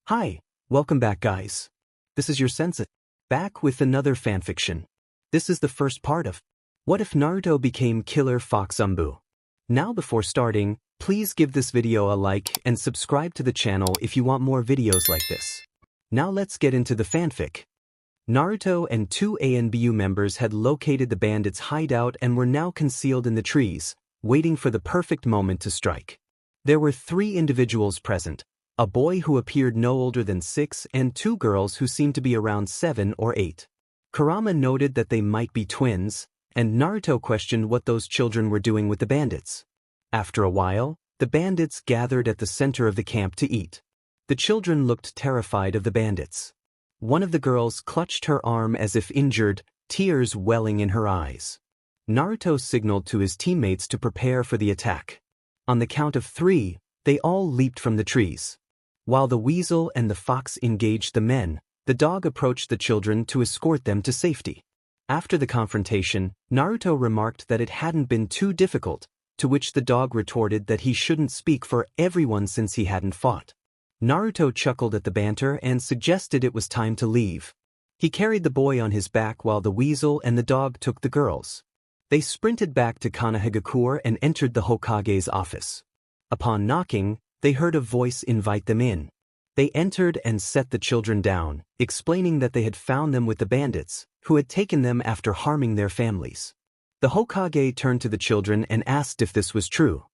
Hi, welcome back guys. This is your Sensei, back with another fanfiction. This is the first part of What If Naruto Became Killer Fox ANBU. Now before starting, please give this video a like and subscribe to the channel if you want more videos like this. Now let's get into the fanfic. Naruto and two ANBU members had located the bandits' hideout and were now concealed in the trees, waiting for the perfect moment to strike. There were 3 individuals present. A boy who appeared no older than 6 and 2 girls who seemed to be around 7 or 8. Kurama noted that they might be twins, and Naruto questioned what those children were doing with the bandits. After a while, the bandits gathered at the center of the camp to eat. The children looked terrified of the bandits. One of the girls clutched her arm as if injured, tears welling in her eyes. Naruto signaled to his teammates to prepare for the attack. On the count of 3, they all leaped from the trees. While the weasel and the fox engaged the men, the dog approached the children to escort them to safety. After the confrontation, Naruto remarked that it hadn't been too difficult, to which the dog retorted that he shouldn't speak for everyone since he hadn't fought. Naruto chuckled at the banter and suggested it was time to leave. He carried the boy on his back while the weasel and the dog took the girls. They sprinted back to Kanehagakure and entered the Hokage's office. Upon knocking, they heard a voice invite them in. They entered and set the children down, explaining that they had found them with the bandits, who had taken them after harming their families. The Hokage turned to the children and asked if this was true.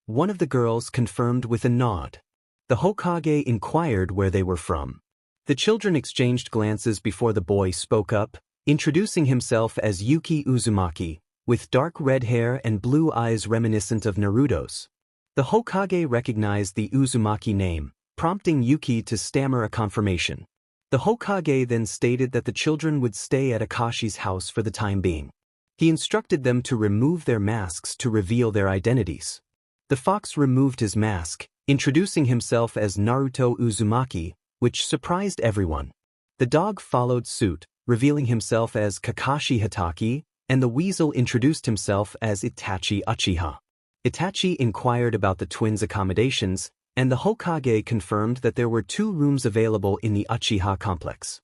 One of the girls confirmed with a nod. The Hokage inquired where they were from. The children exchanged glances before the boy spoke up, introducing himself as Yuki Uzumaki, with dark red hair and blue eyes reminiscent of Naruto's. The Hokage recognized the Uzumaki name, prompting Yuki to stammer a confirmation. The Hokage then stated that the children would stay at Akashi's house for the time being. He instructed them to remove their masks to reveal their identities. The fox removed his mask, introducing himself as Naruto Uzumaki, which surprised everyone. The dog followed suit, revealing himself as Kakashi Hatake, and the weasel introduced himself as Itachi Uchiha. Itachi inquired about the twins' accommodations, and the Hokage confirmed that there were 2 rooms available in the Uchiha complex.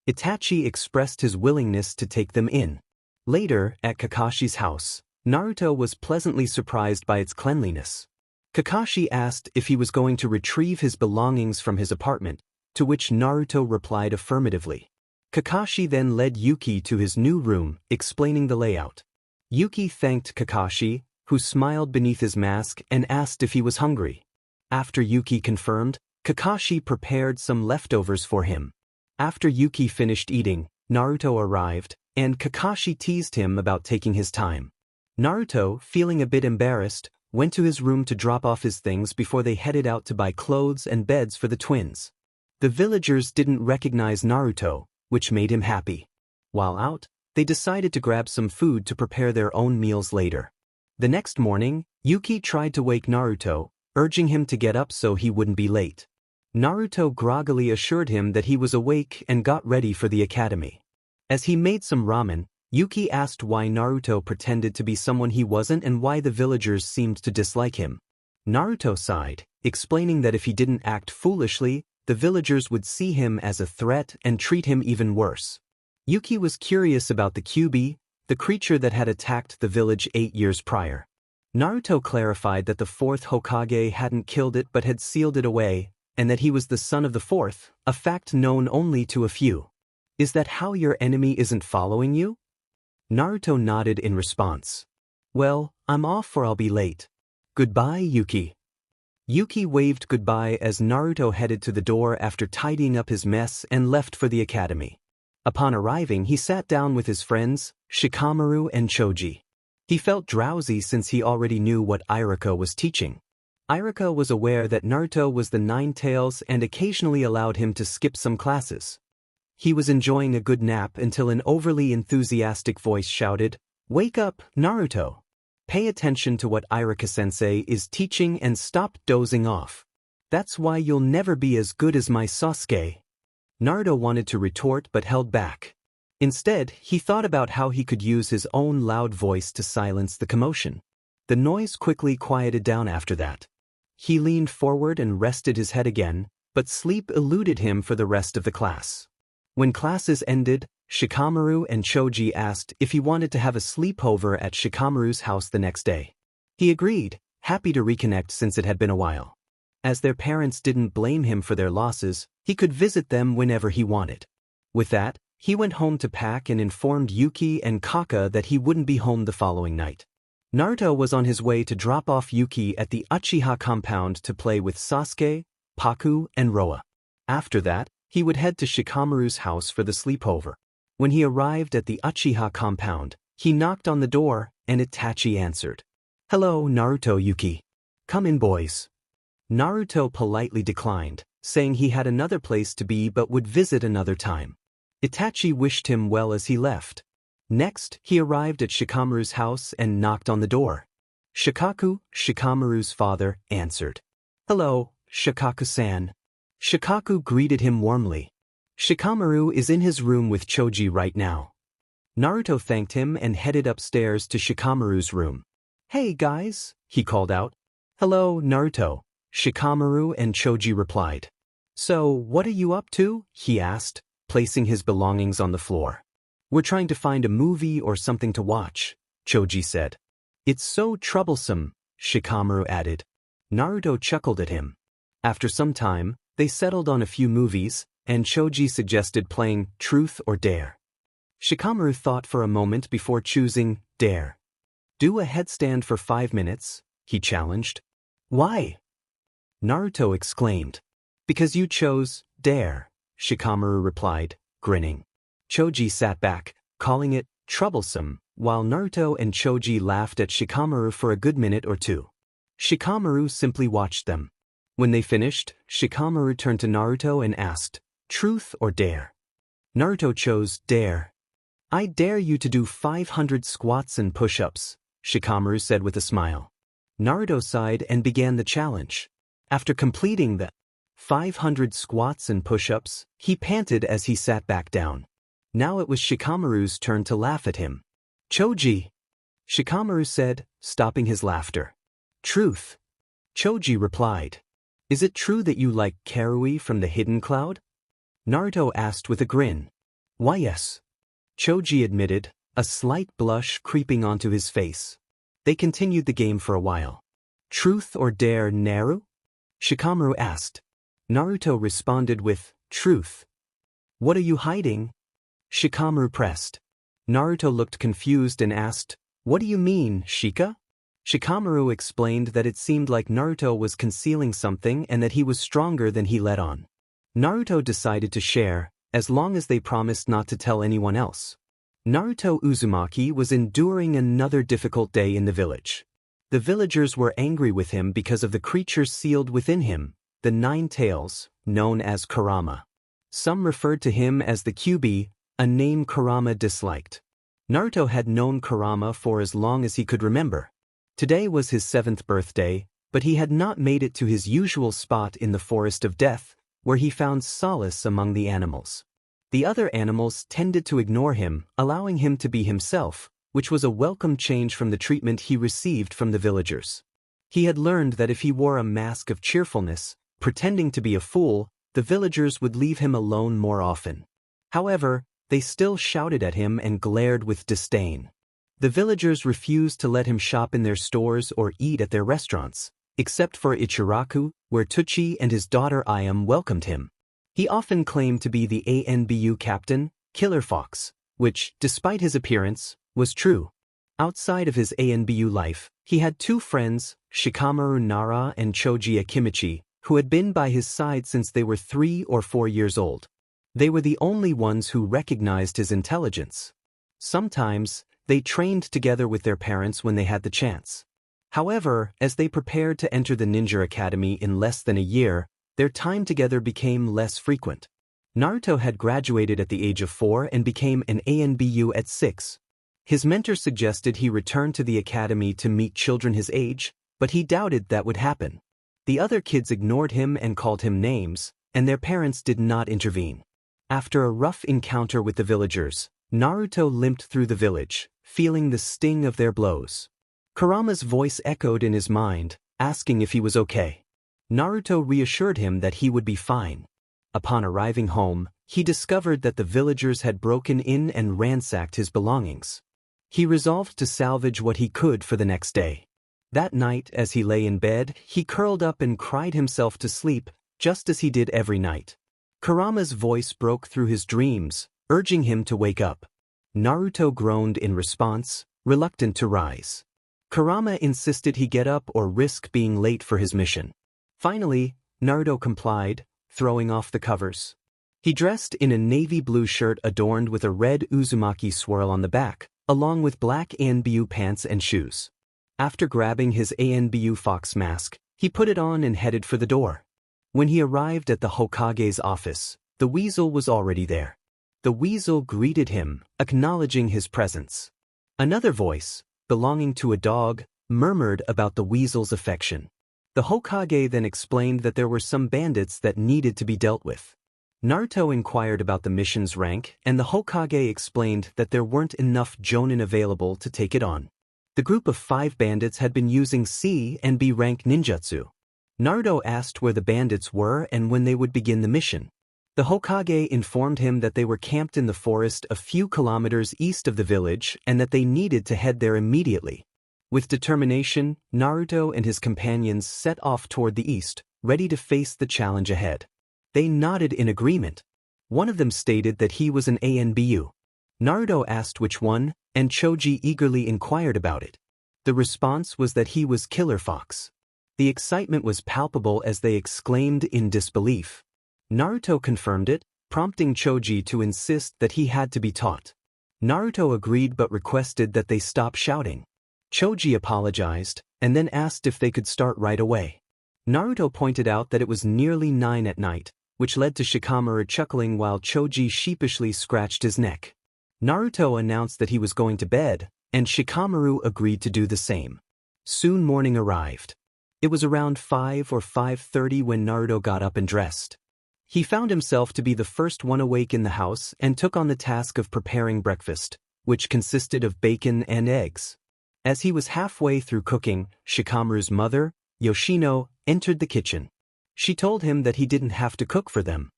Itachi expressed his willingness to take them in. Later, at Kakashi's house, Naruto was pleasantly surprised by its cleanliness. Kakashi asked if he was going to retrieve his belongings from his apartment, to which Naruto replied affirmatively. Kakashi then led Yuki to his new room, explaining the layout. Yuki thanked Kakashi, who smiled beneath his mask and asked if he was hungry. After Yuki confirmed, Kakashi prepared some leftovers for him. After Yuki finished eating, Naruto arrived, and Kakashi teased him about taking his time. Naruto, feeling a bit embarrassed, went to his room to drop off his things before they headed out to buy clothes and beds for the twins. The villagers didn't recognize Naruto, which made him happy. While out, they decided to grab some food to prepare their own meals later. The next morning, Yuki tried to wake Naruto, urging him to get up so he wouldn't be late. Naruto groggily assured him that he was awake and got ready for the academy. As he made some ramen, Yuki asked why Naruto pretended to be someone he wasn't and why the villagers seemed to dislike him. Naruto sighed, explaining that if he didn't act foolishly, the villagers would see him as a threat and treat him even worse. Yuki was curious about the Kyuubi, the creature that had attacked the village 8 years prior. Naruto clarified that the 4th Hokage hadn't killed it but had sealed it away, and that he was the son of the 4th, a fact known only to a few. Is that how your enemy isn't following you? Naruto nodded in response. Well, I'm off or I'll be late. Goodbye, Yuki. Yuki waved goodbye as Naruto headed to the door after tidying up his mess and left for the academy. Upon arriving, he sat down with his friends, Shikamaru and Choji. He felt drowsy since he already knew what Iruka was teaching. Iruka was aware that Naruto was the 9 Tails and occasionally allowed him to skip some classes. He was enjoying a good nap until an overly enthusiastic voice shouted, "Wake up, Naruto! Pay attention to what Iruka-sensei is teaching and stop dozing off. That's why you'll never be as good as my Sasuke." Naruto wanted to retort but held back. Instead, he thought about how he could use his own loud voice to silence the commotion. The noise quickly quieted down after that. He leaned forward and rested his head again, but sleep eluded him for the rest of the class. When classes ended, Shikamaru and Choji asked if he wanted to have a sleepover at Shikamaru's house the next day. He agreed, happy to reconnect since it had been a while. As their parents didn't blame him for their losses, he could visit them whenever he wanted. With that, he went home to pack and informed Yuki and Kaka that he wouldn't be home the following night. Naruto was on his way to drop off Yuki at the Uchiha compound to play with Sasuke, Paku, and Roa. After that, he would head to Shikamaru's house for the sleepover. When he arrived at the Uchiha compound, he knocked on the door, and Itachi answered. "Hello, Naruto Yuki. Come in, boys." Naruto politely declined, saying he had another place to be but would visit another time. Itachi wished him well as he left. Next, he arrived at Shikamaru's house and knocked on the door. Shikaku, Shikamaru's father, answered. "Hello, Shikaku-san." Shikaku greeted him warmly. "Shikamaru is in his room with Choji right now." Naruto thanked him and headed upstairs to Shikamaru's room. "Hey guys," he called out. "Hello, Naruto," Shikamaru and Choji replied. "So, what are you up to?" he asked, placing his belongings on the floor. "We're trying to find a movie or something to watch," Choji said. "It's so troublesome," Shikamaru added. Naruto chuckled at him. After some time, they settled on a few movies, and Choji suggested playing Truth or Dare. Shikamaru thought for a moment before choosing Dare. "Do a headstand for 5 minutes," he challenged. "Why?" Naruto exclaimed. "Because you chose Dare," Shikamaru replied, grinning. Choji sat back, calling it troublesome, while Naruto and Choji laughed at Shikamaru for a good minute or two. Shikamaru simply watched them. When they finished, Shikamaru turned to Naruto and asked, "Truth or Dare?" Naruto chose Dare. "I dare you to do 500 squats and push-ups," Shikamaru said with a smile. Naruto sighed and began the challenge. After completing the 500 squats and push-ups, he panted as he sat back down. Now it was Shikamaru's turn to laugh at him. "Choji," Shikamaru said, stopping his laughter. "Truth," Choji replied. "Is it true that you like Karui from the Hidden Cloud?" Naruto asked with a grin. "Why yes," Choji admitted, a slight blush creeping onto his face. They continued the game for a while. "Truth or Dare, Naru?" Shikamaru asked. Naruto responded with, "Truth." "What are you hiding?" Shikamaru pressed. Naruto looked confused and asked, "What do you mean, Shika?" Shikamaru explained that it seemed like Naruto was concealing something and that he was stronger than he let on. Naruto decided to share, as long as they promised not to tell anyone else. Naruto Uzumaki was enduring another difficult day in the village. The villagers were angry with him because of the creatures sealed within him, the 9 tails, known as Kurama. Some referred to him as the Kyubi, a name Kurama disliked. Naruto had known Kurama for as long as he could remember. Today was his 7th birthday, but he had not made it to his usual spot in the Forest of Death, where he found solace among the animals. The other animals tended to ignore him, allowing him to be himself, which was a welcome change from the treatment he received from the villagers. He had learned that if he wore a mask of cheerfulness, pretending to be a fool, the villagers would leave him alone more often. However, they still shouted at him and glared with disdain. The villagers refused to let him shop in their stores or eat at their restaurants, except for Ichiraku, where Tuchi and his daughter Ayam welcomed him. He often claimed to be the ANBU Captain Killer Fox, which, despite his appearance, was true. Outside of his ANBU life, he had 2 friends, Shikamaru Nara and Choji Akimichi, who had been by his side since they were 3 or 4 years old. They were the only ones who recognized his intelligence. Sometimes, they trained together with their parents when they had the chance. However, as they prepared to enter the Ninja Academy in less than a year, their time together became less frequent. Naruto had graduated at the age of 4 and became an ANBU at 6. His mentor suggested he return to the academy to meet children his age, but he doubted that would happen. The other kids ignored him and called him names, and their parents did not intervene. After a rough encounter with the villagers, Naruto limped through the village, feeling the sting of their blows. Kurama's voice echoed in his mind, asking if he was okay. Naruto reassured him that he would be fine. Upon arriving home, he discovered that the villagers had broken in and ransacked his belongings. He resolved to salvage what he could for the next day. That night, as he lay in bed, he curled up and cried himself to sleep, just as he did every night. Kurama's voice broke through his dreams, urging him to wake up. Naruto groaned in response, reluctant to rise. Kurama insisted he get up or risk being late for his mission. Finally, Naruto complied, throwing off the covers. He dressed in a navy blue shirt adorned with a red Uzumaki swirl on the back, along with black ANBU pants and shoes. After grabbing his ANBU Fox mask, he put it on and headed for the door. When he arrived at the Hokage's office, the weasel was already there. The weasel greeted him, acknowledging his presence. Another voice, belonging to a dog, murmured about the weasel's affection. The Hokage then explained that there were some bandits that needed to be dealt with. Naruto inquired about the mission's rank, and the Hokage explained that there weren't enough jonin available to take it on. The group of 5 bandits had been using C and B rank ninjutsu. Naruto asked where the bandits were and when they would begin the mission. The Hokage informed him that they were camped in the forest a few kilometers east of the village and that they needed to head there immediately. With determination, Naruto and his companions set off toward the east, ready to face the challenge ahead. They nodded in agreement. One of them stated that he was an ANBU. Naruto asked which one, and Choji eagerly inquired about it. The response was that he was Killer Fox. The excitement was palpable as they exclaimed in disbelief. Naruto confirmed it, prompting Choji to insist that he had to be taught. Naruto agreed but requested that they stop shouting. Choji apologized, and then asked if they could start right away. Naruto pointed out that it was nearly 9 at night, which led to Shikamaru chuckling while Choji sheepishly scratched his neck. Naruto announced that he was going to bed, and Shikamaru agreed to do the same. Soon morning arrived. It was around 5 or 5:30 when Naruto got up and dressed. He found himself to be the first one awake in the house and took on the task of preparing breakfast, which consisted of bacon and eggs. As he was halfway through cooking, Shikamaru's mother, Yoshino, entered the kitchen. She told him that he didn't have to cook for them.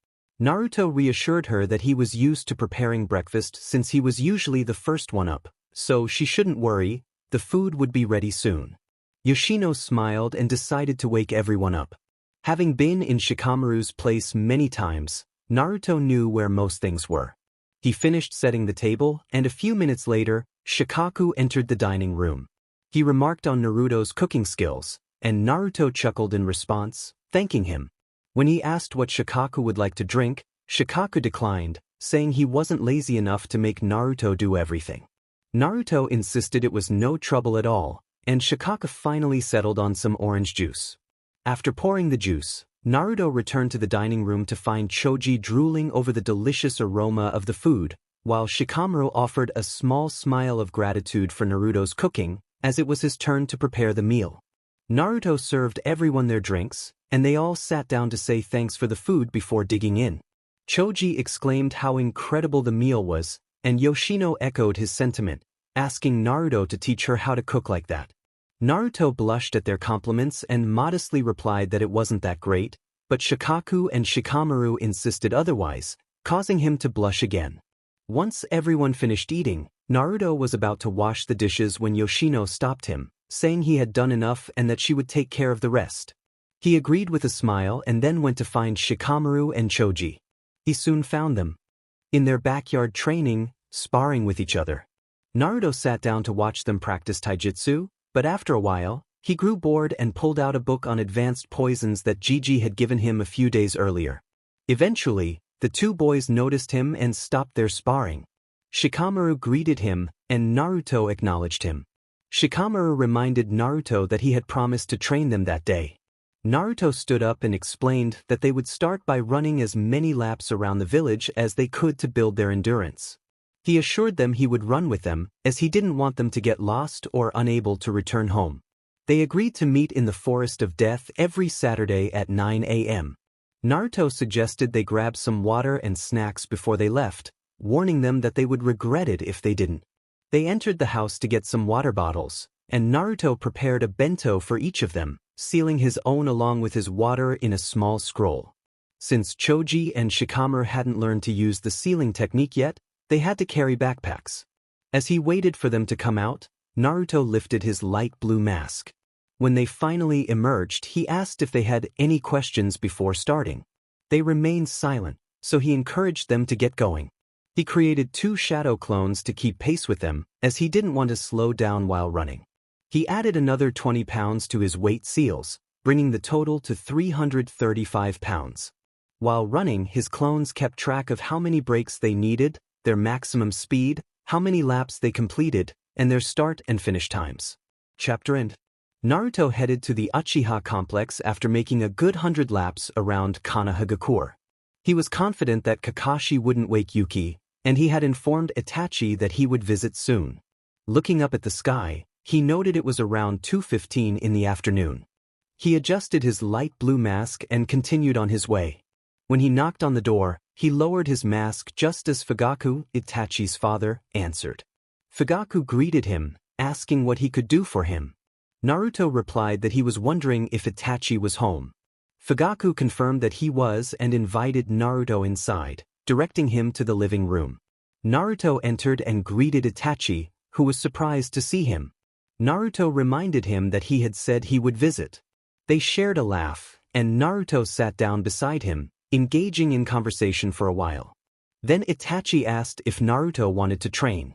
Naruto reassured her that he was used to preparing breakfast since he was usually the first one up, so she shouldn't worry, the food would be ready soon. Yoshino smiled and decided to wake everyone up. Having been in Shikamaru's place many times, Naruto knew where most things were. He finished setting the table, and a few minutes later, Shikaku entered the dining room. He remarked on Naruto's cooking skills, and Naruto chuckled in response, thanking him. When he asked what Shikaku would like to drink, Shikaku declined, saying he wasn't lazy enough to make Naruto do everything. Naruto insisted it was no trouble at all, and Shikaku finally settled on some orange juice. After pouring the juice, Naruto returned to the dining room to find Choji drooling over the delicious aroma of the food, while Shikamaru offered a small smile of gratitude for Naruto's cooking, as it was his turn to prepare the meal. Naruto served everyone their drinks, and they all sat down to say thanks for the food before digging in. Choji exclaimed how incredible the meal was, and Yoshino echoed his sentiment, asking Naruto to teach her how to cook like that. Naruto blushed at their compliments and modestly replied that it wasn't that great, but Shikaku and Shikamaru insisted otherwise, causing him to blush again. Once everyone finished eating, Naruto was about to wash the dishes when Yoshino stopped him, saying he had done enough and that she would take care of the rest. He agreed with a smile and then went to find Shikamaru and Choji. He soon found them in their backyard training, sparring with each other. Naruto sat down to watch them practice taijutsu, but after a while, he grew bored and pulled out a book on advanced poisons that Gigi had given him a few days earlier. Eventually, the two boys noticed him and stopped their sparring. Shikamaru greeted him, and Naruto acknowledged him. Shikamaru reminded Naruto that he had promised to train them that day. Naruto stood up and explained that they would start by running as many laps around the village as they could to build their endurance. He assured them he would run with them, as he didn't want them to get lost or unable to return home. They agreed to meet in the Forest of Death every Saturday at 9 a.m. Naruto suggested they grab some water and snacks before they left, warning them that they would regret it if they didn't. They entered the house to get some water bottles, and Naruto prepared a bento for each of them, sealing his own along with his water in a small scroll. Since Choji and Shikamaru hadn't learned to use the sealing technique yet, they had to carry backpacks. As he waited for them to come out, Naruto lifted his light blue mask. When they finally emerged, he asked if they had any questions before starting. They remained silent, so he encouraged them to get going. He created 2 shadow clones to keep pace with them, as he didn't want to slow down while running. He added another 20 pounds to his weight seals, bringing the total to 335 pounds. While running, his clones kept track of how many breaks they needed, their maximum speed, how many laps they completed, and their start and finish times. Chapter End. Naruto headed to the Uchiha complex after making a good 100 laps around Konohagakure. He was confident that Kakashi wouldn't wake Yuki, and he had informed Itachi that he would visit soon. Looking up at the sky, he noted it was around 2:15 in the afternoon. He adjusted his light blue mask and continued on his way. When he knocked on the door, he lowered his mask just as Fugaku, Itachi's father, answered. Fugaku greeted him, asking what he could do for him. Naruto replied that he was wondering if Itachi was home. Fugaku confirmed that he was and invited Naruto inside, directing him to the living room. Naruto entered and greeted Itachi, who was surprised to see him. Naruto reminded him that he had said he would visit. They shared a laugh, and Naruto sat down beside him, engaging in conversation for a while. Then Itachi asked if Naruto wanted to train.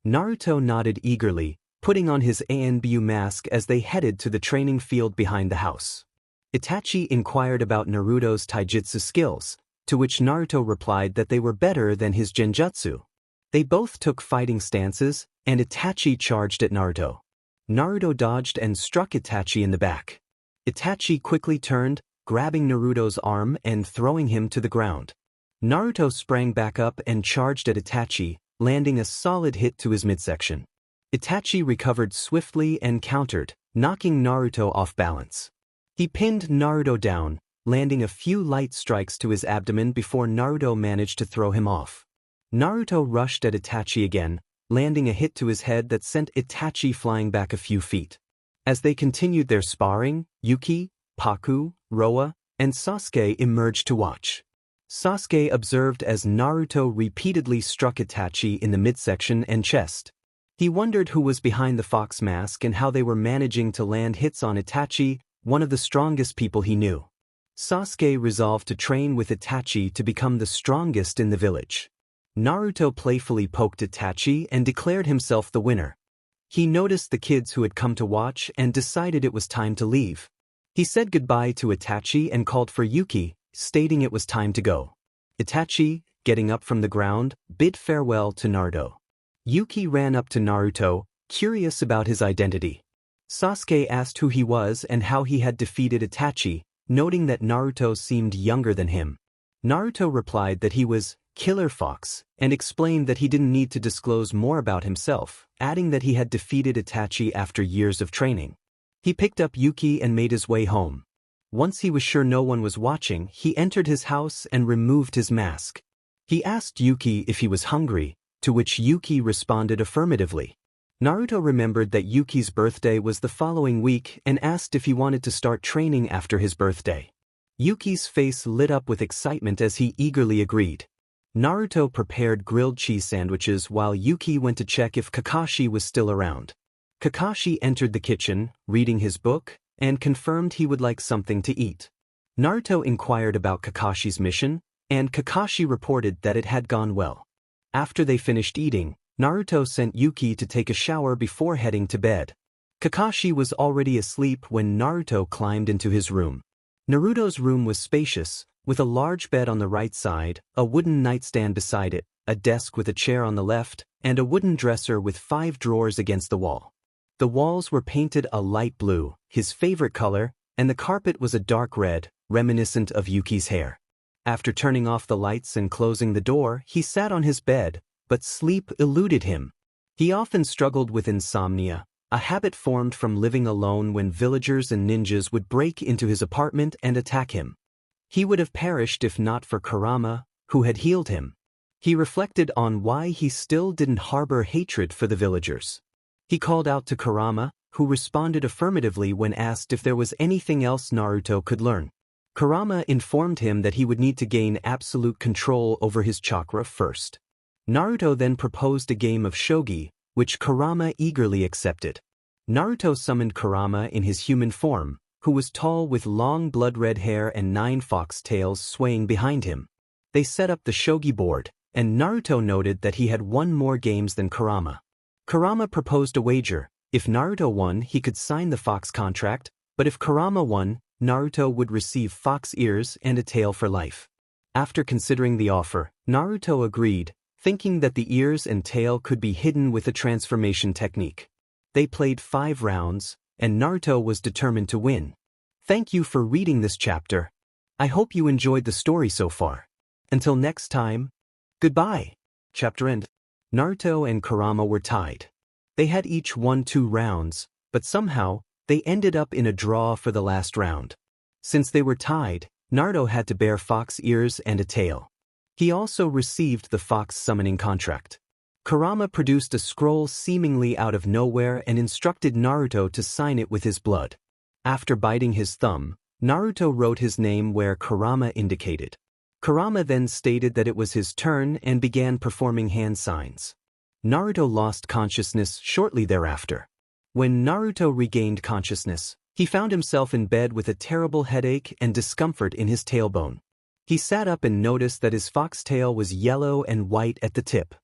Naruto nodded eagerly, putting on his ANBU mask as they headed to the training field behind the house. Itachi inquired about Naruto's taijutsu skills, to which Naruto replied that they were better than his genjutsu. They both took fighting stances, and Itachi charged at Naruto. Naruto dodged and struck Itachi in the back. Itachi quickly turned, grabbing Naruto's arm and throwing him to the ground. Naruto sprang back up and charged at Itachi, landing a solid hit to his midsection. Itachi recovered swiftly and countered, knocking Naruto off balance. He pinned Naruto down, landing a few light strikes to his abdomen before Naruto managed to throw him off. Naruto rushed at Itachi again, landing a hit to his head that sent Itachi flying back a few feet. As they continued their sparring, Yuki, Paku, Roa, and Sasuke emerged to watch. Sasuke observed as Naruto repeatedly struck Itachi in the midsection and chest. He wondered who was behind the fox mask and how they were managing to land hits on Itachi, one of the strongest people he knew. Sasuke resolved to train with Itachi to become the strongest in the village. Naruto playfully poked Itachi and declared himself the winner. He noticed the kids who had come to watch and decided it was time to leave. He said goodbye to Itachi and called for Yuki, stating it was time to go. Itachi, getting up from the ground, bid farewell to Naruto. Yuki ran up to Naruto, curious about his identity. Sasuke asked who he was and how he had defeated Itachi, noting that Naruto seemed younger than him. Naruto replied that he was Killer Fox and explained that he didn't need to disclose more about himself, adding that he had defeated Itachi after years of training. He picked up Yuki and made his way home. Once he was sure no one was watching, he entered his house and removed his mask. He asked Yuki if he was hungry, to which Yuki responded affirmatively. Naruto remembered that Yuki's birthday was the following week and asked if he wanted to start training after his birthday. Yuki's face lit up with excitement as he eagerly agreed. Naruto prepared grilled cheese sandwiches while Yuki went to check if Kakashi was still around. Kakashi entered the kitchen, reading his book, and confirmed he would like something to eat. Naruto inquired about Kakashi's mission, and Kakashi reported that it had gone well. After they finished eating, Naruto sent Yuki to take a shower before heading to bed. Kakashi was already asleep when Naruto climbed into his room. Naruto's room was spacious, with a large bed on the right side, a wooden nightstand beside it, a desk with a chair on the left, and a wooden dresser with 5 drawers against the wall. The walls were painted a light blue, his favorite color, and the carpet was a dark red, reminiscent of Yuki's hair. After turning off the lights and closing the door, he sat on his bed, but sleep eluded him. He often struggled with insomnia, a habit formed from living alone when villagers and ninjas would break into his apartment and attack him. He would have perished if not for Kurama, who had healed him. He reflected on why he still didn't harbor hatred for the villagers. He called out to Kurama, who responded affirmatively when asked if there was anything else Naruto could learn. Kurama informed him that he would need to gain absolute control over his chakra first. Naruto then proposed a game of shogi, which Kurama eagerly accepted. Naruto summoned Kurama in his human form, who was tall with long blood-red hair and 9 fox tails swaying behind him. They set up the shogi board, and Naruto noted that he had won more games than Kurama. Kurama proposed a wager. If Naruto won, he could sign the fox contract, but if Kurama won, Naruto would receive fox ears and a tail for life. After considering the offer, Naruto agreed, thinking that the ears and tail could be hidden with a transformation technique. They played 5 rounds, and Naruto was determined to win. Thank you for reading this chapter. I hope you enjoyed the story so far. Until next time, goodbye. Chapter end. Naruto and Kurama were tied. They had each won 2 rounds, but somehow, they ended up in a draw for the last round. Since they were tied, Naruto had to bear fox ears and a tail. He also received the fox summoning contract. Kurama produced a scroll seemingly out of nowhere and instructed Naruto to sign it with his blood. After biting his thumb, Naruto wrote his name where Kurama indicated. Kurama then stated that it was his turn and began performing hand signs. Naruto lost consciousness shortly thereafter. When Naruto regained consciousness, he found himself in bed with a terrible headache and discomfort in his tailbone. He sat up and noticed that his foxtail was yellow and white at the tip.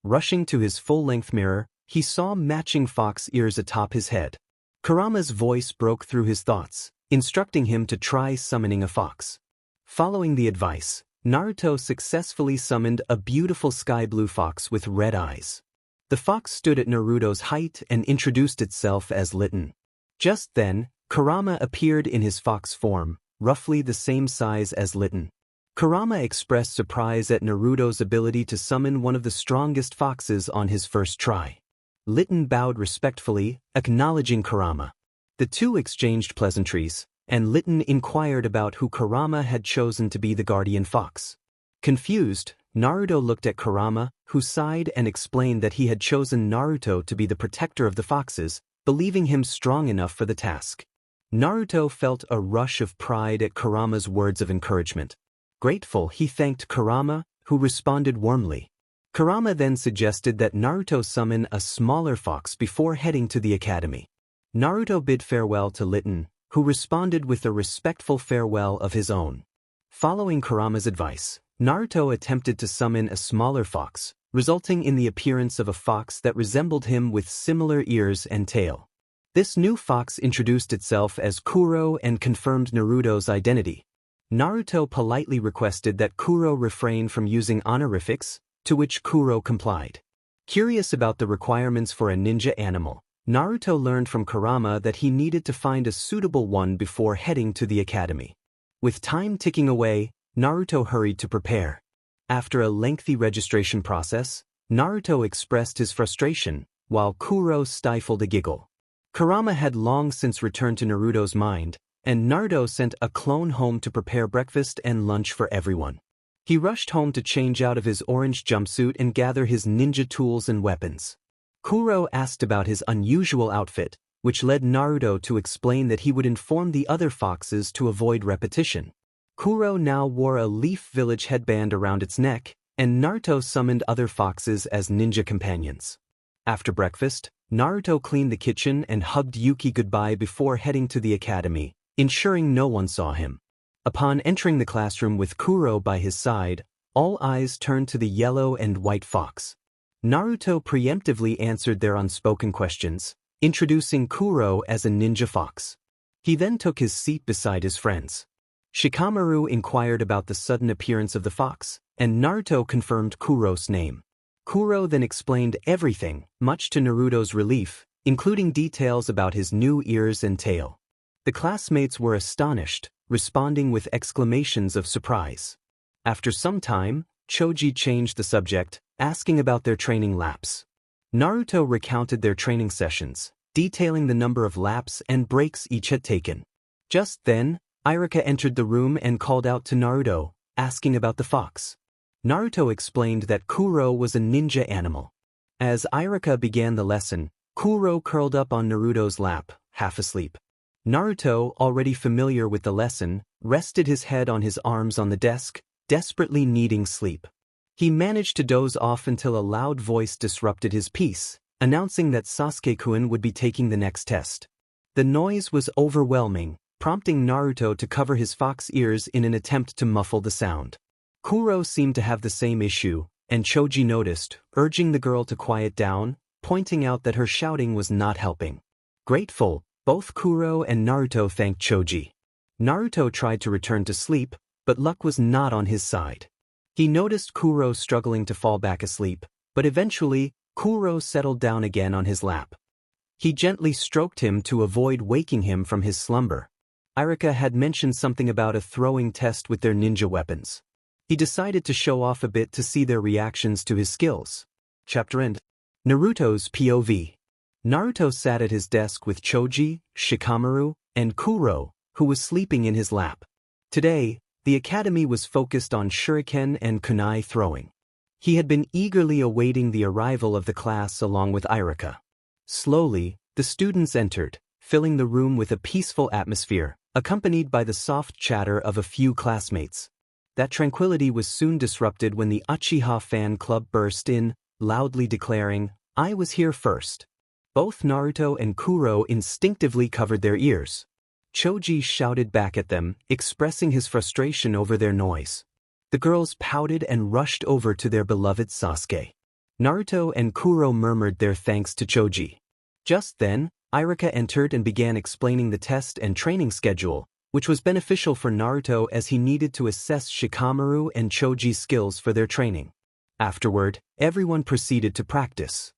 Rushing to his full-length mirror, he saw matching fox ears atop his head. Kurama's voice broke through his thoughts, instructing him to try summoning a fox. Following the advice, Naruto successfully summoned a beautiful sky-blue fox with red eyes. The fox stood at Naruto's height and introduced itself as Litten. Just then, Kurama appeared in his fox form, roughly the same size as Litten. Kurama expressed surprise at Naruto's ability to summon one of the strongest foxes on his first try. Litten bowed respectfully, acknowledging Kurama. The two exchanged pleasantries, and Litten inquired about who Kurama had chosen to be the guardian fox. Confused, Naruto looked at Kurama, who sighed and explained that he had chosen Naruto to be the protector of the foxes, believing him strong enough for the task. Naruto felt a rush of pride at Kurama's words of encouragement. Grateful, he thanked Kurama, who responded warmly. Kurama then suggested that Naruto summon a smaller fox before heading to the academy. Naruto bid farewell to Litten, who responded with a respectful farewell of his own. Following Kurama's advice, Naruto attempted to summon a smaller fox, resulting in the appearance of a fox that resembled him with similar ears and tail. This new fox introduced itself as Kuro and confirmed Naruto's identity. Naruto politely requested that Kuro refrain from using honorifics, to which Kuro complied. Curious about the requirements for a ninja animal, Naruto learned from Kurama that he needed to find a suitable one before heading to the academy. With time ticking away, Naruto hurried to prepare. After a lengthy registration process, Naruto expressed his frustration, while Kuro stifled a giggle. Kurama had long since returned to Naruto's mind, and Naruto sent a clone home to prepare breakfast and lunch for everyone. He rushed home to change out of his orange jumpsuit and gather his ninja tools and weapons. Kuro asked about his unusual outfit, which led Naruto to explain that he would inform the other foxes to avoid repetition. Kuro now wore a Leaf Village headband around its neck, and Naruto summoned other foxes as ninja companions. After breakfast, Naruto cleaned the kitchen and hugged Yuki goodbye before heading to the academy, ensuring no one saw him. Upon entering the classroom with Kuro by his side, all eyes turned to the yellow and white fox. Naruto preemptively answered their unspoken questions, introducing Kuro as a ninja fox. He then took his seat beside his friends. Shikamaru inquired about the sudden appearance of the fox, and Naruto confirmed Kuro's name. Kuro then explained everything, much to Naruto's relief, including details about his new ears and tail. The classmates were astonished, responding with exclamations of surprise. After some time, Choji changed the subject, asking about their training laps. Naruto recounted their training sessions, detailing the number of laps and breaks each had taken. Just then, Iruka entered the room and called out to Naruto, asking about the fox. Naruto explained that Kuro was a ninja animal. As Iruka began the lesson, Kuro curled up on Naruto's lap, half asleep. Naruto, already familiar with the lesson, rested his head on his arms on the desk, desperately needing sleep. He managed to doze off until a loud voice disrupted his peace, announcing that Sasuke-kun would be taking the next test. The noise was overwhelming, prompting Naruto to cover his fox ears in an attempt to muffle the sound. Kuro seemed to have the same issue, and Choji noticed, urging the girl to quiet down, pointing out that her shouting was not helping. Grateful, both Kuro and Naruto thanked Choji. Naruto tried to return to sleep, but luck was not on his side. He noticed Kuro struggling to fall back asleep, but eventually, Kuro settled down again on his lap. He gently stroked him to avoid waking him from his slumber. Irika had mentioned something about a throwing test with their ninja weapons. He decided to show off a bit to see their reactions to his skills. Chapter End. Naruto's POV. Naruto sat at his desk with Choji, Shikamaru, and Kuro, who was sleeping in his lap. Today, the academy was focused on shuriken and kunai throwing. He had been eagerly awaiting the arrival of the class along with Irika. Slowly, the students entered, filling the room with a peaceful atmosphere, accompanied by the soft chatter of a few classmates. That tranquility was soon disrupted when the Uchiha fan club burst in, loudly declaring, "I was here first." Both Naruto and Kuro instinctively covered their ears. Choji shouted back at them, expressing his frustration over their noise. The girls pouted and rushed over to their beloved Sasuke. Naruto and Kuro murmured their thanks to Choji. Just then, Irika entered and began explaining the test and training schedule, which was beneficial for Naruto as he needed to assess Shikamaru and Choji's skills for their training. Afterward, everyone proceeded to practice.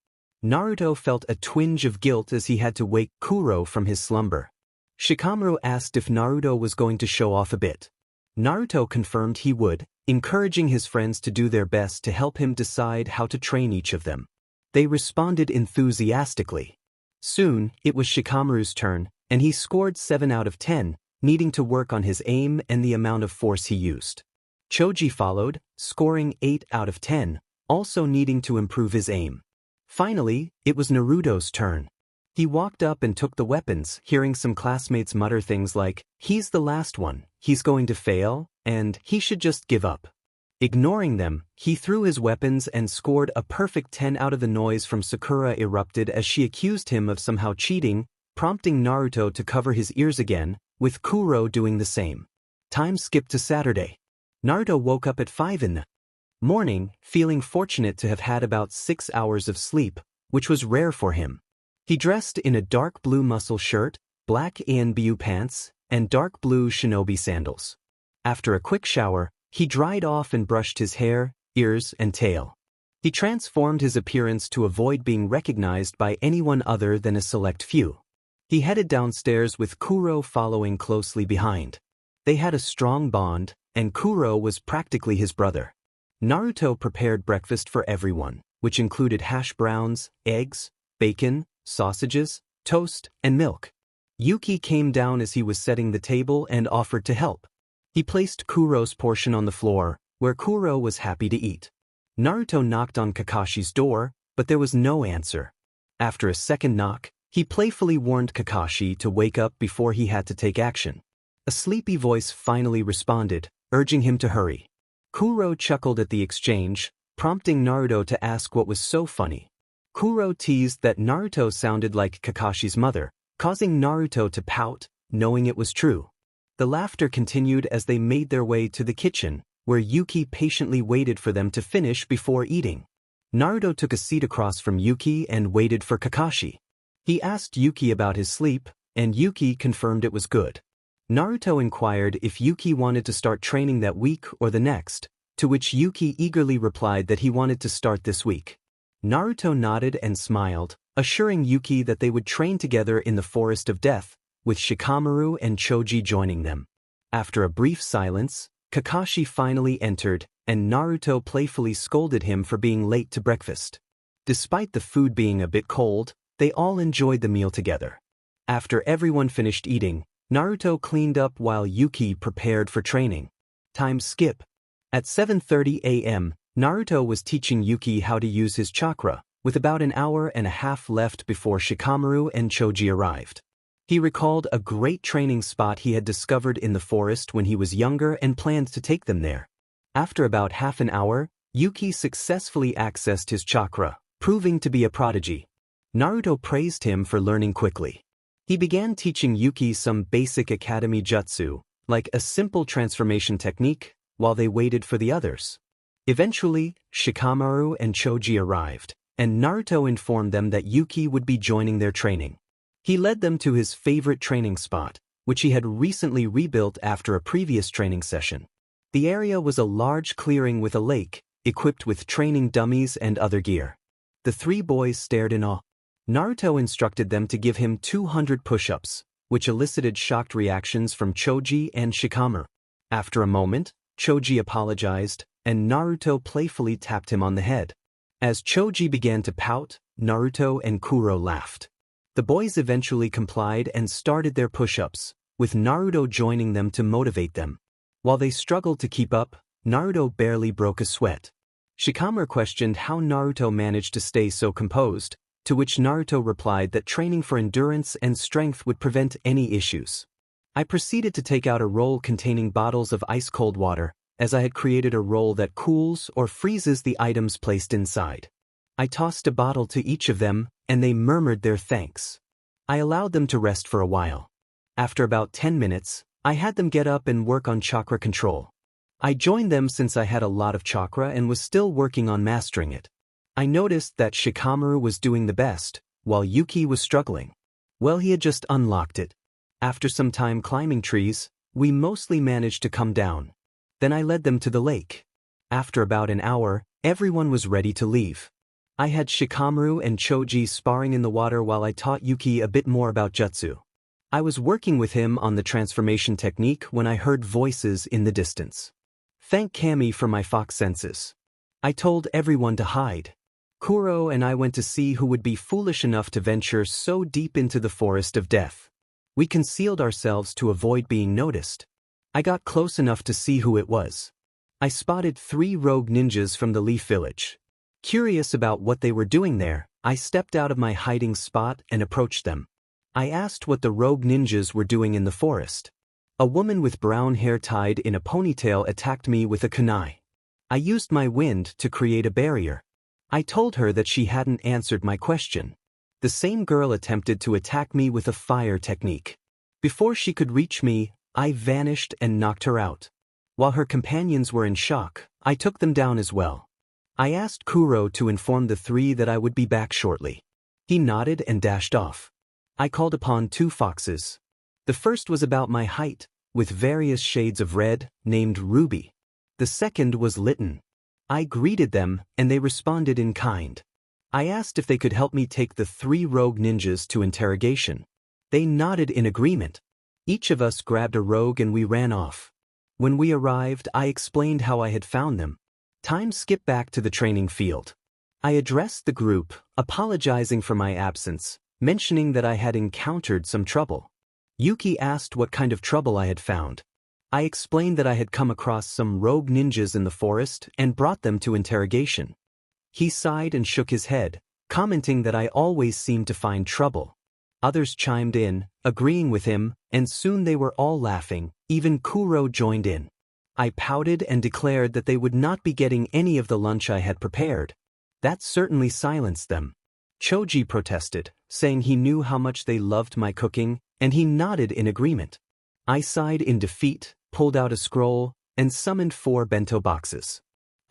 Naruto felt a twinge of guilt as he had to wake Kuro from his slumber. Shikamaru asked if Naruto was going to show off a bit. Naruto confirmed he would, encouraging his friends to do their best to help him decide how to train each of them. They responded enthusiastically. Soon, it was Shikamaru's turn, and he scored 7 out of 10, needing to work on his aim and the amount of force he used. Choji followed, scoring 8 out of 10, also needing to improve his aim. Finally, it was Naruto's turn. He walked up and took the weapons, hearing some classmates mutter things like, "He's the last one, he's going to fail," and "he should just give up." Ignoring them, he threw his weapons and scored a perfect 10 out of the noise from Sakura erupted as she accused him of somehow cheating, prompting Naruto to cover his ears again, with Kuro doing the same. Time skipped to Saturday. Naruto woke up at 5 in the morning, feeling fortunate to have had about 6 hours of sleep, which was rare for him. He dressed in a dark blue muscle shirt, black ANBU pants, and dark blue shinobi sandals. After a quick shower, he dried off and brushed his hair, ears, and tail. He transformed his appearance to avoid being recognized by anyone other than a select few. He headed downstairs with Kuro following closely behind. They had a strong bond, and Kuro was practically his brother. Naruto prepared breakfast for everyone, which included hash browns, eggs, bacon, sausages, toast, and milk. Yuki came down as he was setting the table and offered to help. He placed Kuro's portion on the floor, where Kuro was happy to eat. Naruto knocked on Kakashi's door, but there was no answer. After a second knock, he playfully warned Kakashi to wake up before he had to take action. A sleepy voice finally responded, urging him to hurry. Kuro chuckled at the exchange, prompting Naruto to ask what was so funny. Kuro teased that Naruto sounded like Kakashi's mother, causing Naruto to pout, knowing it was true. The laughter continued as they made their way to the kitchen, where Yuki patiently waited for them to finish before eating. Naruto took a seat across from Yuki and waited for Kakashi. He asked Yuki about his sleep, and Yuki confirmed it was good. Naruto inquired if Yuki wanted to start training that week or the next, to which Yuki eagerly replied that he wanted to start this week. Naruto nodded and smiled, assuring Yuki that they would train together in the Forest of Death, with Shikamaru and Choji joining them. After a brief silence, Kakashi finally entered, and Naruto playfully scolded him for being late to breakfast. Despite the food being a bit cold, they all enjoyed the meal together. After everyone finished eating, Naruto cleaned up while Yuki prepared for training. Time skip. At 7:30 a.m., Naruto was teaching Yuki how to use his chakra, with about an hour and a half left before Shikamaru and Choji arrived. He recalled a great training spot he had discovered in the forest when he was younger and planned to take them there. After about half an hour, Yuki successfully accessed his chakra, proving to be a prodigy. Naruto praised him for learning quickly. He began teaching Yuki some basic academy jutsu, like a simple transformation technique, while they waited for the others. Eventually, Shikamaru and Choji arrived, and Naruto informed them that Yuki would be joining their training. He led them to his favorite training spot, which he had recently rebuilt after a previous training session. The area was a large clearing with a lake, equipped with training dummies and other gear. The three boys stared in awe. Naruto instructed them to give him 200 push-ups, which elicited shocked reactions from Choji and Shikamaru. After a moment, Choji apologized, and Naruto playfully tapped him on the head. As Choji began to pout, Naruto and Kuro laughed. The boys eventually complied and started their push-ups, with Naruto joining them to motivate them. While they struggled to keep up, Naruto barely broke a sweat. Shikamaru questioned how Naruto managed to stay so composed, to which Naruto replied that training for endurance and strength would prevent any issues. I proceeded to take out a roll containing bottles of ice-cold water, as I had created a roll that cools or freezes the items placed inside. I tossed a bottle to each of them, and they murmured their thanks. I allowed them to rest for a while. After about 10 minutes, I had them get up and work on chakra control. I joined them since I had a lot of chakra and was still working on mastering it. I noticed that Shikamaru was doing the best, while Yuki was struggling. Well, he had just unlocked it. After some time climbing trees, we mostly managed to come down. Then I led them to the lake. After about an hour, everyone was ready to leave. I had Shikamaru and Choji sparring in the water while I taught Yuki a bit more about jutsu. I was working with him on the transformation technique when I heard voices in the distance. Thank Kami for my fox senses. I told everyone to hide. Kuro and I went to see who would be foolish enough to venture so deep into the forest of death. We concealed ourselves to avoid being noticed. I got close enough to see who it was. I spotted 3 rogue ninjas from the Leaf Village. Curious about what they were doing there, I stepped out of my hiding spot and approached them. I asked what the rogue ninjas were doing in the forest. A woman with brown hair tied in a ponytail attacked me with a kunai. I used my wind to create a barrier. I told her that she hadn't answered my question. The same girl attempted to attack me with a fire technique. Before she could reach me, I vanished and knocked her out. While her companions were in shock, I took them down as well. I asked Kuro to inform the 3 that I would be back shortly. He nodded and dashed off. I called upon 2 foxes. The first was about my height, with various shades of red, named Ruby. The second was Litten. I greeted them, and they responded in kind. I asked if they could help me take the 3 rogue ninjas to interrogation. They nodded in agreement. Each of us grabbed a rogue and we ran off. When we arrived, I explained how I had found them. Time skipped back to the training field. I addressed the group, apologizing for my absence, mentioning that I had encountered some trouble. Yuki asked what kind of trouble I had found. I explained that I had come across some rogue ninjas in the forest and brought them to interrogation. He sighed and shook his head, commenting that I always seemed to find trouble. Others chimed in, agreeing with him, and soon they were all laughing. Even Kuro joined in. I pouted and declared that they would not be getting any of the lunch I had prepared. That certainly silenced them. Choji protested, saying he knew how much they loved my cooking, and he nodded in agreement. I sighed in defeat, pulled out a scroll, and summoned 4 bento boxes.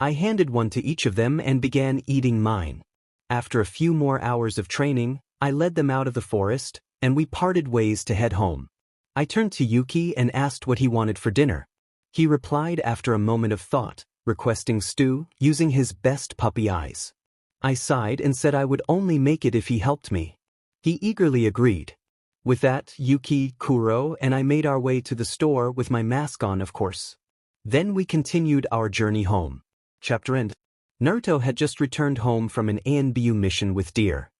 I handed one to each of them and began eating mine. After a few more hours of training, I led them out of the forest, and we parted ways to head home. I turned to Yuki and asked what he wanted for dinner. He replied after a moment of thought, requesting stew, using his best puppy eyes. I sighed and said I would only make it if he helped me. He eagerly agreed. With that, Yuki, Kuro, and I made our way to the store with my mask on, of course. Then we continued our journey home. Chapter end. Naruto had just returned home from an ANBU mission with Deer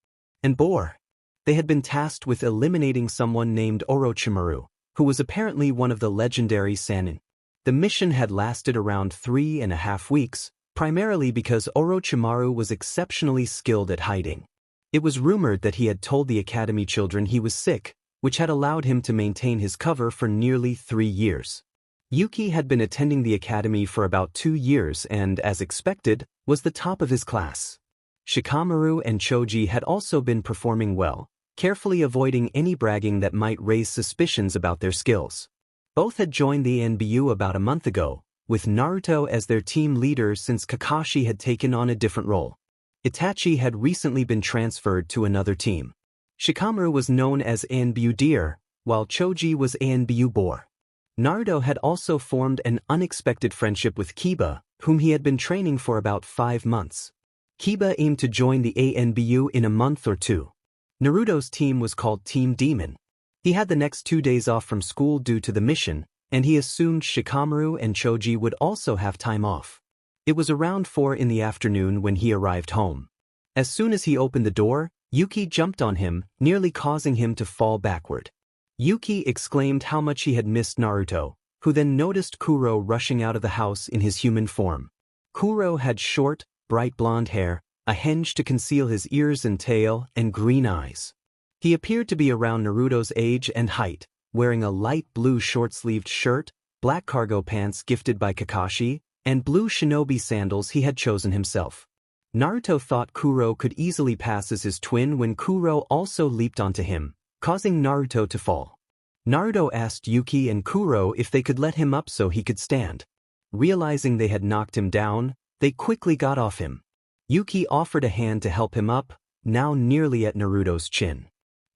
and Boar. They had been tasked with eliminating someone named Orochimaru, who was apparently one of the legendary Sannin. The mission had lasted around 3.5 weeks, primarily because Orochimaru was exceptionally skilled at hiding. It was rumored that he had told the academy children he was sick, which had allowed him to maintain his cover for nearly 3 years. Yuki had been attending the academy for about 2 years and, as expected, was the top of his class. Shikamaru and Choji had also been performing well, carefully avoiding any bragging that might raise suspicions about their skills. Both had joined the ANBU about a month ago, with Naruto as their team leader since Kakashi had taken on a different role. Itachi had recently been transferred to another team. Shikamaru was known as ANBU Deer, while Choji was ANBU Boar. Naruto had also formed an unexpected friendship with Kiba, whom he had been training for about 5 months. Kiba aimed to join the ANBU in a month or 2. Naruto's team was called Team Demon. He had the next 2 days off from school due to the mission, and he assumed Shikamaru and Choji would also have time off. It was around 4 in the afternoon when he arrived home. As soon as he opened the door, Yuki jumped on him, nearly causing him to fall backward. Yuki exclaimed how much he had missed Naruto, who then noticed Kuro rushing out of the house in his human form. Kuro had short, bright blonde hair, a henge to conceal his ears and tail, and green eyes. He appeared to be around Naruto's age and height, wearing a light blue short-sleeved shirt, black cargo pants gifted by Kakashi, and blue shinobi sandals he had chosen himself. Naruto thought Kuro could easily pass as his twin when Kuro also leaped onto him, causing Naruto to fall. Naruto asked Yuki and Kuro if they could let him up so he could stand. Realizing they had knocked him down, they quickly got off him. Yuki offered a hand to help him up, now nearly at Naruto's chin.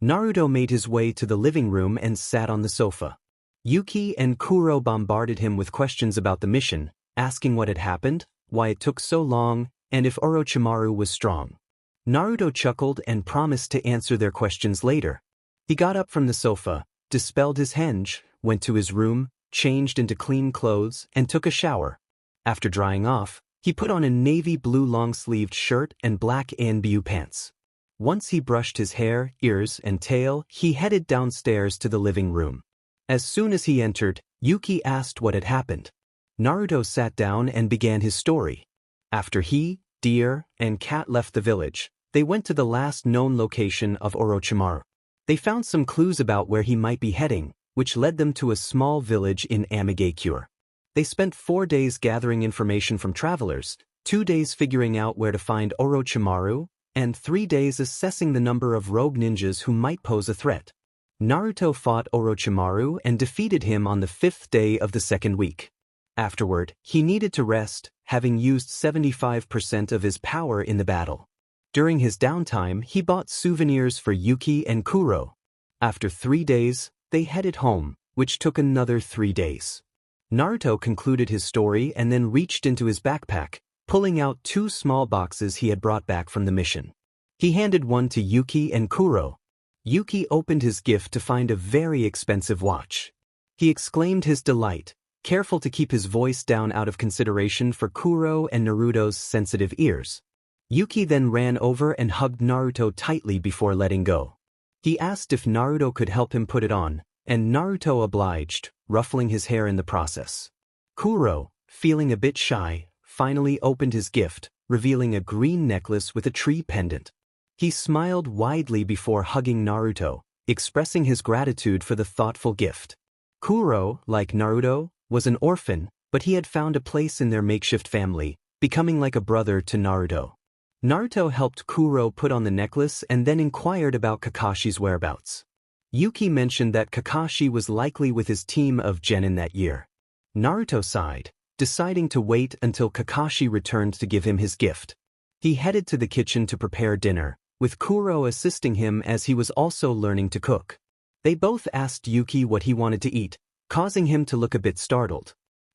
Naruto made his way to the living room and sat on the sofa. Yuki and Kuro bombarded him with questions about the mission, asking what had happened, why it took so long, and if Orochimaru was strong. Naruto chuckled and promised to answer their questions later. He got up from the sofa, dispelled his henge, went to his room, changed into clean clothes, and took a shower. After drying off, he put on a navy blue long-sleeved shirt and black ANBU pants. Once he brushed his hair, ears, and tail, he headed downstairs to the living room. As soon as he entered, Yuki asked what had happened. Naruto sat down and began his story. After he, Deer, and Cat left the village, they went to the last known location of Orochimaru. They found some clues about where he might be heading, which led them to a small village in Amigakure. They spent 4 days gathering information from travelers, 2 days figuring out where to find Orochimaru, and 3 days assessing the number of rogue ninjas who might pose a threat. Naruto fought Orochimaru and defeated him on the 5th day of the 2nd week. Afterward, he needed to rest, having used 75% of his power in the battle. During his downtime, he bought souvenirs for Yuki and Kuro. After 3 days, they headed home, which took another 3 days. Naruto concluded his story and then reached into his backpack, pulling out 2 small boxes he had brought back from the mission. He handed one to Yuki and Kuro. Yuki opened his gift to find a very expensive watch. He exclaimed his delight, careful to keep his voice down out of consideration for Kuro and Naruto's sensitive ears. Yuki then ran over and hugged Naruto tightly before letting go. He asked if Naruto could help him put it on, and Naruto obliged, ruffling his hair in the process. Kuro, feeling a bit shy, finally opened his gift, revealing a green necklace with a tree pendant. He smiled widely before hugging Naruto, expressing his gratitude for the thoughtful gift. Kuro, like Naruto, was an orphan, but he had found a place in their makeshift family, becoming like a brother to Naruto. Naruto helped Kuro put on the necklace and then inquired about Kakashi's whereabouts. Yuki mentioned that Kakashi was likely with his team of genin that year. Naruto sighed, deciding to wait until Kakashi returned to give him his gift. He headed to the kitchen to prepare dinner, with Kuro assisting him as he was also learning to cook. They both asked Yuki what he wanted to eat, causing him to look a bit startled.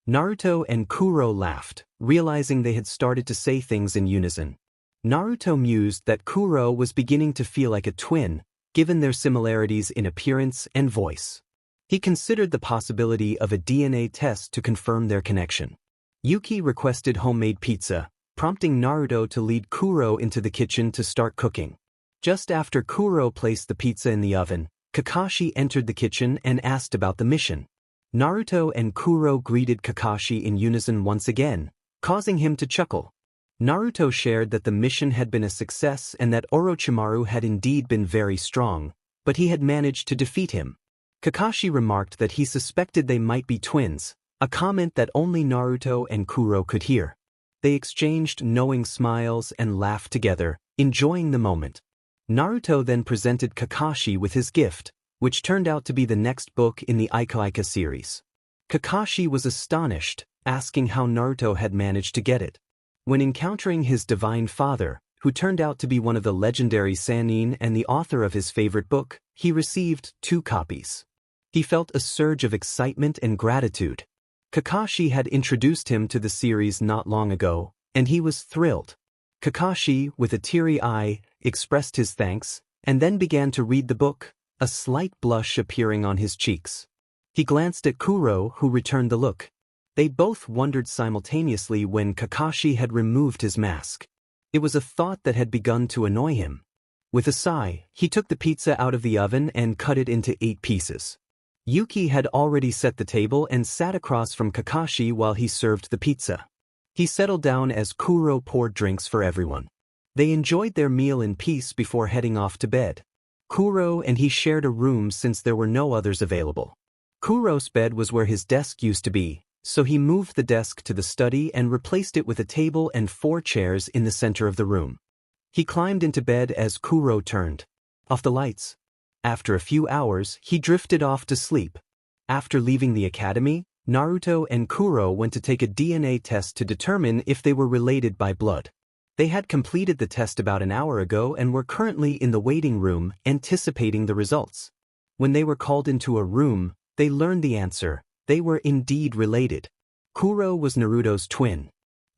Naruto and Kuro laughed, realizing they had started to say things in unison. Naruto mused that Kuro was beginning to feel like a twin, given their similarities in appearance and voice. He considered the possibility of a DNA test to confirm their connection. Yuki requested homemade pizza, prompting Naruto to lead Kuro into the kitchen to start cooking. Just after Kuro placed the pizza in the oven, Kakashi entered the kitchen and asked about the mission. Naruto and Kuro greeted Kakashi in unison once again, causing him to chuckle. Naruto shared that the mission had been a success and that Orochimaru had indeed been very strong, but he had managed to defeat him. Kakashi remarked that he suspected they might be twins, a comment that only Naruto and Kuro could hear. They exchanged knowing smiles and laughed together, enjoying the moment. Naruto then presented Kakashi with his gift, which turned out to be the next book in the Aika Aika series. Kakashi was astonished, asking how Naruto had managed to get it. When encountering his divine father, who turned out to be one of the legendary Sannin and the author of his favorite book, he received 2 copies. He felt a surge of excitement and gratitude. Kakashi had introduced him to the series not long ago, and he was thrilled. Kakashi, with a teary eye, expressed his thanks, and then began to read the book, a slight blush appearing on his cheeks. He glanced at Kuro, who returned the look. They both wondered simultaneously when Kakashi had removed his mask. It was a thought that had begun to annoy him. With a sigh, he took the pizza out of the oven and cut it into 8 pieces. Yuki had already set the table and sat across from Kakashi while he served the pizza. He settled down as Kuro poured drinks for everyone. They enjoyed their meal in peace before heading off to bed. Kuro and he shared a room since there were no others available. Kuro's bed was where his desk used to be, so he moved the desk to the study and replaced it with a table and 4 chairs in the center of the room. He climbed into bed as Kuro turned off the lights. After a few hours, he drifted off to sleep. After leaving the academy, Naruto and Kuro went to take a DNA test to determine if they were related by blood. They had completed the test about an hour ago and were currently in the waiting room, anticipating the results. When they were called into a room, they learned the answer. They were indeed related. Kuro was Naruto's twin.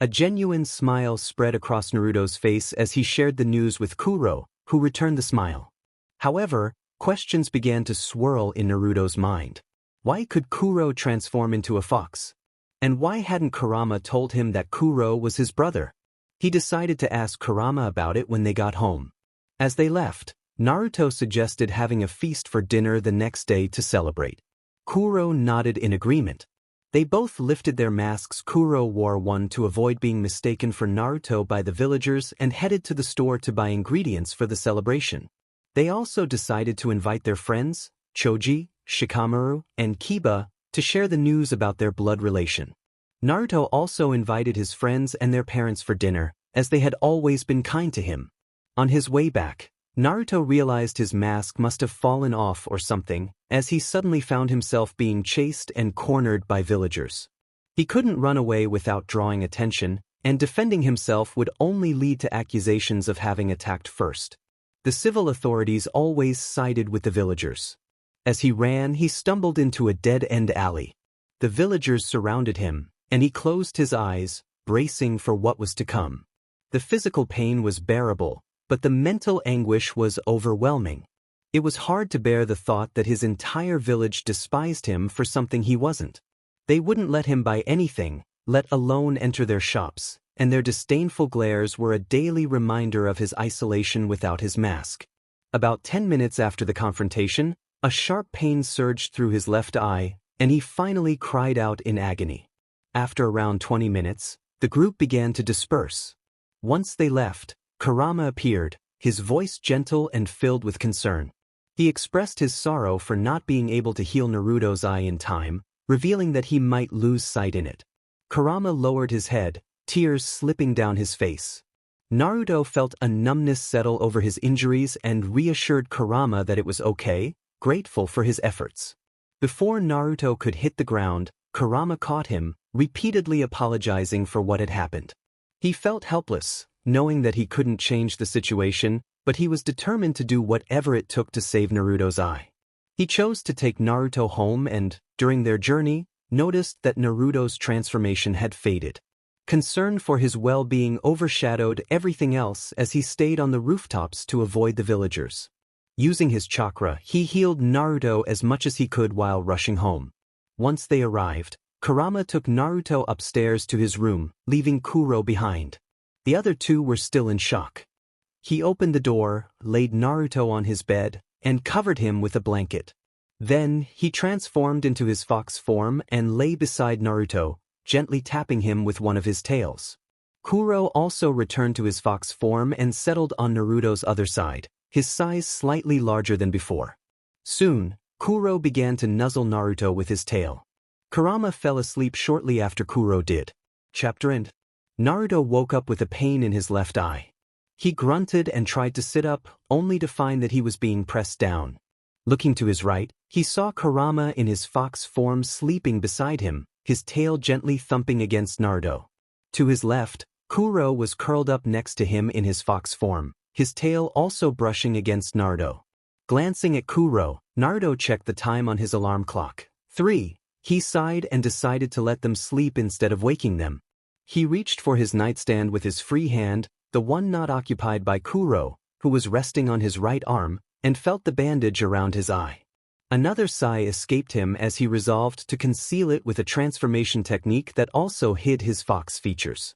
A genuine smile spread across Naruto's face as he shared the news with Kuro, who returned the smile. However, questions began to swirl in Naruto's mind. Why could Kuro transform into a fox? And why hadn't Kurama told him that Kuro was his brother? He decided to ask Kurama about it when they got home. As they left, Naruto suggested having a feast for dinner the next day to celebrate. Kuro nodded in agreement. They both lifted their masks. Kuro wore one to avoid being mistaken for Naruto by the villagers and headed to the store to buy ingredients for the celebration. They also decided to invite their friends, Choji, Shikamaru, and Kiba, to share the news about their blood relation. Naruto also invited his friends and their parents for dinner, as they had always been kind to him. On his way back, Naruto realized his mask must have fallen off or something, as he suddenly found himself being chased and cornered by villagers. He couldn't run away without drawing attention, and defending himself would only lead to accusations of having attacked first. The civil authorities always sided with the villagers. As he ran, he stumbled into a dead-end alley. The villagers surrounded him, and he closed his eyes, bracing for what was to come. The physical pain was bearable, but the mental anguish was overwhelming. It was hard to bear the thought that his entire village despised him for something he wasn't. They wouldn't let him buy anything, let alone enter their shops, and their disdainful glares were a daily reminder of his isolation without his mask. About 10 minutes after the confrontation, a sharp pain surged through his left eye, and he finally cried out in agony. After around 20 minutes, the group began to disperse. Once they left, Kurama appeared, his voice gentle and filled with concern. He expressed his sorrow for not being able to heal Naruto's eye in time, revealing that he might lose sight in it. Kurama lowered his head, tears slipping down his face. Naruto felt a numbness settle over his injuries and reassured Kurama that it was okay, grateful for his efforts. Before Naruto could hit the ground, Kurama caught him, repeatedly apologizing for what had happened. He felt helpless, knowing that he couldn't change the situation, but he was determined to do whatever it took to save Naruto's eye. He chose to take Naruto home and, during their journey, noticed that Naruto's transformation had faded. Concern for his well-being overshadowed everything else as he stayed on the rooftops to avoid the villagers. Using his chakra, he healed Naruto as much as he could while rushing home. Once they arrived, Kurama took Naruto upstairs to his room, leaving Kuro behind. The other two were still in shock. He opened the door, laid Naruto on his bed, and covered him with a blanket. Then, he transformed into his fox form and lay beside Naruto, gently tapping him with one of his tails. Kuro also returned to his fox form and settled on Naruto's other side, his size slightly larger than before. Soon, Kuro began to nuzzle Naruto with his tail. Kurama fell asleep shortly after Kuro did. Chapter end. Naruto woke up with a pain in his left eye. He grunted and tried to sit up, only to find that he was being pressed down. Looking to his right, he saw Kurama in his fox form sleeping beside him, his tail gently thumping against Naruto. To his left, Kuro was curled up next to him in his fox form, his tail also brushing against Naruto. Glancing at Kuro, Naruto checked the time on his alarm clock. 3. He sighed and decided to let them sleep instead of waking them. He reached for his nightstand with his free hand, the one not occupied by Kuro, who was resting on his right arm, and felt the bandage around his eye. Another sigh escaped him as he resolved to conceal it with a transformation technique that also hid his fox features.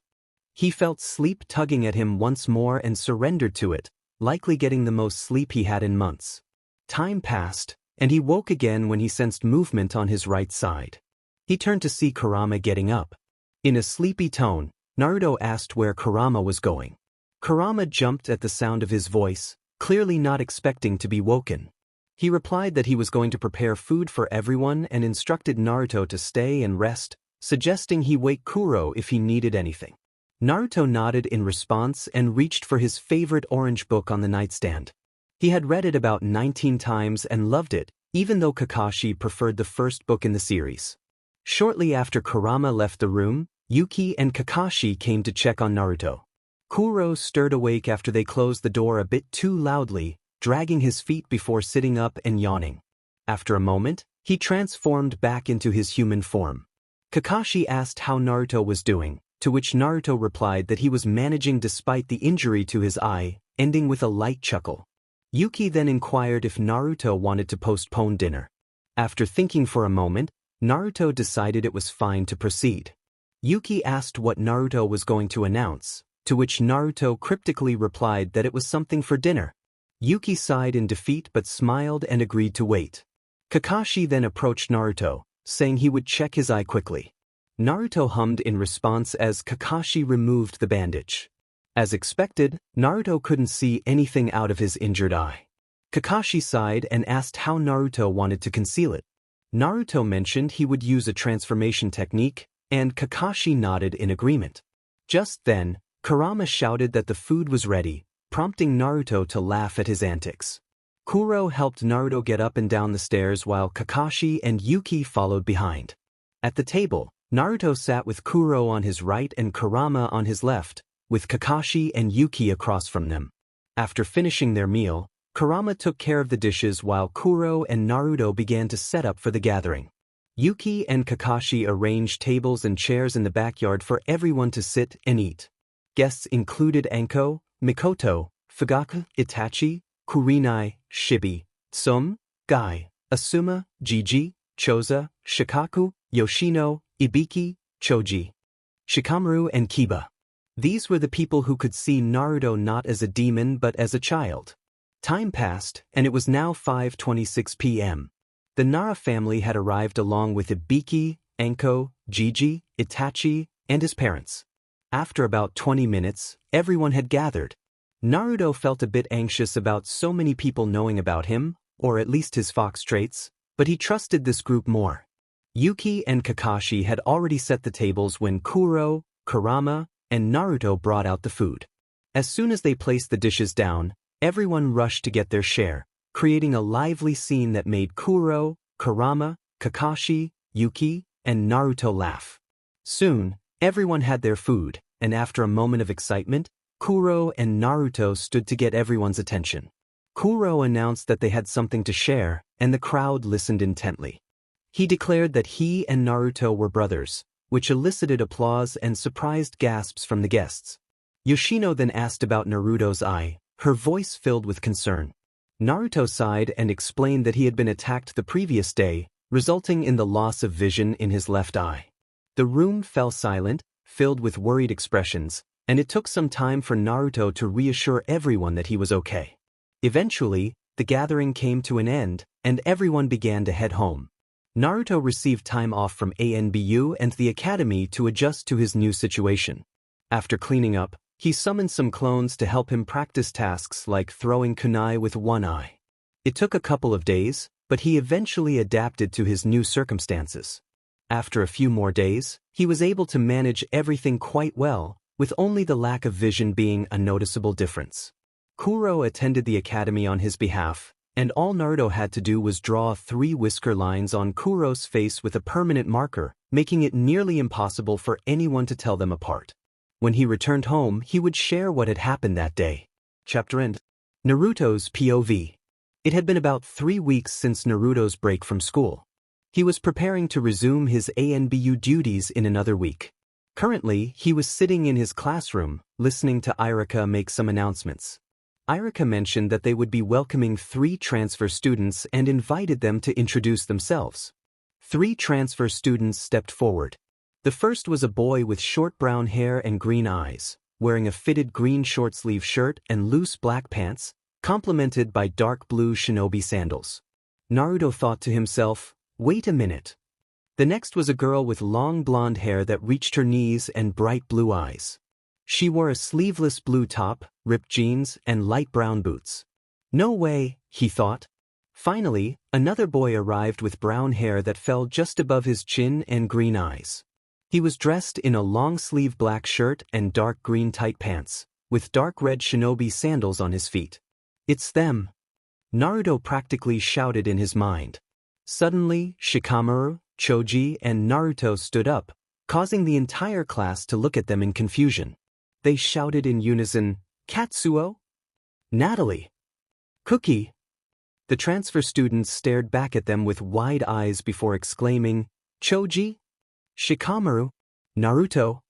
He felt sleep tugging at him once more and surrendered to it, likely getting the most sleep he had in months. Time passed, and he woke again when he sensed movement on his right side. He turned to see Kurama getting up. In a sleepy tone, Naruto asked where Kurama was going. Kurama jumped at the sound of his voice, clearly not expecting to be woken. He replied that he was going to prepare food for everyone and instructed Naruto to stay and rest, suggesting he wake Kuro if he needed anything. Naruto nodded in response and reached for his favorite orange book on the nightstand. He had read it about 19 times and loved it, even though Kakashi preferred the first book in the series. Shortly after Kurama left the room, Yuki and Kakashi came to check on Naruto. Kuro stirred awake after they closed the door a bit too loudly, dragging his feet before sitting up and yawning. After a moment, he transformed back into his human form. Kakashi asked how Naruto was doing, to which Naruto replied that he was managing despite the injury to his eye, ending with a light chuckle. Yuki then inquired if Naruto wanted to postpone dinner. After thinking for a moment, Naruto decided it was fine to proceed. Yuki asked what Naruto was going to announce, to which Naruto cryptically replied that it was something for dinner. Yuki sighed in defeat but smiled and agreed to wait. Kakashi then approached Naruto, saying he would check his eye quickly. Naruto hummed in response as Kakashi removed the bandage. As expected, Naruto couldn't see anything out of his injured eye. Kakashi sighed and asked how Naruto wanted to conceal it. Naruto mentioned he would use a transformation technique, and Kakashi nodded in agreement. Just then, Kurama shouted that the food was ready, prompting Naruto to laugh at his antics. Kuro helped Naruto get up and down the stairs while Kakashi and Yuki followed behind. At the table, Naruto sat with Kuro on his right and Kurama on his left, with Kakashi and Yuki across from them. After finishing their meal, Kurama took care of the dishes while Kuro and Naruto began to set up for the gathering. Yuki and Kakashi arranged tables and chairs in the backyard for everyone to sit and eat. Guests included Anko, Mikoto, Fugaku, Itachi, Kurinai, Shibi, Tsum, Gai, Asuma, Jiji, Choza, Shikaku, Yoshino, Ibiki, Choji, Shikamaru and Kiba. These were the people who could see Naruto not as a demon but as a child. Time passed, and it was now 5:26 p.m. The Nara family had arrived along with Ibiki, Anko, Jiji, Itachi, and his parents. After about 20 minutes, everyone had gathered. Naruto felt a bit anxious about so many people knowing about him, or at least his fox traits, but he trusted this group more. Yuki and Kakashi had already set the tables when Kuro, Kurama, and Naruto brought out the food. As soon as they placed the dishes down, everyone rushed to get their share, creating a lively scene that made Kuro, Kurama, Kakashi, Yuki, and Naruto laugh. Soon, everyone had their food, and after a moment of excitement, Kuro and Naruto stood to get everyone's attention. Kuro announced that they had something to share, and the crowd listened intently. He declared that he and Naruto were brothers, which elicited applause and surprised gasps from the guests. Yoshino then asked about Naruto's eye, her voice filled with concern. Naruto sighed and explained that he had been attacked the previous day, resulting in the loss of vision in his left eye. The room fell silent, filled with worried expressions, and it took some time for Naruto to reassure everyone that he was okay. Eventually, the gathering came to an end, and everyone began to head home. Naruto received time off from ANBU and the academy to adjust to his new situation. After cleaning up, he summoned some clones to help him practice tasks like throwing kunai with one eye. It took a couple of days, but he eventually adapted to his new circumstances. After a few more days, he was able to manage everything quite well, with only the lack of vision being a noticeable difference. Kuro attended the academy on his behalf, and all Naruto had to do was draw 3 whisker lines on Kuro's face with a permanent marker, making it nearly impossible for anyone to tell them apart. When he returned home, he would share what had happened that day. Chapter end. Naruto's POV. It had been about 3 weeks since Naruto's break from school. He was preparing to resume his ANBU duties in another week. Currently, he was sitting in his classroom, listening to Irika make some announcements. Irika mentioned that they would be welcoming 3 transfer students and invited them to introduce themselves. 3 transfer students stepped forward. The first was a boy with short brown hair and green eyes, wearing a fitted green short-sleeve shirt and loose black pants, complemented by dark blue shinobi sandals. Naruto thought to himself, "Wait a minute." The next was a girl with long blonde hair that reached her knees and bright blue eyes. She wore a sleeveless blue top, ripped jeans, and light brown boots. No way, he thought. Finally, another boy arrived with brown hair that fell just above his chin and green eyes. He was dressed in a long-sleeve black shirt and dark green tight pants, with dark red shinobi sandals on his feet. "It's them!" Naruto practically shouted in his mind. Suddenly, Shikamaru, Choji, and Naruto stood up, causing the entire class to look at them in confusion. They shouted in unison, "Katsuo? Natalie? Cookie?" The transfer students stared back at them with wide eyes before exclaiming, "Choji? Shikamaru? Naruto?"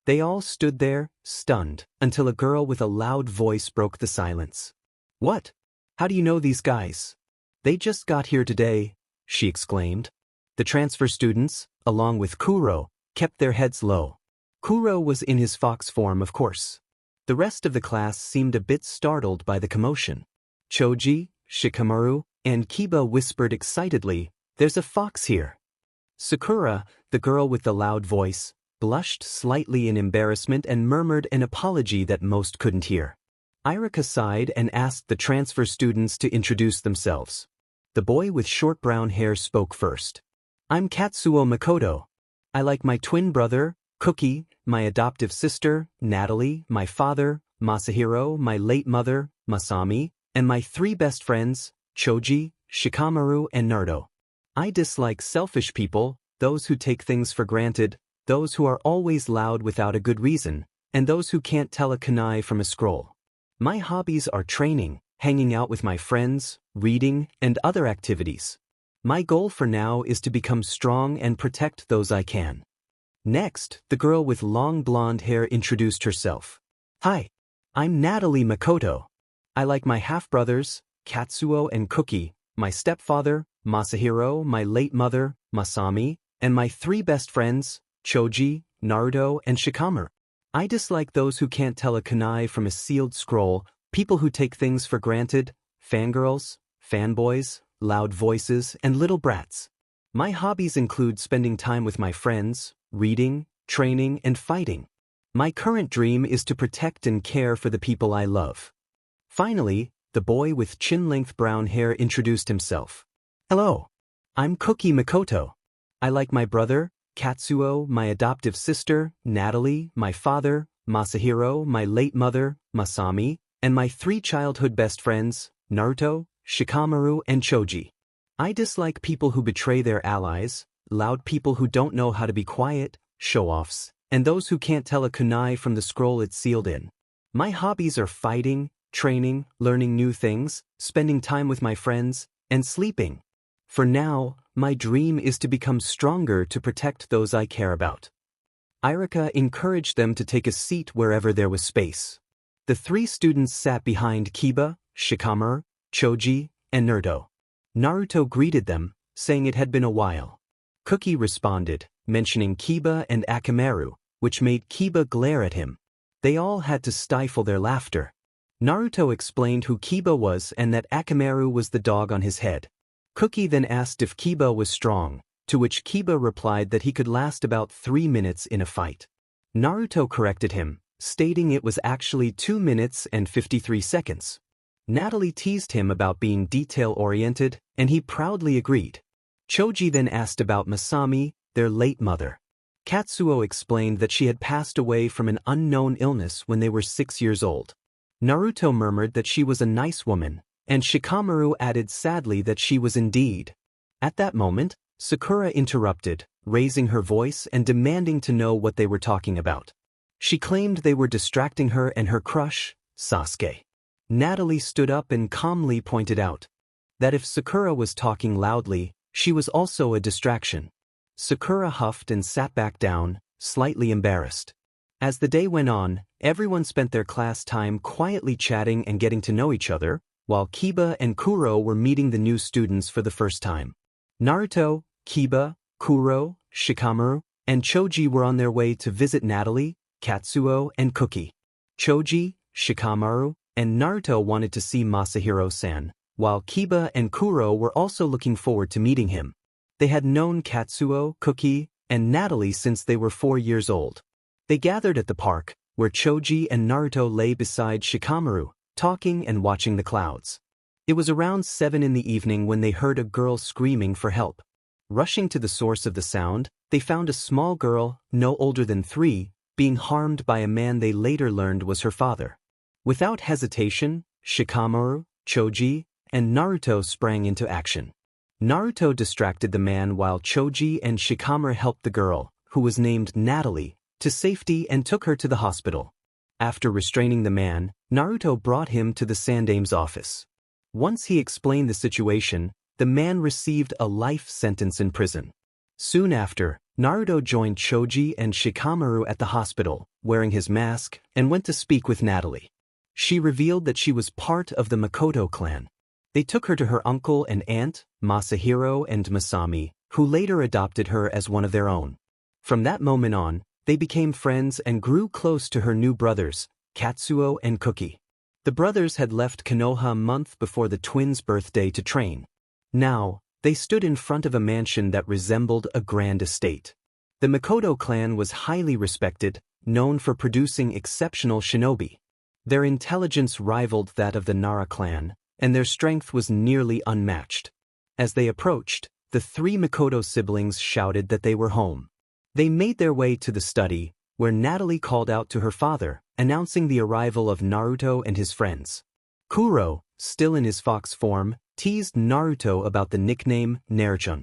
They all stood there, stunned, until a girl with a loud voice broke the silence. "What? How do you know these guys? They just got here today," she exclaimed. The transfer students, along with Kuro, kept their heads low. Kuro was in his fox form, of course. The rest of the class seemed a bit startled by the commotion. Choji, Shikamaru, and Kiba whispered excitedly, "There's a fox here." Sakura, the girl with the loud voice, blushed slightly in embarrassment and murmured an apology that most couldn't hear. Irika sighed and asked the transfer students to introduce themselves. The boy with short brown hair spoke first. "I'm Katsuo Makoto. I like my twin brother, Cookie, my adoptive sister, Natalie, my father, Masahiro, my late mother, Masami, and my 3 best friends, Choji, Shikamaru, and Naruto. I dislike selfish people, those who take things for granted, those who are always loud without a good reason, and those who can't tell a kunai from a scroll. My hobbies are training, hanging out with my friends, reading, and other activities. My goal for now is to become strong and protect those I can." Next, the girl with long blonde hair introduced herself. "Hi, I'm Natalie Makoto. I like my half-brothers, Katsuo and Cookie, my stepfather, Masahiro, my late mother, Masami, and my 3 best friends, Choji, Naruto, and Shikamaru. I dislike those who can't tell a kunai from a sealed scroll, people who take things for granted, fangirls, fanboys, loud voices, and little brats. My hobbies include spending time with my friends, reading, training, and fighting. My current dream is to protect and care for the people I love." Finally, the boy with chin-length brown hair introduced himself. "Hello. I'm Cookie Makoto. I like my brother, Katsuo, my adoptive sister, Natalie, my father, Masahiro, my late mother, Masami, and my 3 childhood best friends, Naruto, Shikamaru, and Choji. I dislike people who betray their allies, loud people who don't know how to be quiet, show-offs, and those who can't tell a kunai from the scroll it's sealed in. My hobbies are fighting, training, learning new things, spending time with my friends, and sleeping. For now, my dream is to become stronger to protect those I care about." Irika encouraged them to take a seat wherever there was space. The 3 students sat behind Kiba, Shikamaru, Choji, and Naruto. Naruto greeted them, saying it had been a while. Cookie responded, mentioning Kiba and Akamaru, which made Kiba glare at him. They all had to stifle their laughter. Naruto explained who Kiba was and that Akamaru was the dog on his head. Cookie then asked if Kiba was strong, to which Kiba replied that he could last about 3 minutes in a fight. Naruto corrected him, stating it was actually 2 minutes and 53 seconds. Natalie teased him about being detail-oriented, and he proudly agreed. Choji then asked about Masami, their late mother. Katsuo explained that she had passed away from an unknown illness when they were 6 years old. Naruto murmured that she was a nice woman, and Shikamaru added sadly that she was indeed. At that moment, Sakura interrupted, raising her voice and demanding to know what they were talking about. She claimed they were distracting her and her crush, Sasuke. Natalie stood up and calmly pointed out that if Sakura was talking loudly, she was also a distraction. Sakura huffed and sat back down, slightly embarrassed. As the day went on, everyone spent their class time quietly chatting and getting to know each other, while Kiba and Kuro were meeting the new students for the first time. Naruto, Kiba, Kuro, Shikamaru, and Choji were on their way to visit Natalie, Katsuo, and Cookie. Choji, Shikamaru, and Naruto wanted to see Masahiro-san, while Kiba and Kuro were also looking forward to meeting him. They had known Katsuo, Cookie, and Natalie since they were 4 years old. They gathered at the park, where Choji and Naruto lay beside Shikamaru, talking and watching the clouds. It was around 7 in the evening when they heard a girl screaming for help. Rushing to the source of the sound, they found a small girl, no older than 3, being harmed by a man they later learned was her father. Without hesitation, Shikamaru, Choji, and Naruto sprang into action. Naruto distracted the man while Choji and Shikamaru helped the girl, who was named Natalie, to safety and took her to the hospital. After restraining the man, Naruto brought him to the Sandame's office. Once he explained the situation, the man received a life sentence in prison. Soon after, Naruto joined Choji and Shikamaru at the hospital, wearing his mask, and went to speak with Natalie. She revealed that she was part of the Makoto clan. They took her to her uncle and aunt, Masahiro and Masami, who later adopted her as one of their own. From that moment on, they became friends and grew close to her new brothers, Katsuo and Cookie. The brothers had left Konoha a month before the twins' birthday to train. Now, they stood in front of a mansion that resembled a grand estate. The Makoto clan was highly respected, known for producing exceptional shinobi. Their intelligence rivaled that of the Nara clan, and their strength was nearly unmatched. As they approached, the 3 Makoto siblings shouted that they were home. They made their way to the study, where Natalie called out to her father, announcing the arrival of Naruto and his friends. Kuro, still in his fox form, teased Naruto about the nickname Naruto.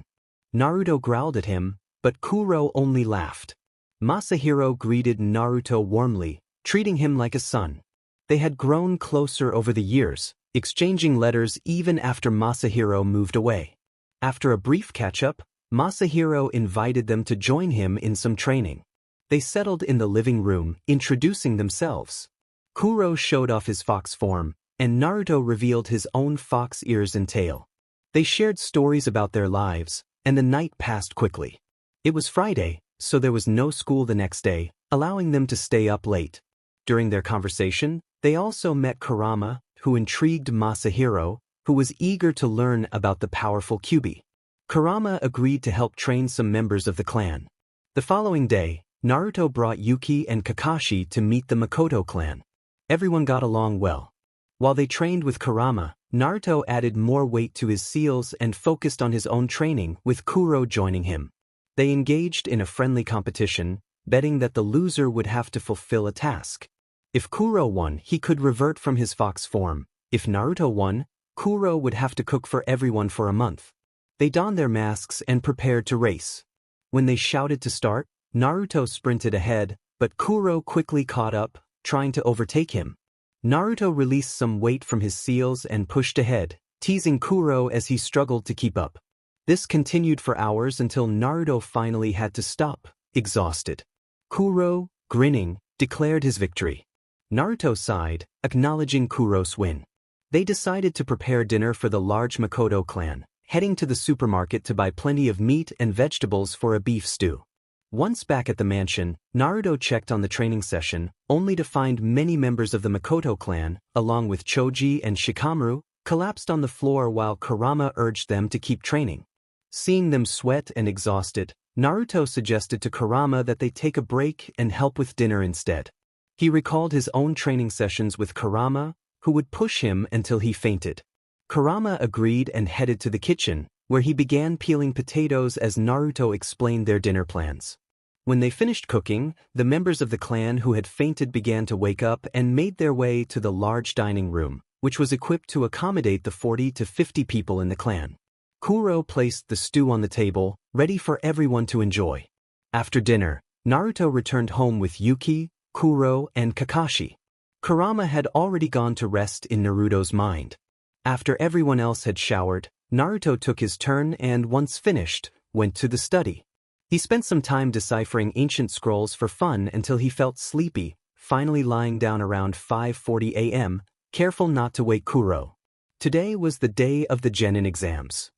Naruto growled at him, but Kuro only laughed. Masahiro greeted Naruto warmly, treating him like a son. They had grown closer over the years, exchanging letters even after Masahiro moved away. After a brief catch-up, Masahiro invited them to join him in some training. They settled in the living room, introducing themselves. Kuro showed off his fox form, and Naruto revealed his own fox ears and tail. They shared stories about their lives, and the night passed quickly. It was Friday, so there was no school the next day, allowing them to stay up late. During their conversation, they also met Kurama, who intrigued Masahiro, who was eager to learn about the powerful Kyuubi. Kurama agreed to help train some members of the clan. The following day, Naruto brought Yuki and Kakashi to meet the Makoto clan. Everyone got along well. While they trained with Kurama, Naruto added more weight to his seals and focused on his own training, with Kuro joining him. They engaged in a friendly competition, betting that the loser would have to fulfill a task. If Kuro won, he could revert from his fox form. If Naruto won, Kuro would have to cook for everyone for a month. They donned their masks and prepared to race. When they shouted to start, Naruto sprinted ahead, but Kuro quickly caught up, trying to overtake him. Naruto released some weight from his seals and pushed ahead, teasing Kuro as he struggled to keep up. This continued for hours until Naruto finally had to stop, exhausted. Kuro, grinning, declared his victory. Naruto sighed, acknowledging Kuro's win. They decided to prepare dinner for the large Makoto clan, heading to the supermarket to buy plenty of meat and vegetables for a beef stew. Once back at the mansion, Naruto checked on the training session, only to find many members of the Makoto clan, along with Choji and Shikamaru, collapsed on the floor while Kurama urged them to keep training. Seeing them sweat and exhausted, Naruto suggested to Kurama that they take a break and help with dinner instead. He recalled his own training sessions with Kurama, who would push him until he fainted. Kurama agreed and headed to the kitchen, where he began peeling potatoes as Naruto explained their dinner plans. When they finished cooking, the members of the clan who had fainted began to wake up and made their way to the large dining room, which was equipped to accommodate the 40 to 50 people in the clan. Kuro placed the stew on the table, ready for everyone to enjoy. After dinner, Naruto returned home with Yuki, Kuro, and Kakashi. Kurama had already gone to rest in Naruto's mind. After everyone else had showered, Naruto took his turn and, once finished, went to the study. He spent some time deciphering ancient scrolls for fun until he felt sleepy, finally lying down around 5:40 a.m., careful not to wake Kuro. Today was the day of the genin exams.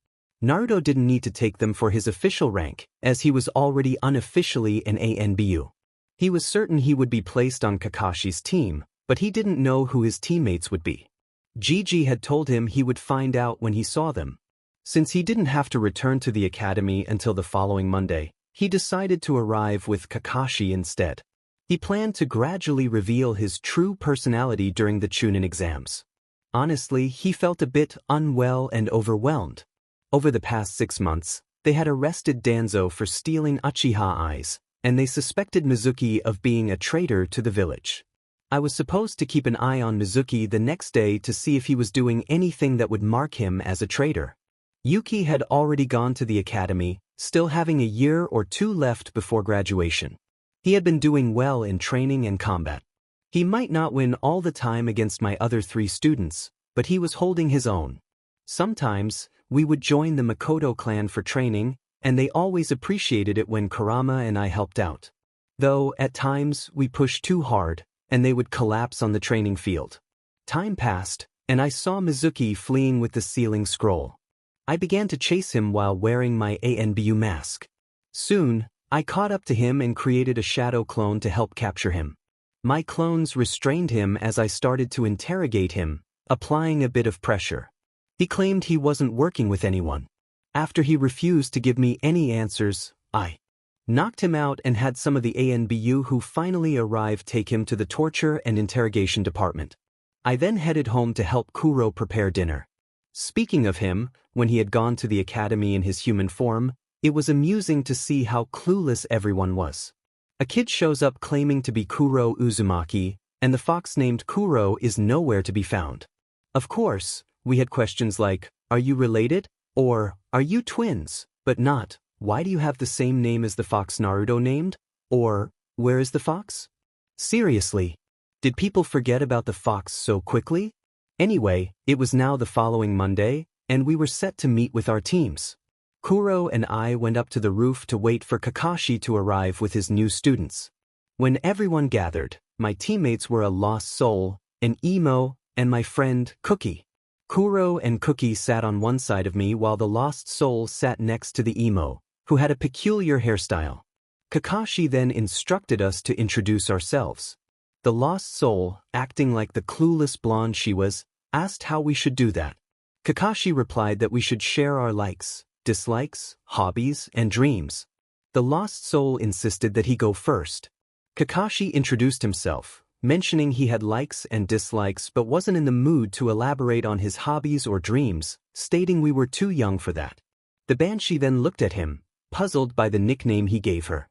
Naruto didn't need to take them for his official rank, as he was already unofficially an ANBU. He was certain he would be placed on Kakashi's team, but he didn't know who his teammates would be. Gigi had told him he would find out when he saw them. Since he didn't have to return to the academy until the following Monday, he decided to arrive with Kakashi instead. He planned to gradually reveal his true personality during the Chunin exams. Honestly, he felt a bit unwell and overwhelmed. Over the past 6 months, they had arrested Danzo for stealing Uchiha eyes, and they suspected Mizuki of being a traitor to the village. I was supposed to keep an eye on Mizuki the next day to see if he was doing anything that would mark him as a traitor. Yuki had already gone to the academy, still having a year or 2 left before graduation. He had been doing well in training and combat. He might not win all the time against my other 3 students, but he was holding his own. Sometimes, we would join the Makoto clan for training, and they always appreciated it when Kurama and I helped out. Though, at times, we pushed too hard, and they would collapse on the training field. Time passed, and I saw Mizuki fleeing with the sealing scroll. I began to chase him while wearing my ANBU mask. Soon, I caught up to him and created a shadow clone to help capture him. My clones restrained him as I started to interrogate him, applying a bit of pressure. He claimed he wasn't working with anyone. After he refused to give me any answers, I knocked him out and had some of the ANBU who finally arrived take him to the torture and interrogation department. I then headed home to help Kuro prepare dinner. Speaking of him, when he had gone to the academy in his human form, it was amusing to see how clueless everyone was. A kid shows up claiming to be Naruto Uzumaki, and the fox named Kuro is nowhere to be found. Of course, we had questions like, "Are you related?" or "Are you twins?" but not, "Why do you have the same name as the fox Naruto named?" or "Where is the fox?" Seriously, did people forget about the fox so quickly? Anyway, it was now the following Monday, and we were set to meet with our teams. Kuro and I went up to the roof to wait for Kakashi to arrive with his new students. When everyone gathered, my teammates were a lost soul, an emo, and my friend, Cookie. Kuro and Cookie sat on one side of me while the lost soul sat next to the emo, who had a peculiar hairstyle. Kakashi then instructed us to introduce ourselves. The lost soul, acting like the clueless blonde she was, asked how we should do that. Kakashi replied that we should share our likes, dislikes, hobbies, and dreams. The lost soul insisted that he go first. Kakashi introduced himself, mentioning he had likes and dislikes but wasn't in the mood to elaborate on his hobbies or dreams, stating we were too young for that. The Banshee then looked at him, puzzled by the nickname he gave her.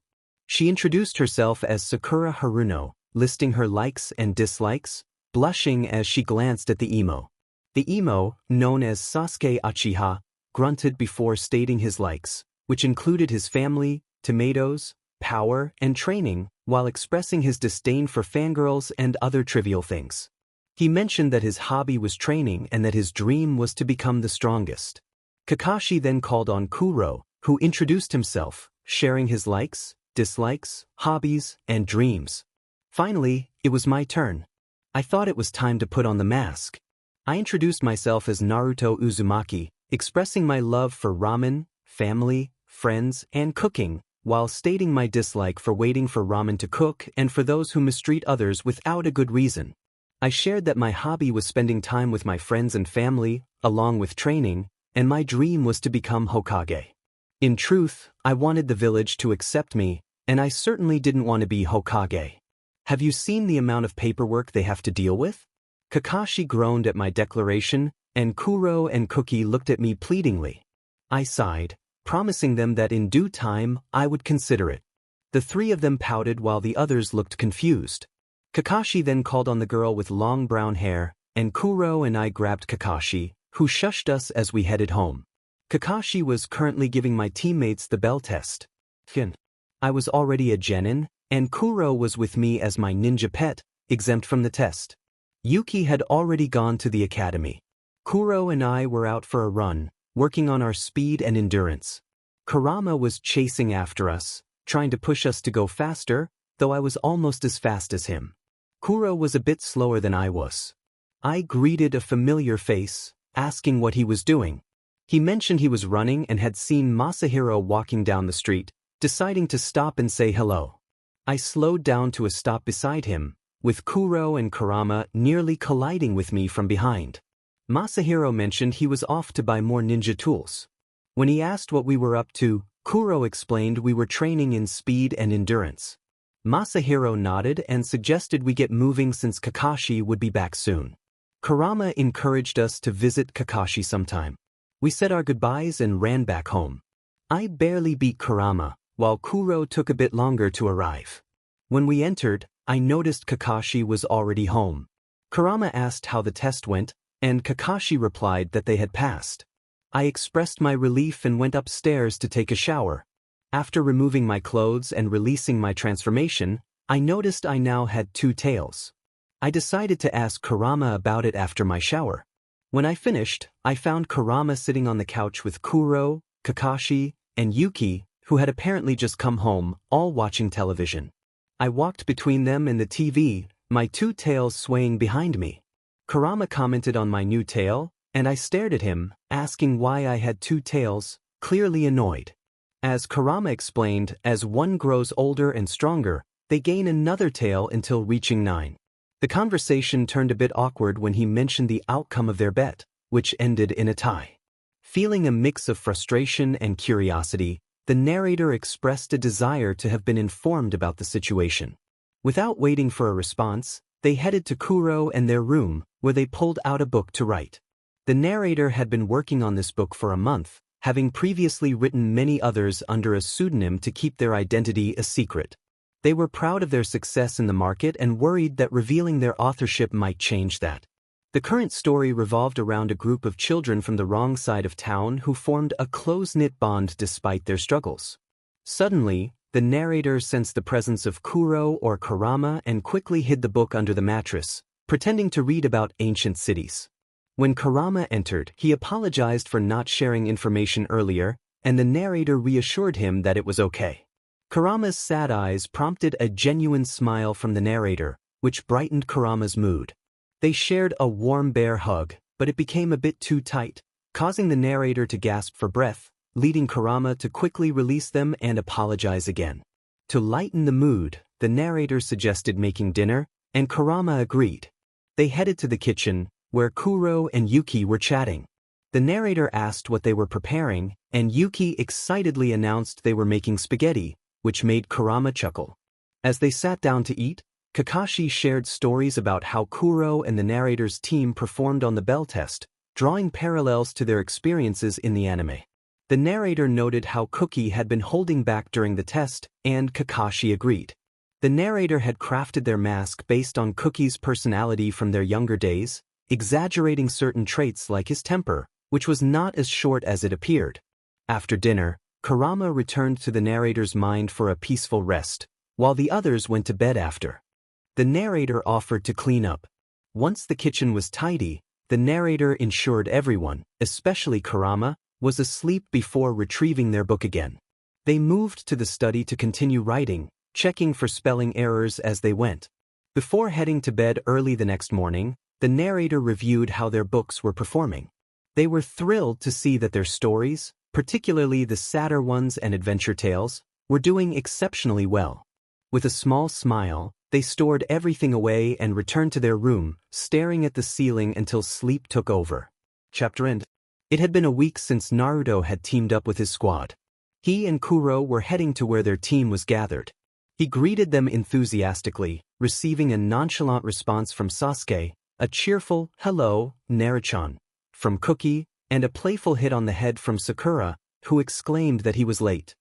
She introduced herself as Sakura Haruno, listing her likes and dislikes, blushing as she glanced at the emo. The emo, known as Sasuke Uchiha, grunted before stating his likes, which included his family, tomatoes, power, and training, while expressing his disdain for fangirls and other trivial things. He mentioned that his hobby was training and that his dream was to become the strongest. Kakashi then called on Kuro, who introduced himself, sharing his likes, dislikes, hobbies, and dreams. Finally, it was my turn. I thought it was time to put on the mask. I introduced myself as Naruto Uzumaki, expressing my love for ramen, family, friends, and cooking, while stating my dislike for waiting for ramen to cook and for those who mistreat others without a good reason. I shared that my hobby was spending time with my friends and family, along with training, and my dream was to become Hokage. In truth, I wanted the village to accept me, and I certainly didn't want to be Hokage. Have you seen the amount of paperwork they have to deal with? Kakashi groaned at my declaration, and Kuro and Cookie looked at me pleadingly. I sighed, promising them that in due time I would consider it. The three of them pouted while the others looked confused. Kakashi then called on the girl with long brown hair, and Kuro and I grabbed Kakashi, who shushed us as we headed home. Kakashi was currently giving my teammates the bell test. I was already a genin, and Kuro was with me as my ninja pet, exempt from the test. Yuki had already gone to the academy. Kuro and I were out for a run, working on our speed and endurance. Kurama was chasing after us, trying to push us to go faster, though I was almost as fast as him. Kuro was a bit slower than I was. I greeted a familiar face, asking what he was doing. He mentioned he was running and had seen Masahiro walking down the street, deciding to stop and say hello. I slowed down to a stop beside him, with Kuro and Kurama nearly colliding with me from behind. Masahiro mentioned he was off to buy more ninja tools. When he asked what we were up to, Kuro explained we were training in speed and endurance. Masahiro nodded and suggested we get moving since Kakashi would be back soon. Kurama encouraged us to visit Kakashi sometime. We said our goodbyes and ran back home. I barely beat Kurama, while Kuro took a bit longer to arrive. When we entered, I noticed Kakashi was already home. Kurama asked how the test went, and Kakashi replied that they had passed. I expressed my relief and went upstairs to take a shower. After removing my clothes and releasing my transformation, I noticed I now had 2 tails. I decided to ask Kurama about it after my shower. When I finished, I found Kurama sitting on the couch with Kuro, Kakashi, and Yuki, who had apparently just come home, all watching television. I walked between them and the TV, my 2 tails swaying behind me. Kurama commented on my new tail, and I stared at him, asking why I had 2 tails, clearly annoyed. As Kurama explained, as one grows older and stronger, they gain another tail until reaching 9. The conversation turned a bit awkward when he mentioned the outcome of their bet, which ended in a tie. Feeling a mix of frustration and curiosity, the narrator expressed a desire to have been informed about the situation. Without waiting for a response, they headed to Kuro and their room, where they pulled out a book to write. The narrator had been working on this book for a month, having previously written many others under a pseudonym to keep their identity a secret. They were proud of their success in the market and worried that revealing their authorship might change that. The current story revolved around a group of children from the wrong side of town who formed a close-knit bond despite their struggles. Suddenly, the narrator sensed the presence of Kuro or Kurama and quickly hid the book under the mattress, pretending to read about ancient cities. When Kurama entered, he apologized for not sharing information earlier, and the narrator reassured him that it was okay. Kurama's sad eyes prompted a genuine smile from the narrator, which brightened Kurama's mood. They shared a warm bear hug, but it became a bit too tight, causing the narrator to gasp for breath, leading Kurama to quickly release them and apologize again. To lighten the mood, the narrator suggested making dinner, and Kurama agreed. They headed to the kitchen, where Kuro and Yuki were chatting. The narrator asked what they were preparing, and Yuki excitedly announced they were making spaghetti, which made Kurama chuckle. As they sat down to eat, Kakashi shared stories about how Kuro and the narrator's team performed on the bell test, drawing parallels to their experiences in the anime. The narrator noted how Cookie had been holding back during the test, and Kakashi agreed. The narrator had crafted their mask based on Cookie's personality from their younger days, exaggerating certain traits like his temper, which was not as short as it appeared. After dinner, Kurama returned to the narrator's mind for a peaceful rest, while the others went to bed after. The narrator offered to clean up. Once the kitchen was tidy, the narrator ensured everyone, especially Kurama, was asleep before retrieving their book again. They moved to the study to continue writing, checking for spelling errors as they went. Before heading to bed early the next morning, the narrator reviewed how their books were performing. They were thrilled to see that their stories, particularly the sadder ones and adventure tales, were doing exceptionally well. With a small smile, they stored everything away and returned to their room, staring at the ceiling until sleep took over. Chapter end. It had been a week since Naruto had teamed up with his squad. He and Kuro were heading to where their team was gathered. He greeted them enthusiastically, receiving a nonchalant response from Sasuke, a cheerful, "Hello, Naruto-chan," from Cookie, and a playful hit on the head from Sakura, who exclaimed that he was late.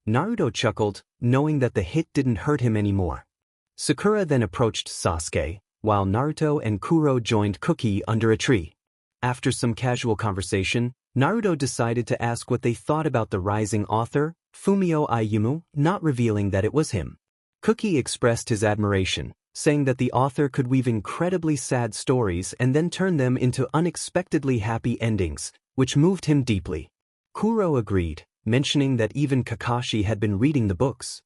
Naruto chuckled, knowing that the hit didn't hurt him anymore. Sakura then approached Sasuke, while Naruto and Kuro joined Cookie under a tree. After some casual conversation, Naruto decided to ask what they thought about the rising author, Fumio Ayumu, not revealing that it was him. Cookie expressed his admiration, saying that the author could weave incredibly sad stories and then turn them into unexpectedly happy endings, which moved him deeply. Kuro agreed, mentioning that even Kakashi had been reading the books.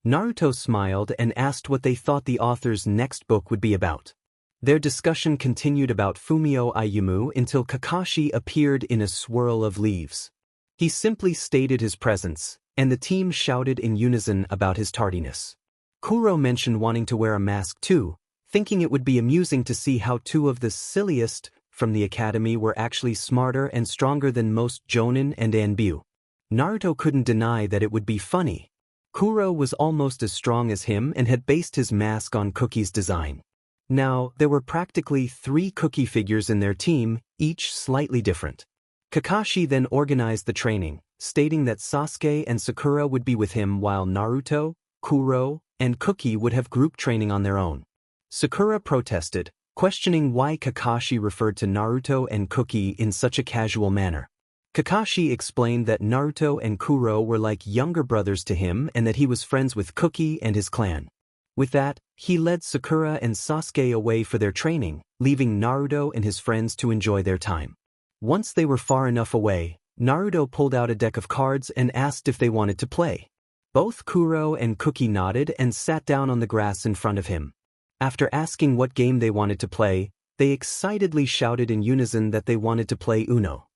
Naruto smiled and asked what they thought the author's next book would be about. Their discussion continued about Fumio Ayumu until Kakashi appeared in a swirl of leaves. He simply stated his presence, and the team shouted in unison about his tardiness. Kuro mentioned wanting to wear a mask too, thinking it would be amusing to see how two of the silliest from the academy were actually smarter and stronger than most Jonin and ANBU. Naruto couldn't deny that it would be funny. Kuro was almost as strong as him and had based his mask on Cookie's design. Now, there were practically 3 Cookie figures in their team, each slightly different. Kakashi then organized the training, stating that Sasuke and Sakura would be with him while Naruto, Kuro, and Cookie would have group training on their own. Sakura protested, questioning why Kakashi referred to Naruto and Cookie in such a casual manner. Kakashi explained that Naruto and Kuro were like younger brothers to him and that he was friends with Cookie and his clan. With that, he led Sakura and Sasuke away for their training, leaving Naruto and his friends to enjoy their time. Once they were far enough away, Naruto pulled out a deck of cards and asked if they wanted to play. Both Kuro and Cookie nodded and sat down on the grass in front of him. After asking what game they wanted to play, they excitedly shouted in unison that they wanted to play Uno.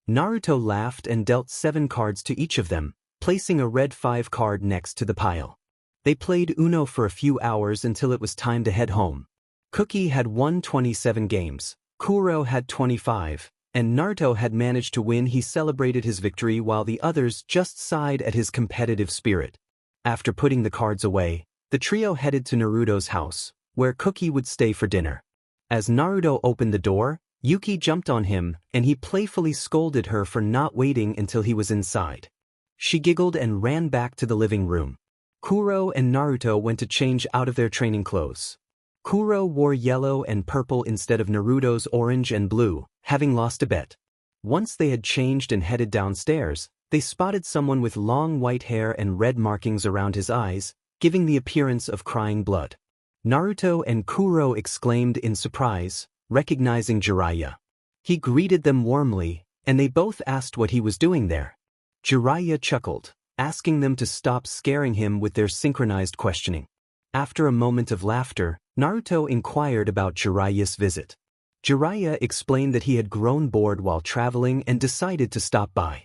Naruto laughed and dealt 7 cards to each of them, placing a red 5 card next to the pile. They played Uno for a few hours until it was time to head home. Cookie had won 27 games, Kuro had 25, and Naruto had managed to win. He celebrated his victory while the others just sighed at his competitive spirit. After putting the cards away, the trio headed to Naruto's house, where Cookie would stay for dinner. As Naruto opened the door, Yuki jumped on him and he playfully scolded her for not waiting until he was inside. She giggled and ran back to the living room. Kuro and Naruto went to change out of their training clothes. Kuro wore yellow and purple instead of Naruto's orange and blue, having lost a bet. Once they had changed and headed downstairs, they spotted someone with long white hair and red markings around his eyes, giving the appearance of crying blood. Naruto and Kuro exclaimed in surprise, recognizing Jiraiya. He greeted them warmly, and they both asked what he was doing there. Jiraiya chuckled, asking them to stop scaring him with their synchronized questioning. After a moment of laughter, Naruto inquired about Jiraiya's visit. Jiraiya explained that he had grown bored while traveling and decided to stop by.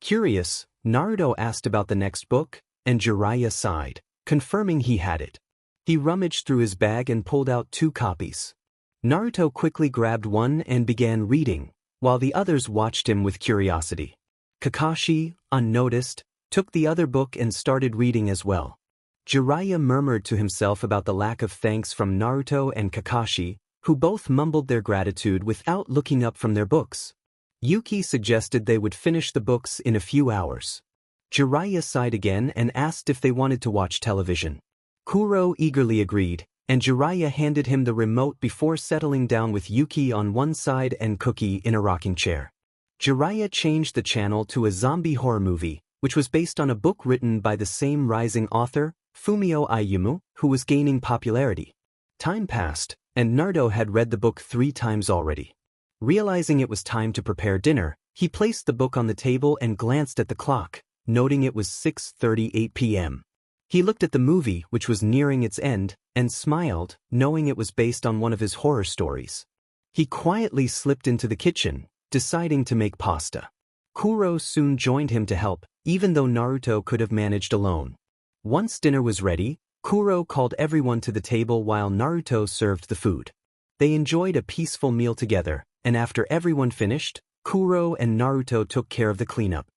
Curious, Naruto asked about the next book, and Jiraiya sighed, confirming he had it. He rummaged through his bag and pulled out 2 copies. Naruto quickly grabbed one and began reading, while the others watched him with curiosity. Kakashi, unnoticed, took the other book and started reading as well. Jiraiya murmured to himself about the lack of thanks from Naruto and Kakashi, who both mumbled their gratitude without looking up from their books. Yuki suggested they would finish the books in a few hours. Jiraiya sighed again and asked if they wanted to watch television. Kuro eagerly agreed, and Jiraiya handed him the remote before settling down with Yuki on one side and Cookie in a rocking chair. Jiraiya changed the channel to a zombie horror movie, which was based on a book written by the same rising author, Fumio Ayumu, who was gaining popularity. Time passed, and Naruto had read the book 3 times already. Realizing it was time to prepare dinner, he placed the book on the table and glanced at the clock, noting it was 6:38 p.m. He looked at the movie, which was nearing its end, and smiled, knowing it was based on one of his horror stories. He quietly slipped into the kitchen, deciding to make pasta. Kuro soon joined him to help, even though Naruto could have managed alone. Once dinner was ready, Kuro called everyone to the table while Naruto served the food. They enjoyed a peaceful meal together, and after everyone finished, Kuro and Naruto took care of the cleanup.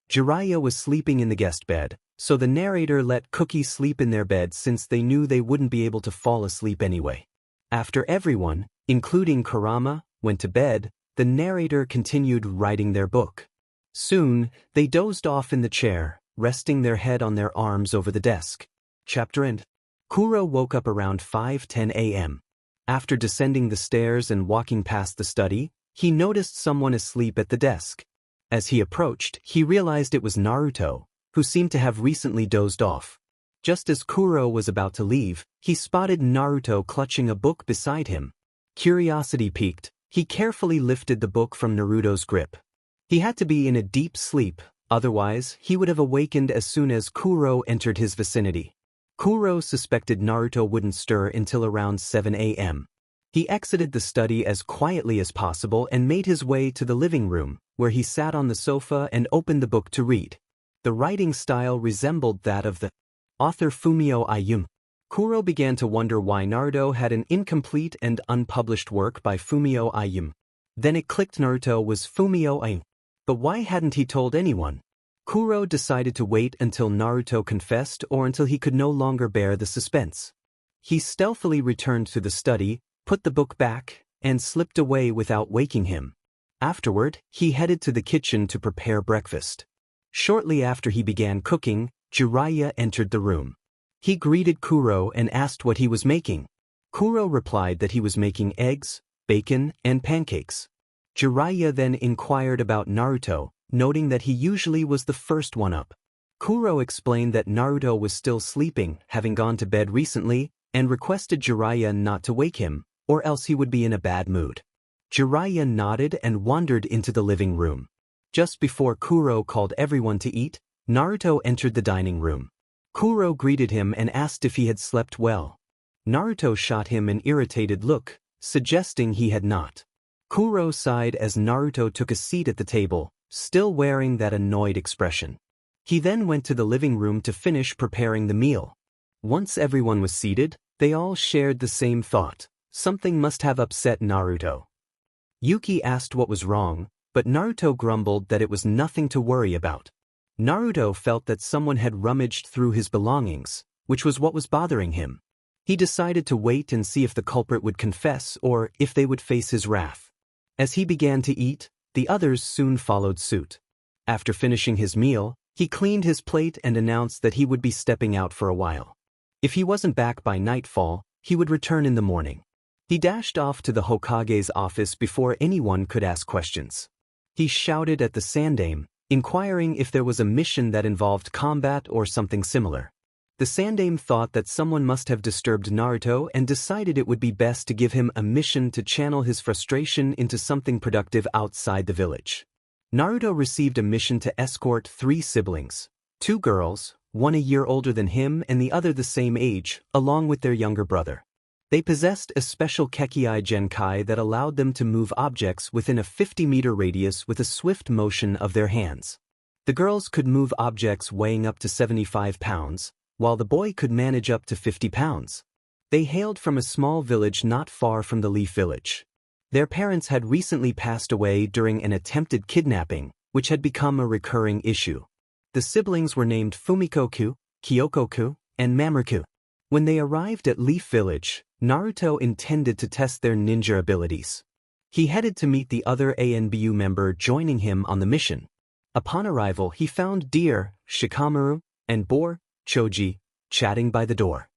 Jiraiya was sleeping in the guest bed, so the narrator let Cookie sleep in their bed since they knew they wouldn't be able to fall asleep anyway. After everyone, including Kurama, went to bed, the narrator continued writing their book. Soon, they dozed off in the chair, resting their head on their arms over the desk. Chapter end. Kuro woke up around 5:10 a.m. After descending the stairs and walking past the study, he noticed someone asleep at the desk. As he approached, he realized it was Naruto, who seemed to have recently dozed off. Just as Kuro was about to leave, he spotted Naruto clutching a book beside him. Curiosity piqued, he carefully lifted the book from Naruto's grip. He had to be in a deep sleep, otherwise he would have awakened as soon as Kuro entered his vicinity. Kuro suspected Naruto wouldn't stir until around 7 a.m. He exited the study as quietly as possible and made his way to the living room, where he sat on the sofa and opened the book to read. The writing style resembled that of the author Fumio Ayumi. Kuro began to wonder why Naruto had an incomplete and unpublished work by Fumio Ayumi. Then it clicked, Naruto was Fumio Ayumi. But why hadn't he told anyone? Kuro decided to wait until Naruto confessed or until he could no longer bear the suspense. He stealthily returned to the study, put the book back, and slipped away without waking him. Afterward, he headed to the kitchen to prepare breakfast. Shortly after he began cooking, Jiraiya entered the room. He greeted Kuro and asked what he was making. Kuro replied that he was making eggs, bacon, and pancakes. Jiraiya then inquired about Naruto, noting that he usually was the first one up. Kuro explained that Naruto was still sleeping, having gone to bed recently, and requested Jiraiya not to wake him, or else he would be in a bad mood. Jiraiya nodded and wandered into the living room. Just before Kuro called everyone to eat, Naruto entered the dining room. Kuro greeted him and asked if he had slept well. Naruto shot him an irritated look, suggesting he had not. Kuro sighed as Naruto took a seat at the table, still wearing that annoyed expression. He then went to the living room to finish preparing the meal. Once everyone was seated, they all shared the same thought. Something must have upset Naruto. Yuki asked what was wrong, but Naruto grumbled that it was nothing to worry about. Naruto felt that someone had rummaged through his belongings, which was what was bothering him. He decided to wait and see if the culprit would confess or if they would face his wrath. As he began to eat, the others soon followed suit. After finishing his meal, he cleaned his plate and announced that he would be stepping out for a while. If he wasn't back by nightfall, he would return in the morning. He dashed off to the Hokage's office before anyone could ask questions. He shouted at the Sandaime, inquiring if there was a mission that involved combat or something similar. The Sandaime thought that someone must have disturbed Naruto and decided it would be best to give him a mission to channel his frustration into something productive outside the village. Naruto received a mission to escort 3 siblings, 2 girls, one a year older than him and the other the same age, along with their younger brother. They possessed a special Kekkai Genkai that allowed them to move objects within a 50-meter radius with a swift motion of their hands. The girls could move objects weighing up to 75 pounds, while the boy could manage up to 50 pounds. They hailed from a small village not far from the Leaf Village. Their parents had recently passed away during an attempted kidnapping, which had become a recurring issue. The siblings were named Fumiko-ku, Kyoko-ku, and Mamoru-ku. When they arrived at Leaf Village, Naruto intended to test their ninja abilities. He headed to meet the other ANBU member joining him on the mission. Upon arrival, he found Deer, Shikamaru, and Boar, Choji, chatting by the door.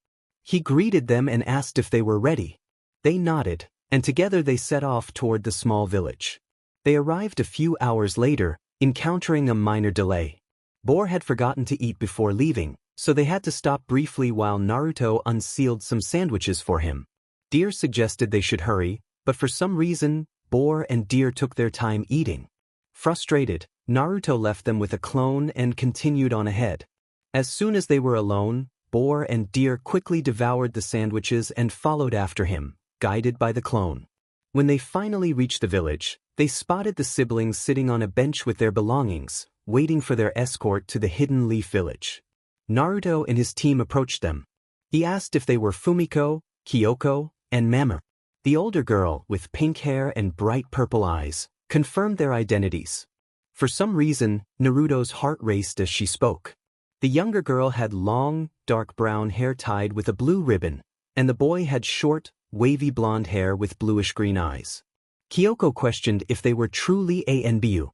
He greeted them and asked if they were ready. They nodded, and together they set off toward the small village. They arrived a few hours later, encountering a minor delay. Boar had forgotten to eat before leaving, so they had to stop briefly while Naruto unsealed some sandwiches for him. Deer suggested they should hurry, but for some reason, Boar and Deer took their time eating. Frustrated, Naruto left them with a clone and continued on ahead. As soon as they were alone, Boar and Deer quickly devoured the sandwiches and followed after him, guided by the clone. When they finally reached the village, they spotted the siblings sitting on a bench with their belongings, waiting for their escort to the hidden Leaf Village. Naruto and his team approached them. He asked if they were Fumiko, Kyoko, and Mamoru. The older girl, with pink hair and bright purple eyes, confirmed their identities. For some reason, Naruto's heart raced as she spoke. The younger girl had long, dark brown hair tied with a blue ribbon, and the boy had short, wavy blonde hair with bluish-green eyes. Kyoko questioned if they were truly ANBU.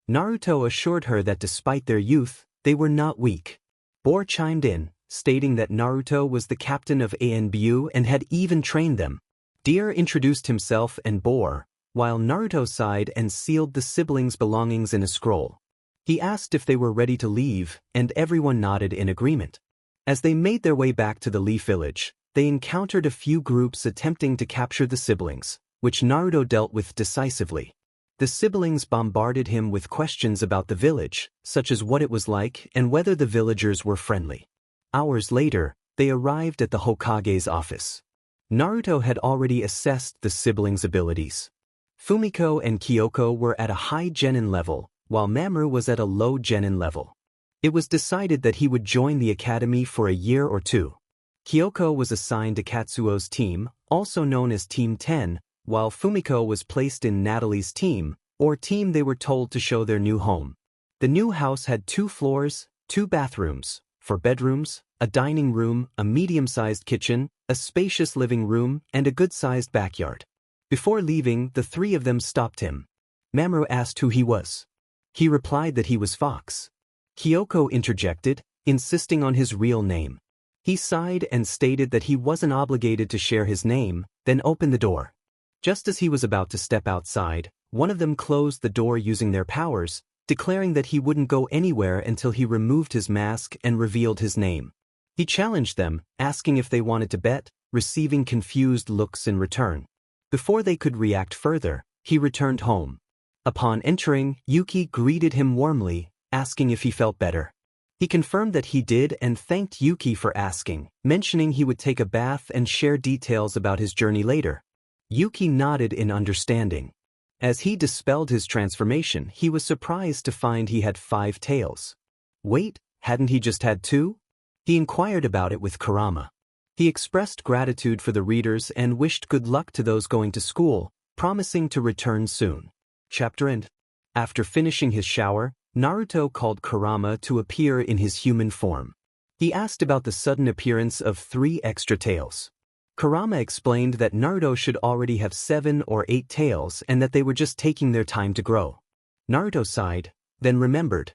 Naruto assured her that despite their youth, they were not weak. Bor chimed in, stating that Naruto was the captain of ANBU and had even trained them. Deer introduced himself and Bor, while Naruto sighed and sealed the siblings' belongings in a scroll. He asked if they were ready to leave, and everyone nodded in agreement. As they made their way back to the Leaf Village, they encountered a few groups attempting to capture the siblings, which Naruto dealt with decisively. The siblings bombarded him with questions about the village, such as what it was like and whether the villagers were friendly. Hours later, they arrived at the Hokage's office. Naruto had already assessed the siblings' abilities. Fumiko and Kyoko were at a high genin level, while Mamoru was at a low genin level. It was decided that he would join the academy for a year or two. Kyoko was assigned to Katsuo's team, also known as Team 10, while Fumiko was placed in Natalie's team, or team they were told to show their new home. The new house had 2 floors, 2 bathrooms, 4 bedrooms, a dining room, a medium-sized kitchen, a spacious living room, and a good-sized backyard. Before leaving, the 3 of them stopped him. Mamoru asked who he was. He replied that he was Fox. Kyoko interjected, insisting on his real name. He sighed and stated that he wasn't obligated to share his name, then opened the door. Just as he was about to step outside, one of them closed the door using their powers, declaring that he wouldn't go anywhere until he removed his mask and revealed his name. He challenged them, asking if they wanted to bet, receiving confused looks in return. Before they could react further, he returned home. Upon entering, Yuki greeted him warmly, asking if he felt better. He confirmed that he did and thanked Yuki for asking, mentioning he would take a bath and share details about his journey later. Yuki nodded in understanding. As he dispelled his transformation, he was surprised to find he had 5 tails. Wait, hadn't he just had 2? He inquired about it with Kurama. He expressed gratitude for the readers and wished good luck to those going to school, promising to return soon. Chapter end. After finishing his shower, Naruto called Kurama to appear in his human form. He asked about the sudden appearance of 3 extra tails. Kurama explained that Naruto should already have 7 or 8 tails and that they were just taking their time to grow. Naruto sighed, then remembered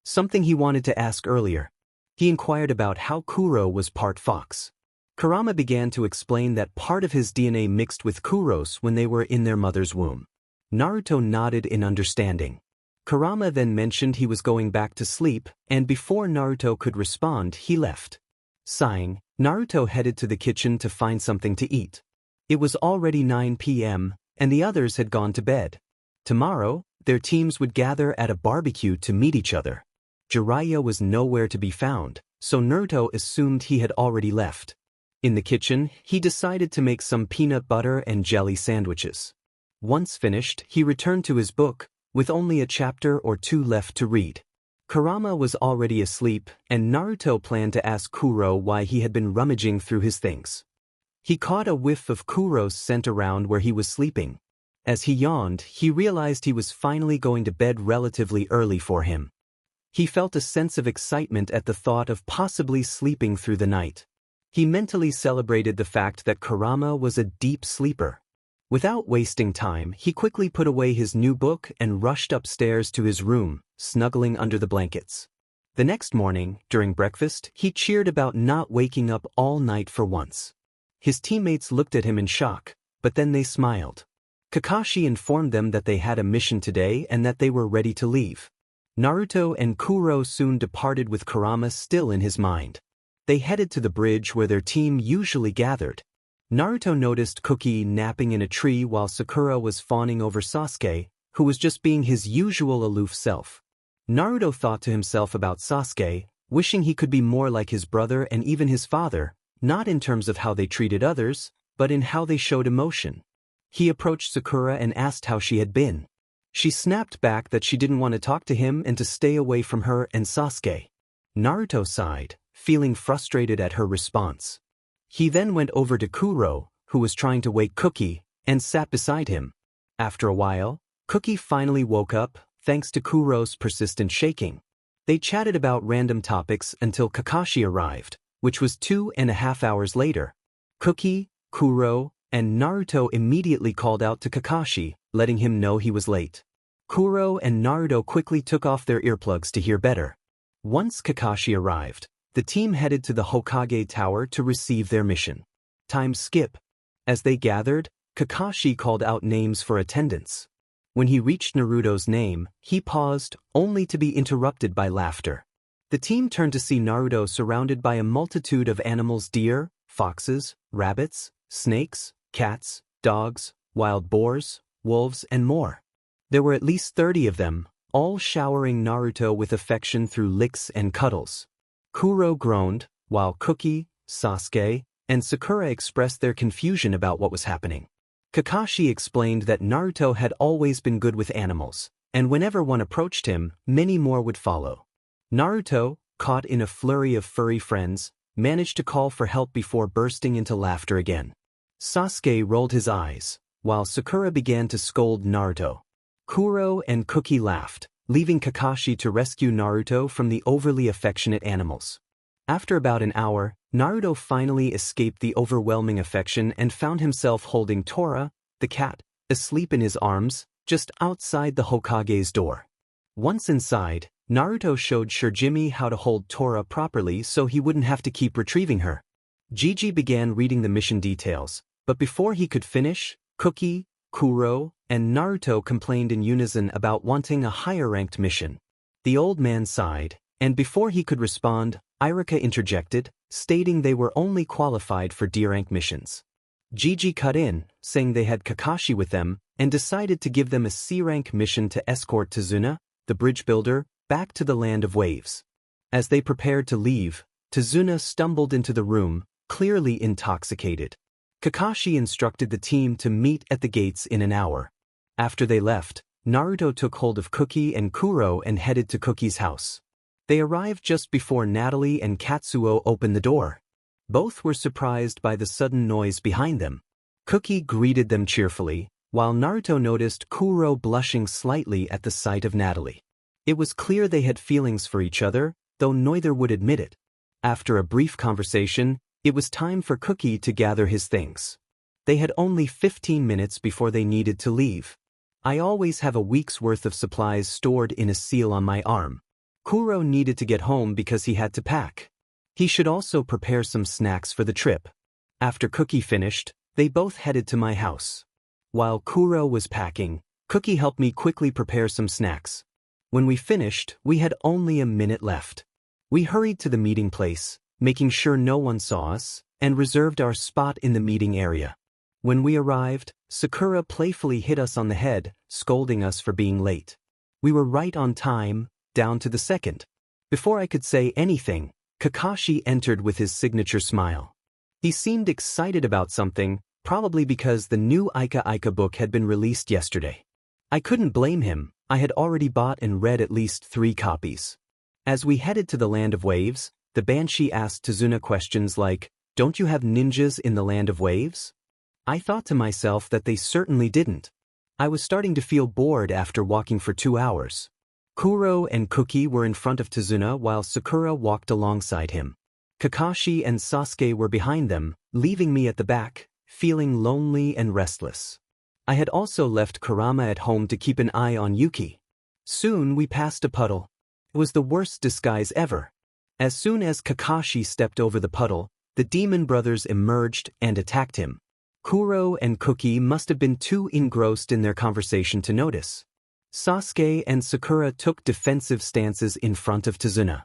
something he wanted to ask earlier. He inquired about how Kuro was part fox. Kurama began to explain that part of his DNA mixed with Kuro's when they were in their mother's womb. Naruto nodded in understanding. Kurama then mentioned he was going back to sleep, and before Naruto could respond, he left. Sighing, Naruto headed to the kitchen to find something to eat. It was already 9 p.m., and the others had gone to bed. Tomorrow, their teams would gather at a barbecue to meet each other. Jiraiya was nowhere to be found, so Naruto assumed he had already left. In the kitchen, he decided to make some peanut butter and jelly sandwiches. Once finished, he returned to his book, with only a chapter or 2 left to read. Kurama was already asleep, and Naruto planned to ask Kuro why he had been rummaging through his things. He caught a whiff of Kuro's scent around where he was sleeping. As he yawned, he realized he was finally going to bed relatively early for him. He felt a sense of excitement at the thought of possibly sleeping through the night. He mentally celebrated the fact that Kurama was a deep sleeper. Without wasting time, he quickly put away his new book and rushed upstairs to his room, snuggling under the blankets. The next morning, during breakfast, he cheered about not waking up all night for once. His teammates looked at him in shock, but then they smiled. Kakashi informed them that they had a mission today and that they were ready to leave. Naruto and Kuro soon departed with Kurama still in his mind. They headed to the bridge where their team usually gathered. Naruto noticed Cookie napping in a tree while Sakura was fawning over Sasuke, who was just being his usual aloof self. Naruto thought to himself about Sasuke, wishing he could be more like his brother and even his father, not in terms of how they treated others, but in how they showed emotion. He approached Sakura and asked how she had been. She snapped back that she didn't want to talk to him and to stay away from her and Sasuke. Naruto sighed, feeling frustrated at her response. He then went over to Kuro, who was trying to wake Cookie, and sat beside him. After a while, Cookie finally woke up, thanks to Kuro's persistent shaking. They chatted about random topics until Kakashi arrived, which was 2.5 hours later. Cookie, Kuro, and Naruto immediately called out to Kakashi, letting him know he was late. Kuro and Naruto quickly took off their earplugs to hear better. Once Kakashi arrived, the team headed to the Hokage Tower to receive their mission. Time skip. As they gathered, Kakashi called out names for attendance. When he reached Naruto's name, he paused, only to be interrupted by laughter. The team turned to see Naruto surrounded by a multitude of animals: deer, foxes, rabbits, snakes, cats, dogs, wild boars, wolves, and more. There were at least 30 of them, all showering Naruto with affection through licks and cuddles. Kuro groaned, while Cookie, Sasuke, and Sakura expressed their confusion about what was happening. Kakashi explained that Naruto had always been good with animals, and whenever one approached him, many more would follow. Naruto, caught in a flurry of furry friends, managed to call for help before bursting into laughter again. Sasuke rolled his eyes, while Sakura began to scold Naruto. Kuro and Cookie laughed, leaving Kakashi to rescue Naruto from the overly affectionate animals. After about an hour, Naruto finally escaped the overwhelming affection and found himself holding Tora, the cat, asleep in his arms, just outside the Hokage's door. Once inside, Naruto showed Shirjimi how to hold Tora properly so he wouldn't have to keep retrieving her. Gigi began reading the mission details, but before he could finish, Cookie, Kuro, and Naruto complained in unison about wanting a higher-ranked mission. The old man sighed, and before he could respond, Irika interjected, stating they were only qualified for D-rank missions. Gigi cut in, saying they had Kakashi with them, and decided to give them a C-rank mission to escort Tazuna, the bridge builder, back to the Land of Waves. As they prepared to leave, Tazuna stumbled into the room, clearly intoxicated. Kakashi instructed the team to meet at the gates in an hour. After they left, Naruto took hold of Cookie and Kuro and headed to Cookie's house. They arrived just before Natalie and Katsuo opened the door. Both were surprised by the sudden noise behind them. Cookie greeted them cheerfully, while Naruto noticed Kuro blushing slightly at the sight of Natalie. It was clear they had feelings for each other, though neither would admit it. After a brief conversation, it was time for Cookie to gather his things. They had only 15 minutes before they needed to leave. I always have a week's worth of supplies stored in a seal on my arm. Kuro needed to get home because he had to pack. He should also prepare some snacks for the trip. After Cookie finished, they both headed to my house. While Kuro was packing, Cookie helped me quickly prepare some snacks. When we finished, we had only a minute left. We hurried to the meeting place, making sure no one saw us, and reserved our spot in the meeting area. When we arrived, Sakura playfully hit us on the head, scolding us for being late. We were right on time, down to the second. Before I could say anything, Kakashi entered with his signature smile. He seemed excited about something, probably because the new Ika Ika book had been released yesterday. I couldn't blame him, I had already bought and read at least 3 copies. As we headed to the Land of Waves, the Banshee asked Tazuna questions like, "Don't you have ninjas in the Land of Waves?" I thought to myself that they certainly didn't. I was starting to feel bored after walking for 2 hours. Kuro and Cookie were in front of Tazuna while Sakura walked alongside him. Kakashi and Sasuke were behind them, leaving me at the back, feeling lonely and restless. I had also left Kurama at home to keep an eye on Yuki. Soon we passed a puddle. It was the worst disguise ever. As soon as Kakashi stepped over the puddle, the demon brothers emerged and attacked him. Kuro and Cookie must have been too engrossed in their conversation to notice. Sasuke and Sakura took defensive stances in front of Tazuna.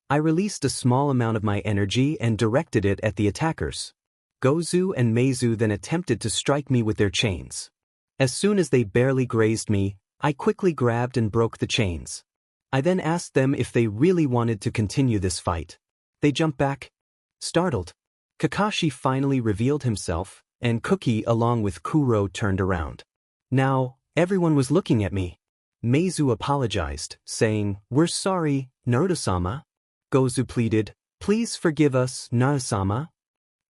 I released a small amount of my energy and directed it at the attackers. Gozu and Meizu then attempted to strike me with their chains. As soon as they barely grazed me, I quickly grabbed and broke the chains. I then asked them if they really wanted to continue this fight. They jumped back, startled. Kakashi finally revealed himself, and Cookie along with Kuro turned around. Now, everyone was looking at me. Meizu apologized, saying, "We're sorry, Naruto-sama." Gozu pleaded, "Please forgive us, Naruto-sama."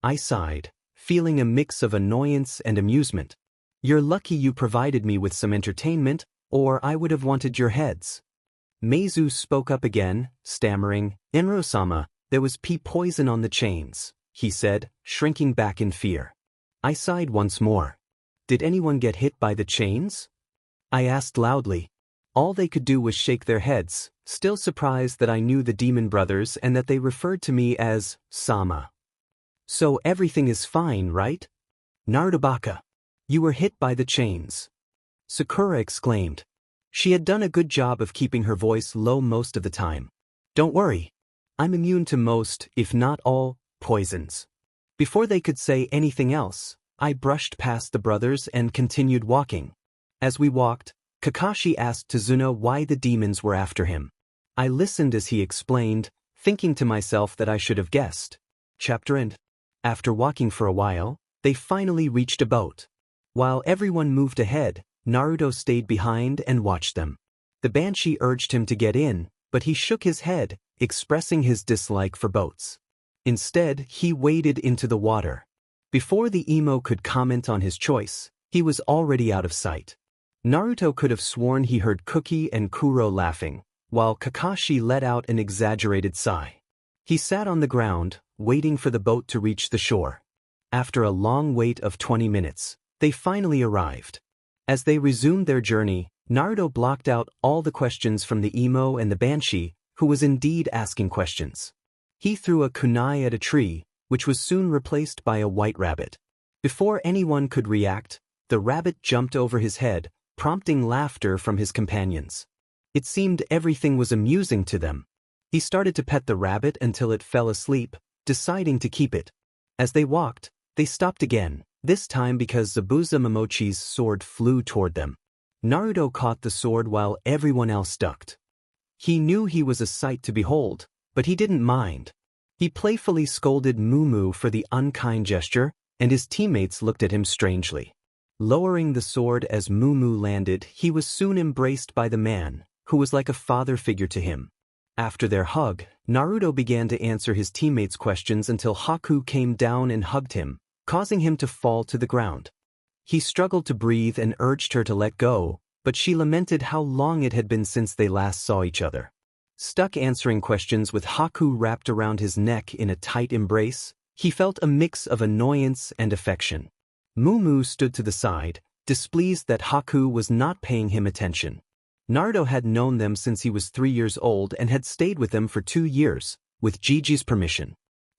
I sighed, feeling a mix of annoyance and amusement. "You're lucky you provided me with some entertainment, or I would have wanted your heads. Meizu spoke up again, stammering, Inro-sama, there was pea poison on the chains, he said, shrinking back in fear. I sighed once more. Did anyone get hit by the chains? I asked loudly. All they could do was shake their heads, still surprised that I knew the demon brothers and that they referred to me as Sama. So everything is fine, right? Narutobaka. You were hit by the chains. Sakura exclaimed. She had done a good job of keeping her voice low most of the time. Don't worry. I'm immune to most, if not all, poisons. Before they could say anything else, I brushed past the brothers and continued walking. As we walked, Kakashi asked Tazuna why the demons were after him. I listened as he explained, thinking to myself that I should have guessed. Chapter end. After walking for a while, they finally reached a boat. While everyone moved ahead, Naruto stayed behind and watched them. The Banshee urged him to get in, but he shook his head, expressing his dislike for boats. Instead, he waded into the water. Before the emo could comment on his choice, he was already out of sight. Naruto could have sworn he heard Cookie and Kuro laughing, while Kakashi let out an exaggerated sigh. He sat on the ground, waiting for the boat to reach the shore. After a long wait of 20 minutes, they finally arrived. As they resumed their journey, Naruto blocked out all the questions from the emo and the Banshee, who was indeed asking questions. He threw a kunai at a tree, which was soon replaced by a white rabbit. Before anyone could react, the rabbit jumped over his head, prompting laughter from his companions. It seemed everything was amusing to them. He started to pet the rabbit until it fell asleep, deciding to keep it. As they walked, they stopped again, this time because Zabuza Momochi's sword flew toward them. Naruto caught the sword while everyone else ducked. He knew he was a sight to behold, but he didn't mind. He playfully scolded Mumu for the unkind gesture, and his teammates looked at him strangely. Lowering the sword as Mumu landed, he was soon embraced by the man, who was like a father figure to him. After their hug, Naruto began to answer his teammates' questions until Haku came down and hugged him, causing him to fall to the ground. He struggled to breathe and urged her to let go, but she lamented how long it had been since they last saw each other. Stuck answering questions with Haku wrapped around his neck in a tight embrace, he felt a mix of annoyance and affection. Mumu stood to the side, displeased that Haku was not paying him attention. Naruto had known them since he was 3 years old and had stayed with them for 2 years, with Gigi's permission.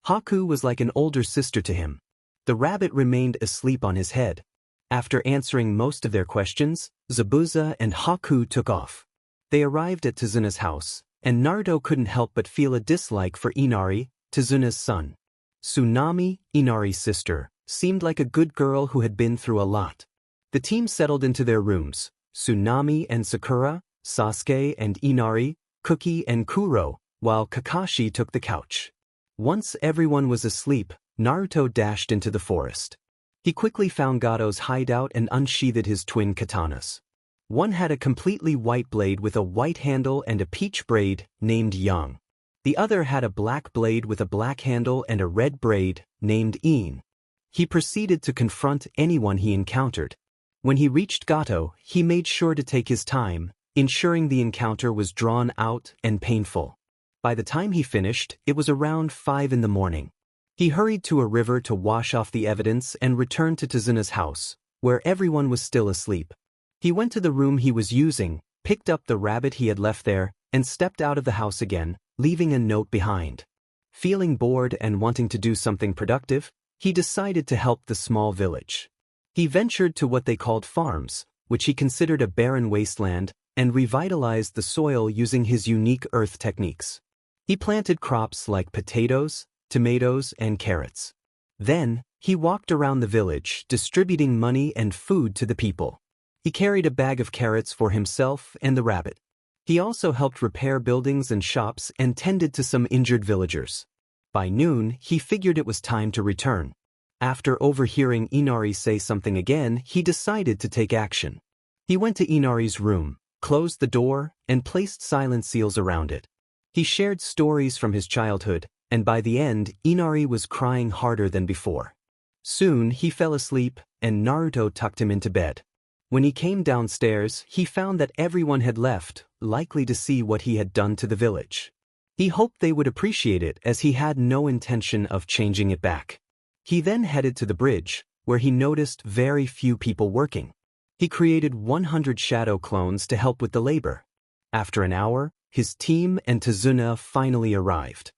Haku was like an older sister to him. The rabbit remained asleep on his head. After answering most of their questions, Zabuza and Haku took off. They arrived at Tazuna's house, and Naruto couldn't help but feel a dislike for Inari, Tazuna's son. Tsunami, Inari's sister, seemed like a good girl who had been through a lot. The team settled into their rooms, Tsunami and Sakura, Sasuke and Inari, Cookie and Kuro, while Kakashi took the couch. Once everyone was asleep, Naruto dashed into the forest. He quickly found Gato's hideout and unsheathed his twin katanas. One had a completely white blade with a white handle and a peach braid, named Yang. The other had a black blade with a black handle and a red braid, named In. He proceeded to confront anyone he encountered. When he reached Gato, he made sure to take his time, ensuring the encounter was drawn out and painful. By the time he finished, it was around 5 in the morning. He hurried to a river to wash off the evidence and returned to Tazuna's house, where everyone was still asleep. He went to the room he was using, picked up the rabbit he had left there, and stepped out of the house again, leaving a note behind. Feeling bored and wanting to do something productive, he decided to help the small village. He ventured to what they called farms, which he considered a barren wasteland, and revitalized the soil using his unique earth techniques. He planted crops like potatoes, tomatoes, and carrots. Then, he walked around the village, distributing money and food to the people. He carried a bag of carrots for himself and the rabbit. He also helped repair buildings and shops and tended to some injured villagers. By noon, he figured it was time to return. After overhearing Inari say something again, he decided to take action. He went to Inari's room, closed the door, and placed silent seals around it. He shared stories from his childhood, and by the end, Inari was crying harder than before. Soon, he fell asleep, and Naruto tucked him into bed. When he came downstairs, he found that everyone had left, likely to see what he had done to the village. He hoped they would appreciate it as he had no intention of changing it back. He then headed to the bridge, where he noticed very few people working. He created 100 shadow clones to help with the labor. After an hour, his team and Tazuna finally arrived.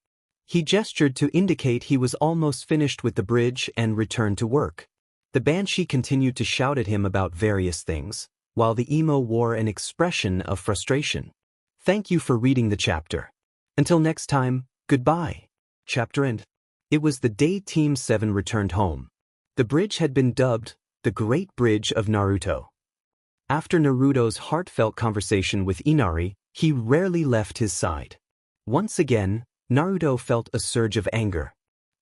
He gestured to indicate he was almost finished with the bridge and returned to work. The Banshee continued to shout at him about various things, while the emo wore an expression of frustration. Thank you for reading the chapter. Until next time, goodbye. Chapter end. It was the day Team 7 returned home. The bridge had been dubbed the Great Bridge of Naruto. After Naruto's heartfelt conversation with Inari, he rarely left his side. Once again, Naruto felt a surge of anger.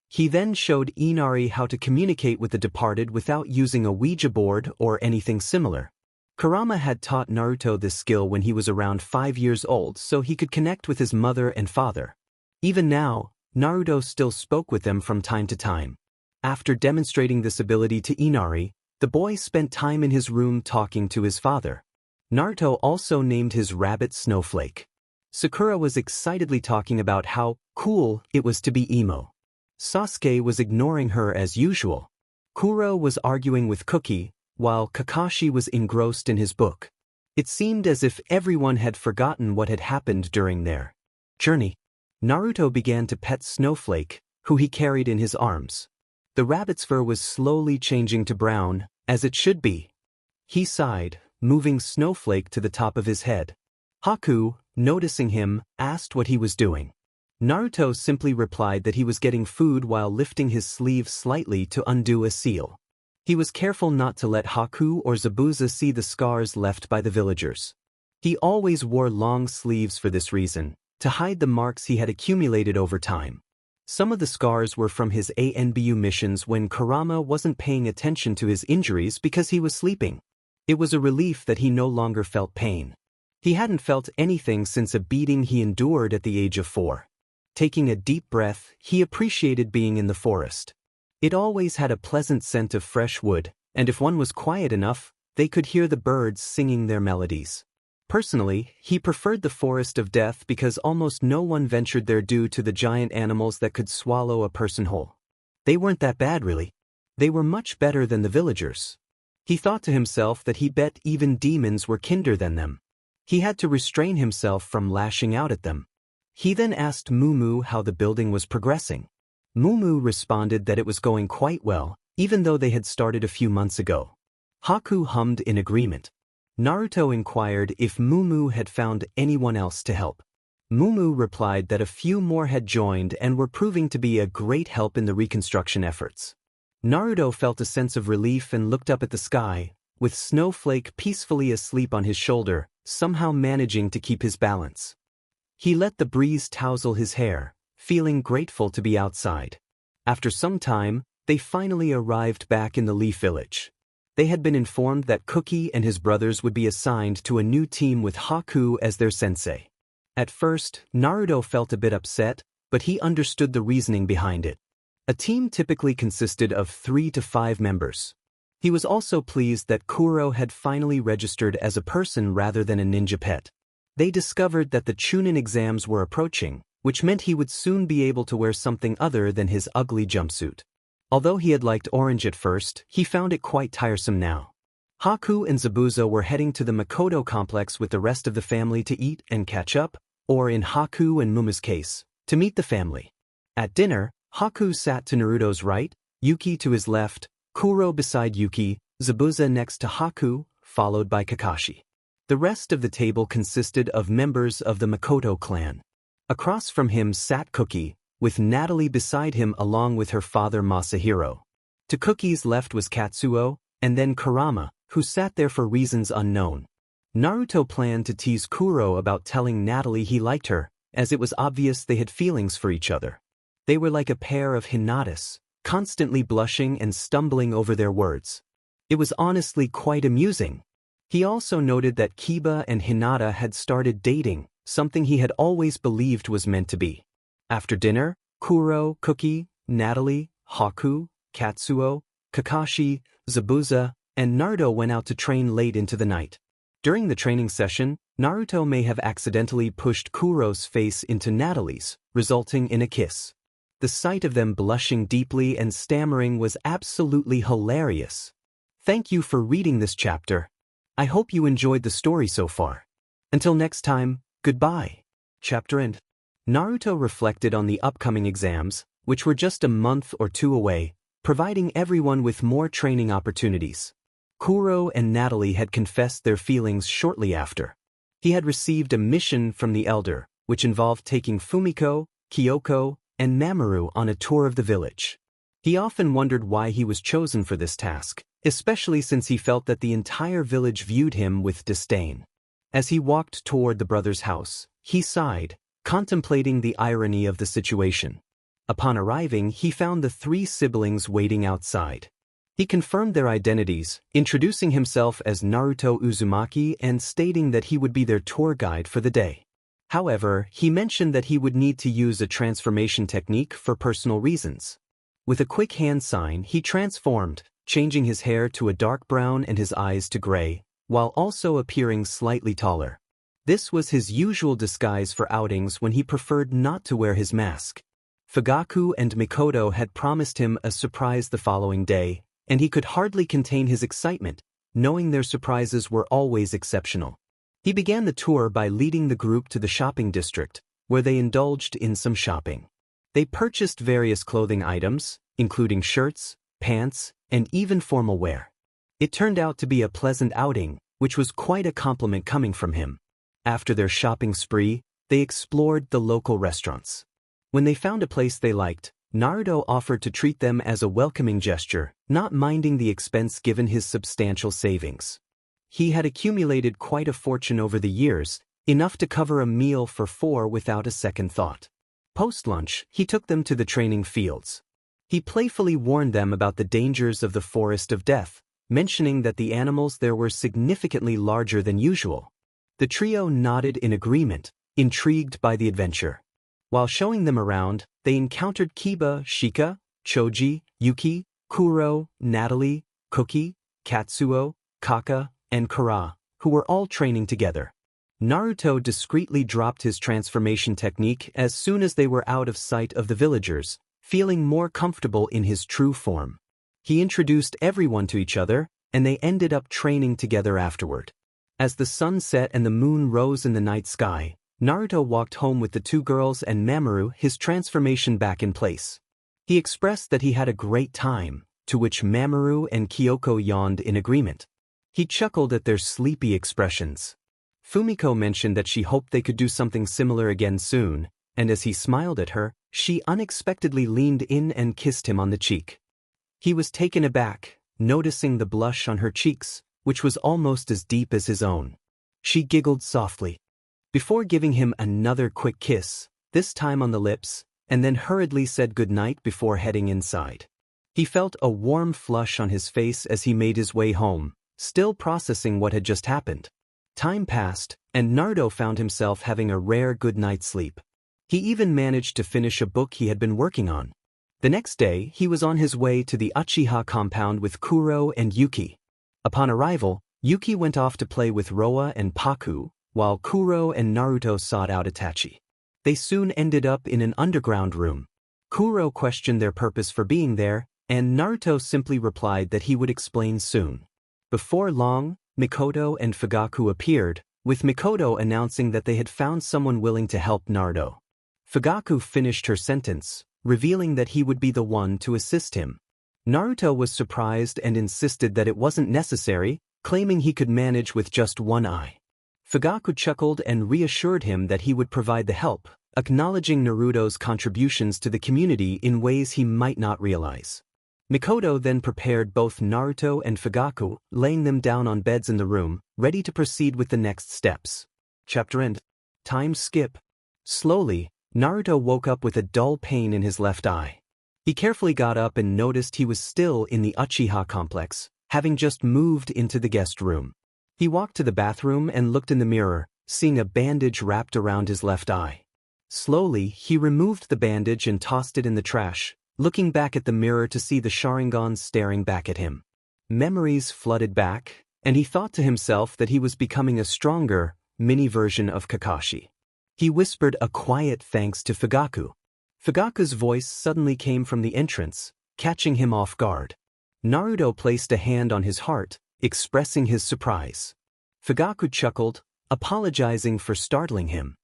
He then showed Inari how to communicate with the departed without using a Ouija board or anything similar. Kurama had taught Naruto this skill when he was around 5 years old so he could connect with his mother and father. Even now, Naruto still spoke with them from time to time. After demonstrating this ability to Inari, the boy spent time in his room talking to his father. Naruto also named his rabbit Snowflake. Sakura was excitedly talking about how cool it was to be emo. Sasuke was ignoring her as usual. Kuro was arguing with Cookie, while Kakashi was engrossed in his book. It seemed as if everyone had forgotten what had happened during their journey. Naruto began to pet Snowflake, who he carried in his arms. The rabbit's fur was slowly changing to brown, as it should be. He sighed, moving Snowflake to the top of his head. Haku, noticing him, asked what he was doing. Naruto simply replied that he was getting food while lifting his sleeve slightly to undo a seal. He was careful not to let Haku or Zabuza see the scars left by the villagers. He always wore long sleeves for this reason, to hide the marks he had accumulated over time. Some of the scars were from his ANBU missions when Kurama wasn't paying attention to his injuries because he was sleeping. It was a relief that he no longer felt pain. He hadn't felt anything since a beating he endured at the age of 4. Taking a deep breath, he appreciated being in the forest. It always had a pleasant scent of fresh wood, and if one was quiet enough, they could hear the birds singing their melodies. Personally, he preferred the forest of death because almost no one ventured there due to the giant animals that could swallow a person whole. They weren't that bad really. They were much better than the villagers. He thought to himself that he bet even demons were kinder than them. He had to restrain himself from lashing out at them. He then asked Mumu how the building was progressing. Mumu responded that it was going quite well, even though they had started a few months ago. Haku hummed in agreement. Naruto inquired if Mumu had found anyone else to help. Mumu replied that a few more had joined and were proving to be a great help in the reconstruction efforts. Naruto felt a sense of relief and looked up at the sky, with Snowflake peacefully asleep on his shoulder, somehow managing to keep his balance. He let the breeze tousle his hair, feeling grateful to be outside. After some time, they finally arrived back in the Leaf Village. They had been informed that Cookie and his brothers would be assigned to a new team with Haku as their sensei. At first, Naruto felt a bit upset, but he understood the reasoning behind it. A team typically consisted of 3 to 5 members. He was also pleased that Kuro had finally registered as a person rather than a ninja pet. They discovered that the Chunin exams were approaching, which meant he would soon be able to wear something other than his ugly jumpsuit. Although he had liked orange at first, he found it quite tiresome now. Haku and Zabuza were heading to the Makoto complex with the rest of the family to eat and catch up, or in Haku and Mumu's case, to meet the family. At dinner, Haku sat to Naruto's right, Yuki to his left, Kuro beside Yuki, Zabuza next to Haku, followed by Kakashi. The rest of the table consisted of members of the Makoto clan. Across from him sat Cookie, with Natalie beside him along with her father Masahiro. To Cookie's left was Katsuo, and then Kurama, who sat there for reasons unknown. Naruto planned to tease Kuro about telling Natalie he liked her, as it was obvious they had feelings for each other. They were like a pair of Hinatas, constantly blushing and stumbling over their words. It was honestly quite amusing. He also noted that Kiba and Hinata had started dating, something he had always believed was meant to be. After dinner, Kuro, Cookie, Natalie, Haku, Katsuo, Kakashi, Zabuza, and Naruto went out to train late into the night. During the training session, Naruto may have accidentally pushed Kuro's face into Natalie's, resulting in a kiss. The sight of them blushing deeply and stammering was absolutely hilarious. Thank you for reading this chapter. I hope you enjoyed the story so far. Until next time, goodbye. Chapter end. Naruto reflected on the upcoming exams, which were just a month or two away, providing everyone with more training opportunities. Kuro and Natalie had confessed their feelings shortly after. He had received a mission from the elder, which involved taking Fumiko, Kyoko, and Mamoru on a tour of the village. He often wondered why he was chosen for this task, especially since he felt that the entire village viewed him with disdain. As he walked toward the brothers' house, he sighed, contemplating the irony of the situation. Upon arriving, he found the three siblings waiting outside. He confirmed their identities, introducing himself as Naruto Uzumaki and stating that he would be their tour guide for the day. However, he mentioned that he would need to use a transformation technique for personal reasons. With a quick hand sign, he transformed, changing his hair to a dark brown and his eyes to gray, while also appearing slightly taller. This was his usual disguise for outings when he preferred not to wear his mask. Fugaku and Mikoto had promised him a surprise the following day, and he could hardly contain his excitement, knowing their surprises were always exceptional. He began the tour by leading the group to the shopping district, where they indulged in some shopping. They purchased various clothing items, including shirts, pants, and even formal wear. It turned out to be a pleasant outing, which was quite a compliment coming from him. After their shopping spree, they explored the local restaurants. When they found a place they liked, Naruto offered to treat them as a welcoming gesture, not minding the expense given his substantial savings. He had accumulated quite a fortune over the years, enough to cover a meal for 4 without a second thought. Post-lunch, he took them to the training fields. He playfully warned them about the dangers of the Forest of Death, mentioning that the animals there were significantly larger than usual. The trio nodded in agreement, intrigued by the adventure. While showing them around, they encountered Kiba, Shika, Choji, Yuki, Kuro, Natalie, Cookie, Katsuo, Kaka, and Kara, who were all training together. Naruto discreetly dropped his transformation technique as soon as they were out of sight of the villagers, feeling more comfortable in his true form. He introduced everyone to each other, and they ended up training together afterward. As the sun set and the moon rose in the night sky, Naruto walked home with the two girls and Mamoru, his transformation back in place. He expressed that he had a great time, to which Mamoru and Kyoko yawned in agreement. He chuckled at their sleepy expressions. Fumiko mentioned that she hoped they could do something similar again soon, and as he smiled at her, she unexpectedly leaned in and kissed him on the cheek. He was taken aback, noticing the blush on her cheeks, which was almost as deep as his own. She giggled softly. Before giving him another quick kiss, this time on the lips, and then hurriedly said goodnight before heading inside. He felt a warm flush on his face as he made his way home, still processing what had just happened. Time passed, and Naruto found himself having a rare good night's sleep. He even managed to finish a book he had been working on. The next day, he was on his way to the Uchiha compound with Kuro and Yuki. Upon arrival, Yuki went off to play with Roa and Paku, while Kuro and Naruto sought out Itachi. They soon ended up in an underground room. Kuro questioned their purpose for being there, and Naruto simply replied that he would explain soon. Before long, Mikoto and Fugaku appeared, with Mikoto announcing that they had found someone willing to help Naruto. Fugaku finished her sentence, revealing that he would be the one to assist him. Naruto was surprised and insisted that it wasn't necessary, claiming he could manage with just one eye. Fugaku chuckled and reassured him that he would provide the help, acknowledging Naruto's contributions to the community in ways he might not realize. Mikoto then prepared both Naruto and Fugaku, laying them down on beds in the room, ready to proceed with the next steps. Chapter end. Time skip. Slowly, Naruto woke up with a dull pain in his left eye. He carefully got up and noticed he was still in the Uchiha complex, having just moved into the guest room. He walked to the bathroom and looked in the mirror, seeing a bandage wrapped around his left eye. Slowly, he removed the bandage and tossed it in the trash, looking back at the mirror to see the Sharingan staring back at him. Memories flooded back, and he thought to himself that he was becoming a stronger, mini version of Kakashi. He whispered a quiet thanks to Fugaku. Fugaku's voice suddenly came from the entrance, catching him off guard. Naruto placed a hand on his heart, expressing his surprise. Fugaku chuckled, apologizing for startling him.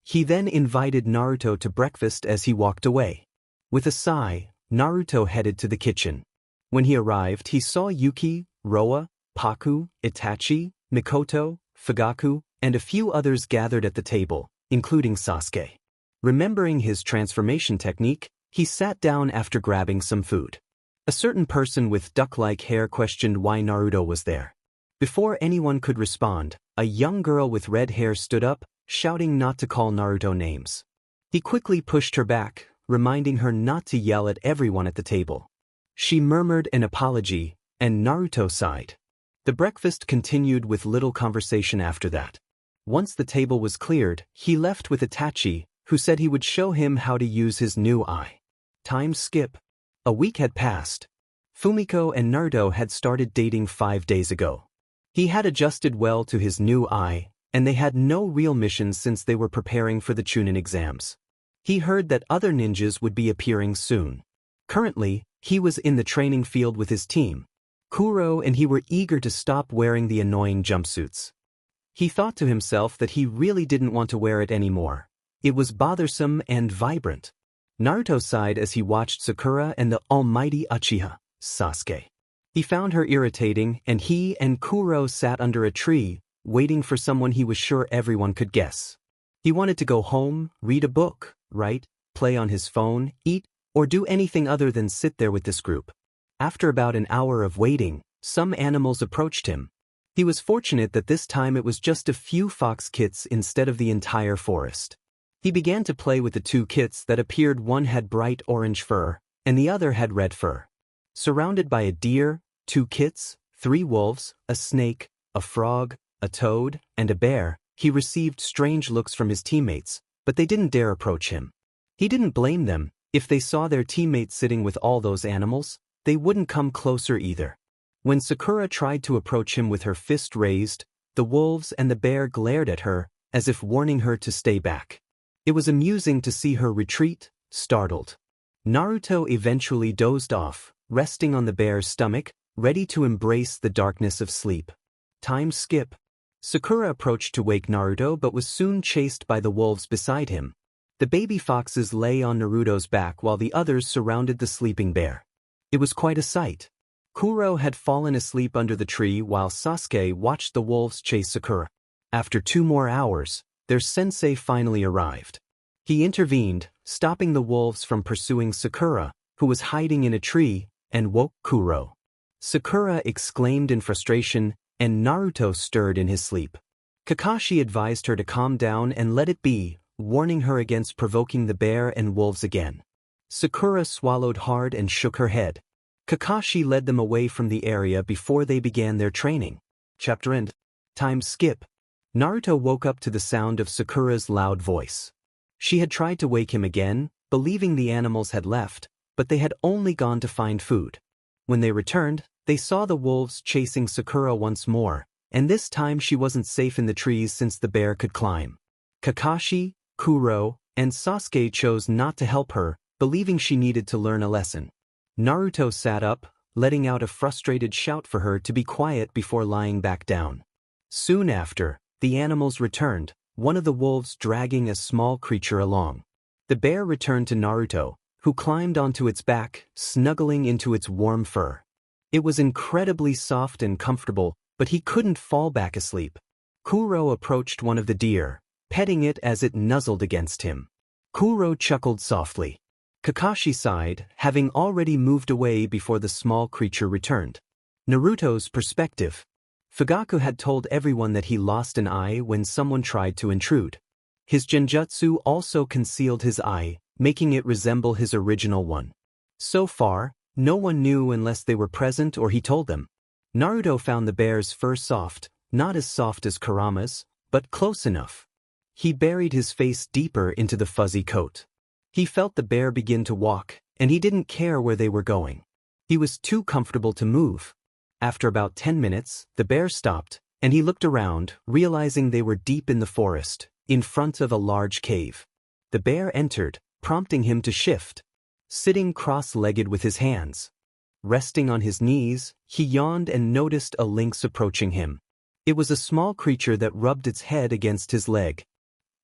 He then invited Naruto to breakfast as he walked away. With a sigh, Naruto headed to the kitchen. When he arrived, he saw Yuki, Roa, Paku, Itachi, Mikoto, Fugaku, and a few others gathered at the table, including Sasuke. Remembering his transformation technique, he sat down after grabbing some food. A certain person with duck-like hair questioned why Naruto was there. Before anyone could respond, a young girl with red hair stood up, shouting not to call Naruto names. He quickly pushed her back, reminding her not to yell at everyone at the table. She murmured an apology, and Naruto sighed. The breakfast continued with little conversation after that. Once the table was cleared, he left with Itachi, who said he would show him how to use his new eye. Time skip. A week had passed. Fumiko and Naruto had started dating 5 days ago. He had adjusted well to his new eye, and they had no real missions since they were preparing for the Chunin exams. He heard that other ninjas would be appearing soon. Currently, he was in the training field with his team. Kuro and he were eager to stop wearing the annoying jumpsuits. He thought to himself that he really didn't want to wear it anymore. It was bothersome and vibrant. Naruto sighed as he watched Sakura and the almighty Uchiha, Sasuke. He found her irritating, and he and Kuro sat under a tree, waiting for someone he was sure everyone could guess. He wanted to go home, read a book, write, play on his phone, eat, or do anything other than sit there with this group. After about an hour of waiting, some animals approached him. He was fortunate that this time it was just a few fox kits instead of the entire forest. He began to play with the 2 kits that appeared. One had bright orange fur, and the other had red fur. Surrounded by a deer, 2 kits, 3 wolves, a snake, a frog, a toad, and a bear, he received strange looks from his teammates, but they didn't dare approach him. He didn't blame them. If they saw their teammates sitting with all those animals, they wouldn't come closer either. When Sakura tried to approach him with her fist raised, the wolves and the bear glared at her, as if warning her to stay back. It was amusing to see her retreat, startled. Naruto eventually dozed off, resting on the bear's stomach, ready to embrace the darkness of sleep. Time skip. Sakura approached to wake Naruto but was soon chased by the wolves beside him. The baby foxes lay on Naruto's back while the others surrounded the sleeping bear. It was quite a sight. Kuro had fallen asleep under the tree while Sasuke watched the wolves chase Sakura. After 2 more hours, their sensei finally arrived. He intervened, stopping the wolves from pursuing Sakura, who was hiding in a tree, and woke Kuro. Sakura exclaimed in frustration, and Naruto stirred in his sleep. Kakashi advised her to calm down and let it be, warning her against provoking the bear and wolves again. Sakura swallowed hard and shook her head. Kakashi led them away from the area before they began their training. Chapter end. Time skip. Naruto woke up to the sound of Sakura's loud voice. She had tried to wake him again, believing the animals had left, but they had only gone to find food. When they returned, they saw the wolves chasing Sakura once more, and this time she wasn't safe in the trees since the bear could climb. Kakashi, Kuro, and Sasuke chose not to help her, believing she needed to learn a lesson. Naruto sat up, letting out a frustrated shout for her to be quiet before lying back down. Soon after, the animals returned, one of the wolves dragging a small creature along. The bear returned to Naruto, who climbed onto its back, snuggling into its warm fur. It was incredibly soft and comfortable, but he couldn't fall back asleep. Kuro approached one of the deer, petting it as it nuzzled against him. Kuro chuckled softly. Kakashi sighed, having already moved away before the small creature returned. Naruto's perspective. Fugaku had told everyone that he lost an eye when someone tried to intrude. His genjutsu also concealed his eye, making it resemble his original one. So far, no one knew unless they were present or he told them. Naruto found the bear's fur soft, not as soft as Kurama's, but close enough. He buried his face deeper into the fuzzy coat. He felt the bear begin to walk, and he didn't care where they were going. He was too comfortable to move. After about 10 minutes, the bear stopped, and he looked around, realizing they were deep in the forest, in front of a large cave. The bear entered, prompting him to shift. Sitting cross-legged with his hands resting on his knees, he yawned and noticed a lynx approaching him. It was a small creature that rubbed its head against his leg.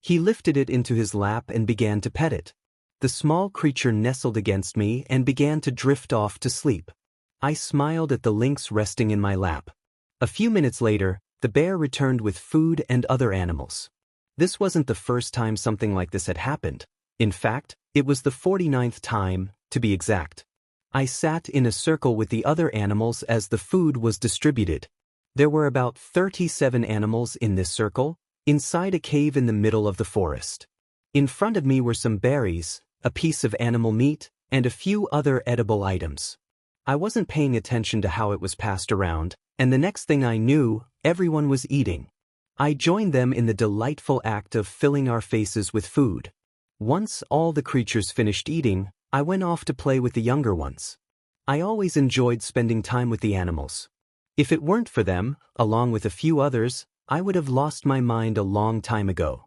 He lifted it into his lap and began to pet it. The small creature nestled against me and began to drift off to sleep. I smiled at the lynx resting in my lap. A few minutes later, the bear returned with food and other animals. This wasn't the first time something like this had happened. In fact, it was the 49th time, to be exact. I sat in a circle with the other animals as the food was distributed. There were about 37 animals in this circle, inside a cave in the middle of the forest. In front of me were some berries, a piece of animal meat, and a few other edible items. I wasn't paying attention to how it was passed around, and the next thing I knew, everyone was eating. I joined them in the delightful act of filling our faces with food. Once all the creatures finished eating, I went off to play with the younger ones. I always enjoyed spending time with the animals. If it weren't for them, along with a few others, I would have lost my mind a long time ago.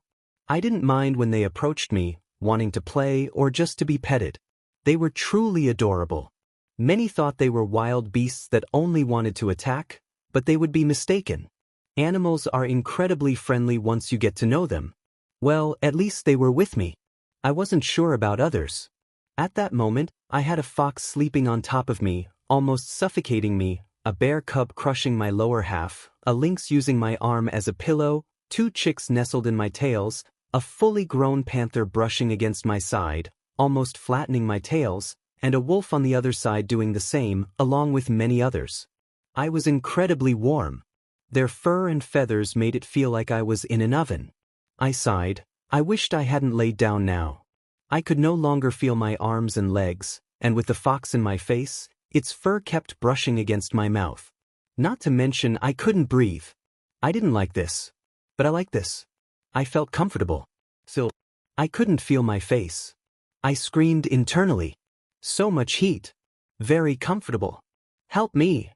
I didn't mind when they approached me, wanting to play or just to be petted. They were truly adorable. Many thought they were wild beasts that only wanted to attack, but they would be mistaken. Animals are incredibly friendly once you get to know them. Well, at least they were with me. I wasn't sure about others. At that moment, I had a fox sleeping on top of me, almost suffocating me, a bear cub crushing my lower half, a lynx using my arm as a pillow, 2 chicks nestled in my tails, a fully grown panther brushing against my side, almost flattening my tails, and a wolf on the other side doing the same, along with many others. I was incredibly warm. Their fur and feathers made it feel like I was in an oven. I sighed. I wished I hadn't laid down now. I could no longer feel my arms and legs, and with the fox in my face, its fur kept brushing against my mouth. Not to mention I couldn't breathe. I didn't like this. But I liked this. I felt comfortable. Still, I couldn't feel my face. I screamed internally. So much heat. Very comfortable. Help me.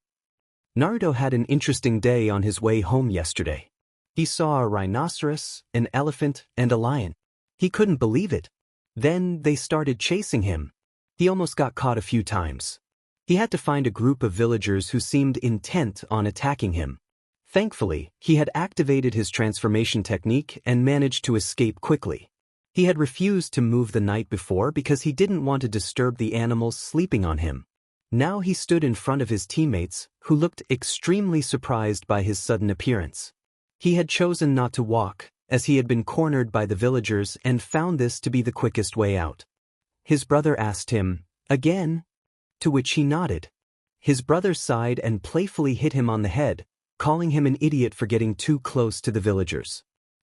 Naruto had an interesting day on his way home yesterday. He saw a rhinoceros, an elephant, and a lion. He couldn't believe it. Then they started chasing him. He almost got caught a few times. He had to find a group of villagers who seemed intent on attacking him. Thankfully, he had activated his transformation technique and managed to escape quickly. He had refused to move the night before because he didn't want to disturb the animals sleeping on him. Now he stood in front of his teammates, who looked extremely surprised by his sudden appearance. He had chosen not to walk, as he had been cornered by the villagers and found this to be the quickest way out. His brother asked him, "Again?" To which he nodded. His brother sighed and playfully hit him on the head, calling him an idiot for getting too close to the villagers.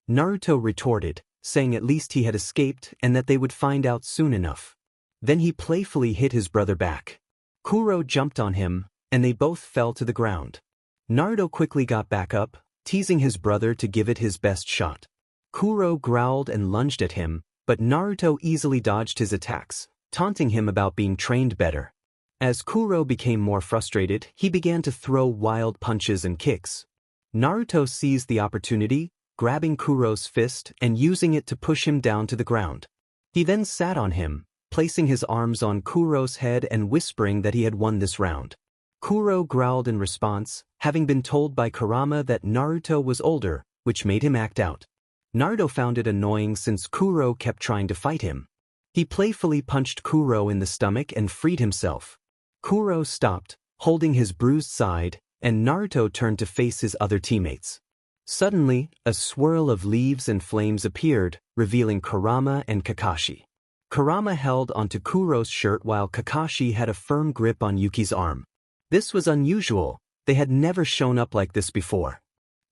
Naruto retorted, saying at least he had escaped and that they would find out soon enough. Then he playfully hit his brother back. Kuro jumped on him, and they both fell to the ground. Naruto quickly got back up, teasing his brother to give it his best shot. Kuro growled and lunged at him, but Naruto easily dodged his attacks, taunting him about being trained better. As Kuro became more frustrated, he began to throw wild punches and kicks. Naruto seized the opportunity, grabbing Kuro's fist and using it to push him down to the ground. He then sat on him, placing his arms on Kuro's head and whispering that he had won this round. Kuro growled in response, having been told by Kurama that Naruto was older, which made him act out. Naruto found it annoying since Kuro kept trying to fight him. He playfully punched Kuro in the stomach and freed himself. Kuro stopped, holding his bruised side, and Naruto turned to face his other teammates. Suddenly, a swirl of leaves and flames appeared, revealing Kurama and Kakashi. Kurama held onto Kuro's shirt while Kakashi had a firm grip on Yuki's arm. This was unusual. They had never shown up like this before.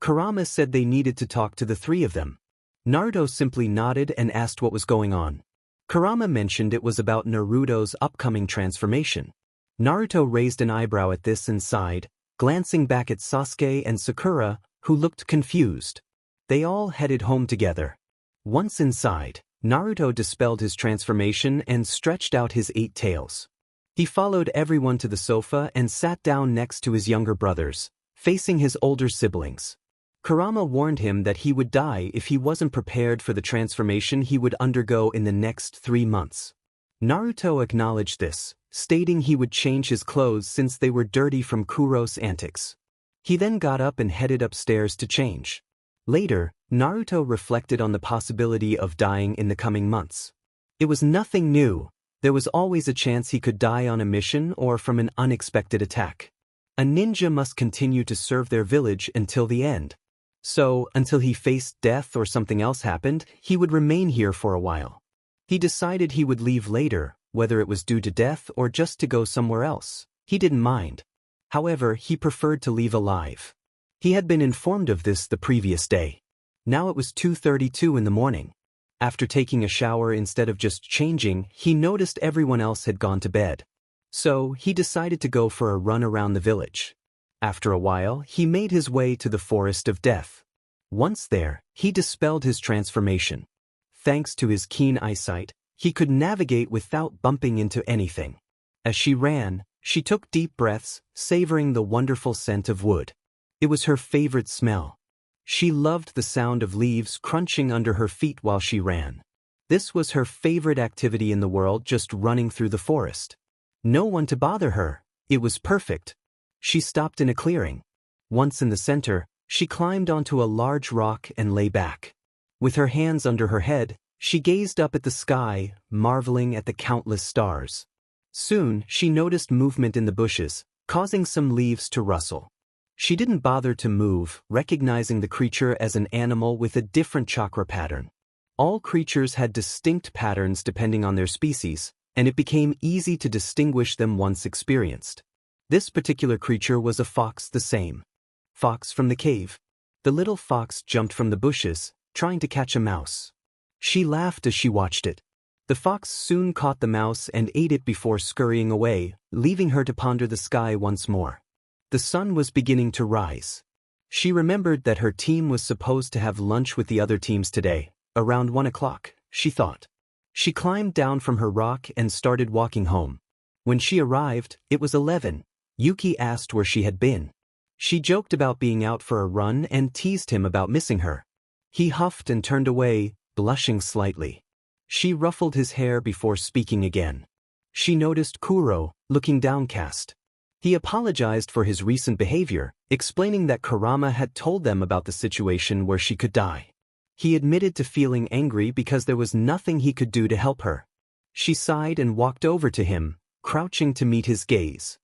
Kurama said they needed to talk to the three of them. Naruto simply nodded and asked what was going on. Kurama mentioned it was about Naruto's upcoming transformation. Naruto raised an eyebrow at this and sighed, glancing back at Sasuke and Sakura, who looked confused. They all headed home together. Once inside, Naruto dispelled his transformation and stretched out his 8 tails. He followed everyone to the sofa and sat down next to his younger brothers, facing his older siblings. Kurama warned him that he would die if he wasn't prepared for the transformation he would undergo in the next 3 months. Naruto acknowledged this, stating he would change his clothes since they were dirty from Kuro's antics. He then got up and headed upstairs to change. Later, Naruto reflected on the possibility of dying in the coming months. It was nothing new. There was always a chance he could die on a mission or from an unexpected attack. A ninja must continue to serve their village until the end. So, until he faced death or something else happened, he would remain here for a while. He decided he would leave later, whether it was due to death or just to go somewhere else. He didn't mind. However, he preferred to leave alive. He had been informed of this the previous day. Now it was 2:32 in the morning. After taking a shower instead of just changing, he noticed everyone else had gone to bed. So, he decided to go for a run around the village. After a while, he made his way to the Forest of Death. Once there, he dispelled his transformation. Thanks to his keen eyesight, he could navigate without bumping into anything. As she ran, she took deep breaths, savoring the wonderful scent of wood. It was her favorite smell. She loved the sound of leaves crunching under her feet while she ran. This was her favorite activity in the world, just running through the forest. No one to bother her. It was perfect. She stopped in a clearing. Once in the center, she climbed onto a large rock and lay back. With her hands under her head, she gazed up at the sky, marveling at the countless stars. Soon, she noticed movement in the bushes, causing some leaves to rustle. She didn't bother to move, recognizing the creature as an animal with a different chakra pattern. All creatures had distinct patterns depending on their species, and it became easy to distinguish them once experienced. This particular creature was a fox, the same. Fox from the cave. The little fox jumped from the bushes, trying to catch a mouse. She laughed as she watched it. The fox soon caught the mouse and ate it before scurrying away, leaving her to ponder the sky once more. The sun was beginning to rise. She remembered that her team was supposed to have lunch with the other teams today, around 1 o'clock, she thought. She climbed down from her rock and started walking home. When she arrived, it was 11. Yuki asked where she had been. She joked about being out for a run and teased him about missing her. He huffed and turned away, blushing slightly. She ruffled his hair before speaking again. She noticed Kuro, looking downcast. He apologized for his recent behavior, explaining that Kurama had told them about the situation where she could die. He admitted to feeling angry because there was nothing he could do to help her. She sighed and walked over to him, crouching to meet his gaze.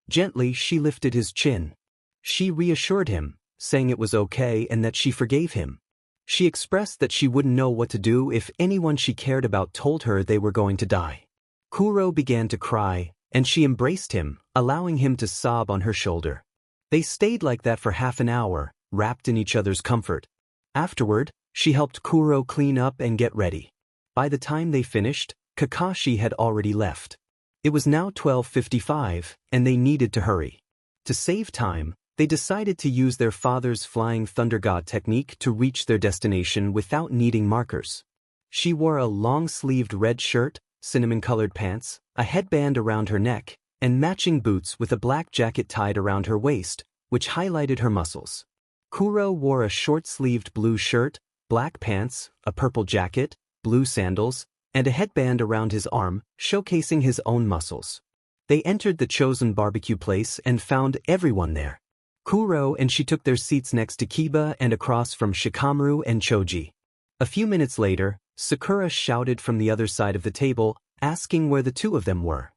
Gently, she lifted his chin. She reassured him, saying it was okay and that she forgave him. She expressed that she wouldn't know what to do if anyone she cared about told her they were going to die. Kuro began to cry, and she embraced him, allowing him to sob on her shoulder. They stayed like that for half an hour, wrapped in each other's comfort. Afterward, she helped Kuro clean up and get ready. By the time they finished, Kakashi had already left. It was now 12:55, and they needed to hurry. To save time, they decided to use their father's Flying Thunder God technique to reach their destination without needing markers. She wore a long-sleeved red shirt, cinnamon-colored pants, a headband around her neck, and matching boots with a black jacket tied around her waist, which highlighted her muscles. Kuro wore a short-sleeved blue shirt, black pants, a purple jacket, blue sandals, and a headband around his arm, showcasing his own muscles. They entered the chosen barbecue place and found everyone there. Kuro and she took their seats next to Kiba and across from Shikamaru and Choji. A few minutes later, Sakura shouted from the other side of the table, asking where the two of them were.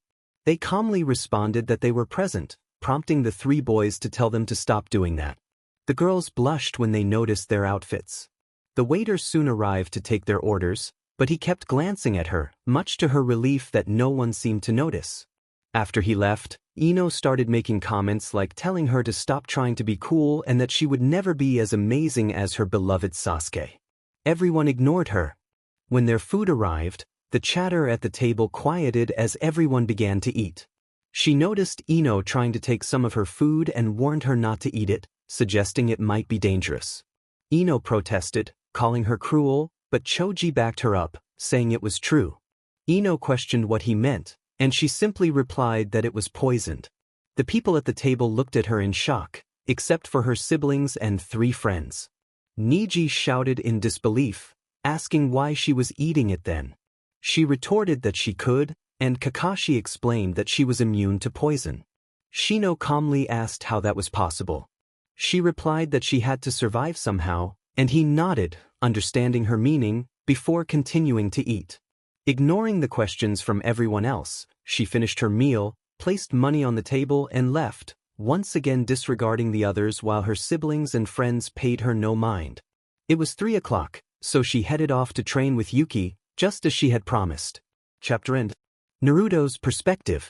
They calmly responded that they were present, prompting the 3 boys to tell them to stop doing that. The girls blushed when they noticed their outfits. The waiter soon arrived to take their orders, but he kept glancing at her, much to her relief that no one seemed to notice. After he left, Ino started making comments like telling her to stop trying to be cool and that she would never be as amazing as her beloved Sasuke. Everyone ignored her. When their food arrived, the chatter at the table quieted as everyone began to eat. She noticed Ino trying to take some of her food and warned her not to eat it, suggesting it might be dangerous. Ino protested, calling her cruel, but Choji backed her up, saying it was true. Ino questioned what he meant, and she simply replied that it was poisoned. The people at the table looked at her in shock, except for her siblings and 3 friends. Niji shouted in disbelief, asking why she was eating it then. She retorted that she could, and Kakashi explained that she was immune to poison. Shino calmly asked how that was possible. She replied that she had to survive somehow, and he nodded, understanding her meaning, before continuing to eat. Ignoring the questions from everyone else, she finished her meal, placed money on the table and left, once again disregarding the others while her siblings and friends paid her no mind. It was 3 o'clock, so she headed off to train with Yuki, just as she had promised. Chapter End. Naruto's perspective.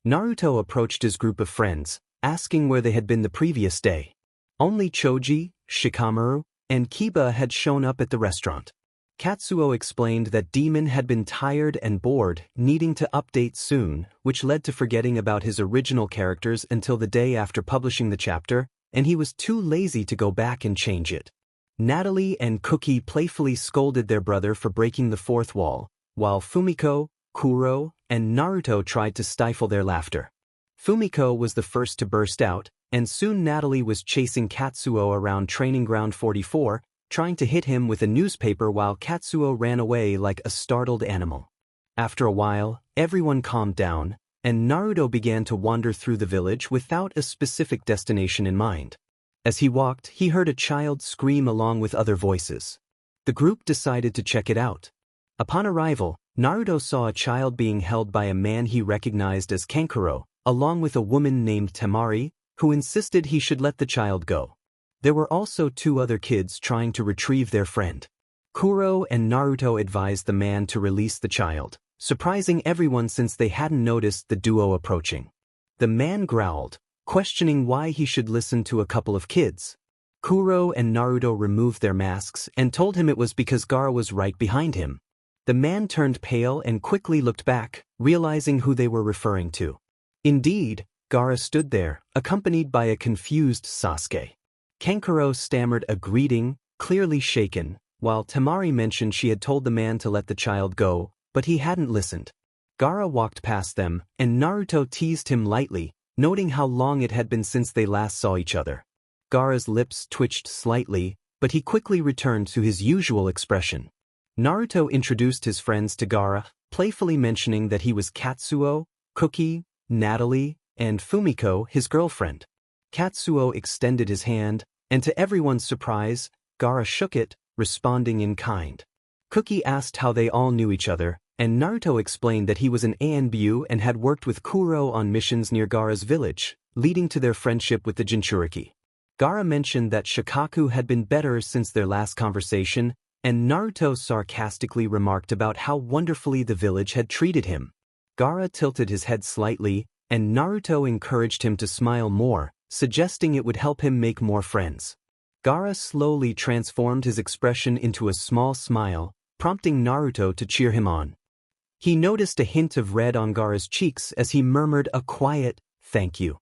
Naruto approached his group of friends, asking where they had been the previous day. Only Choji, Shikamaru, and Kiba had shown up at the restaurant. Katsuo explained that Demon had been tired and bored, needing to update soon, which led to forgetting about his original characters until the day after publishing the chapter, and he was too lazy to go back and change it. Natalie and Cookie playfully scolded their brother for breaking the 4th wall, while Fumiko, Kuro, and Naruto tried to stifle their laughter. Fumiko was the first to burst out, and soon Natalie was chasing Katsuo around Training Ground 44, trying to hit him with a newspaper while Katsuo ran away like a startled animal. After a while, everyone calmed down, and Naruto began to wander through the village without a specific destination in mind. As he walked, he heard a child scream along with other voices. The group decided to check it out. Upon arrival, Naruto saw a child being held by a man he recognized as Kankuro, along with a woman named Temari, who insisted he should let the child go. There were also 2 other kids trying to retrieve their friend. Kuro and Naruto advised the man to release the child, surprising everyone since they hadn't noticed the duo approaching. The man growled, questioning why he should listen to a couple of kids. Kuro and Naruto removed their masks and told him it was because Gaara was right behind him. The man turned pale and quickly looked back, realizing who they were referring to. Indeed, Gaara stood there, accompanied by a confused Sasuke. Kankuro stammered a greeting, clearly shaken, while Temari mentioned she had told the man to let the child go, but he hadn't listened. Gaara walked past them, and Naruto teased him lightly, noting how long it had been since they last saw each other. Gaara's lips twitched slightly, but he quickly returned to his usual expression. Naruto introduced his friends to Gaara, playfully mentioning that he was Katsuo, Cookie, Natalie, and Fumiko, his girlfriend. Katsuo extended his hand, and to everyone's surprise, Gaara shook it, responding in kind. Cookie asked how they all knew each other, and Naruto explained that he was an ANBU and had worked with Kuro on missions near Gaara's village, leading to their friendship with the Jinchuriki. Gaara mentioned that Shikaku had been better since their last conversation, and Naruto sarcastically remarked about how wonderfully the village had treated him. Gaara tilted his head slightly, and Naruto encouraged him to smile more, suggesting it would help him make more friends. Gaara slowly transformed his expression into a small smile, prompting Naruto to cheer him on. He noticed a hint of red on Gaara's cheeks as he murmured a quiet, "Thank you."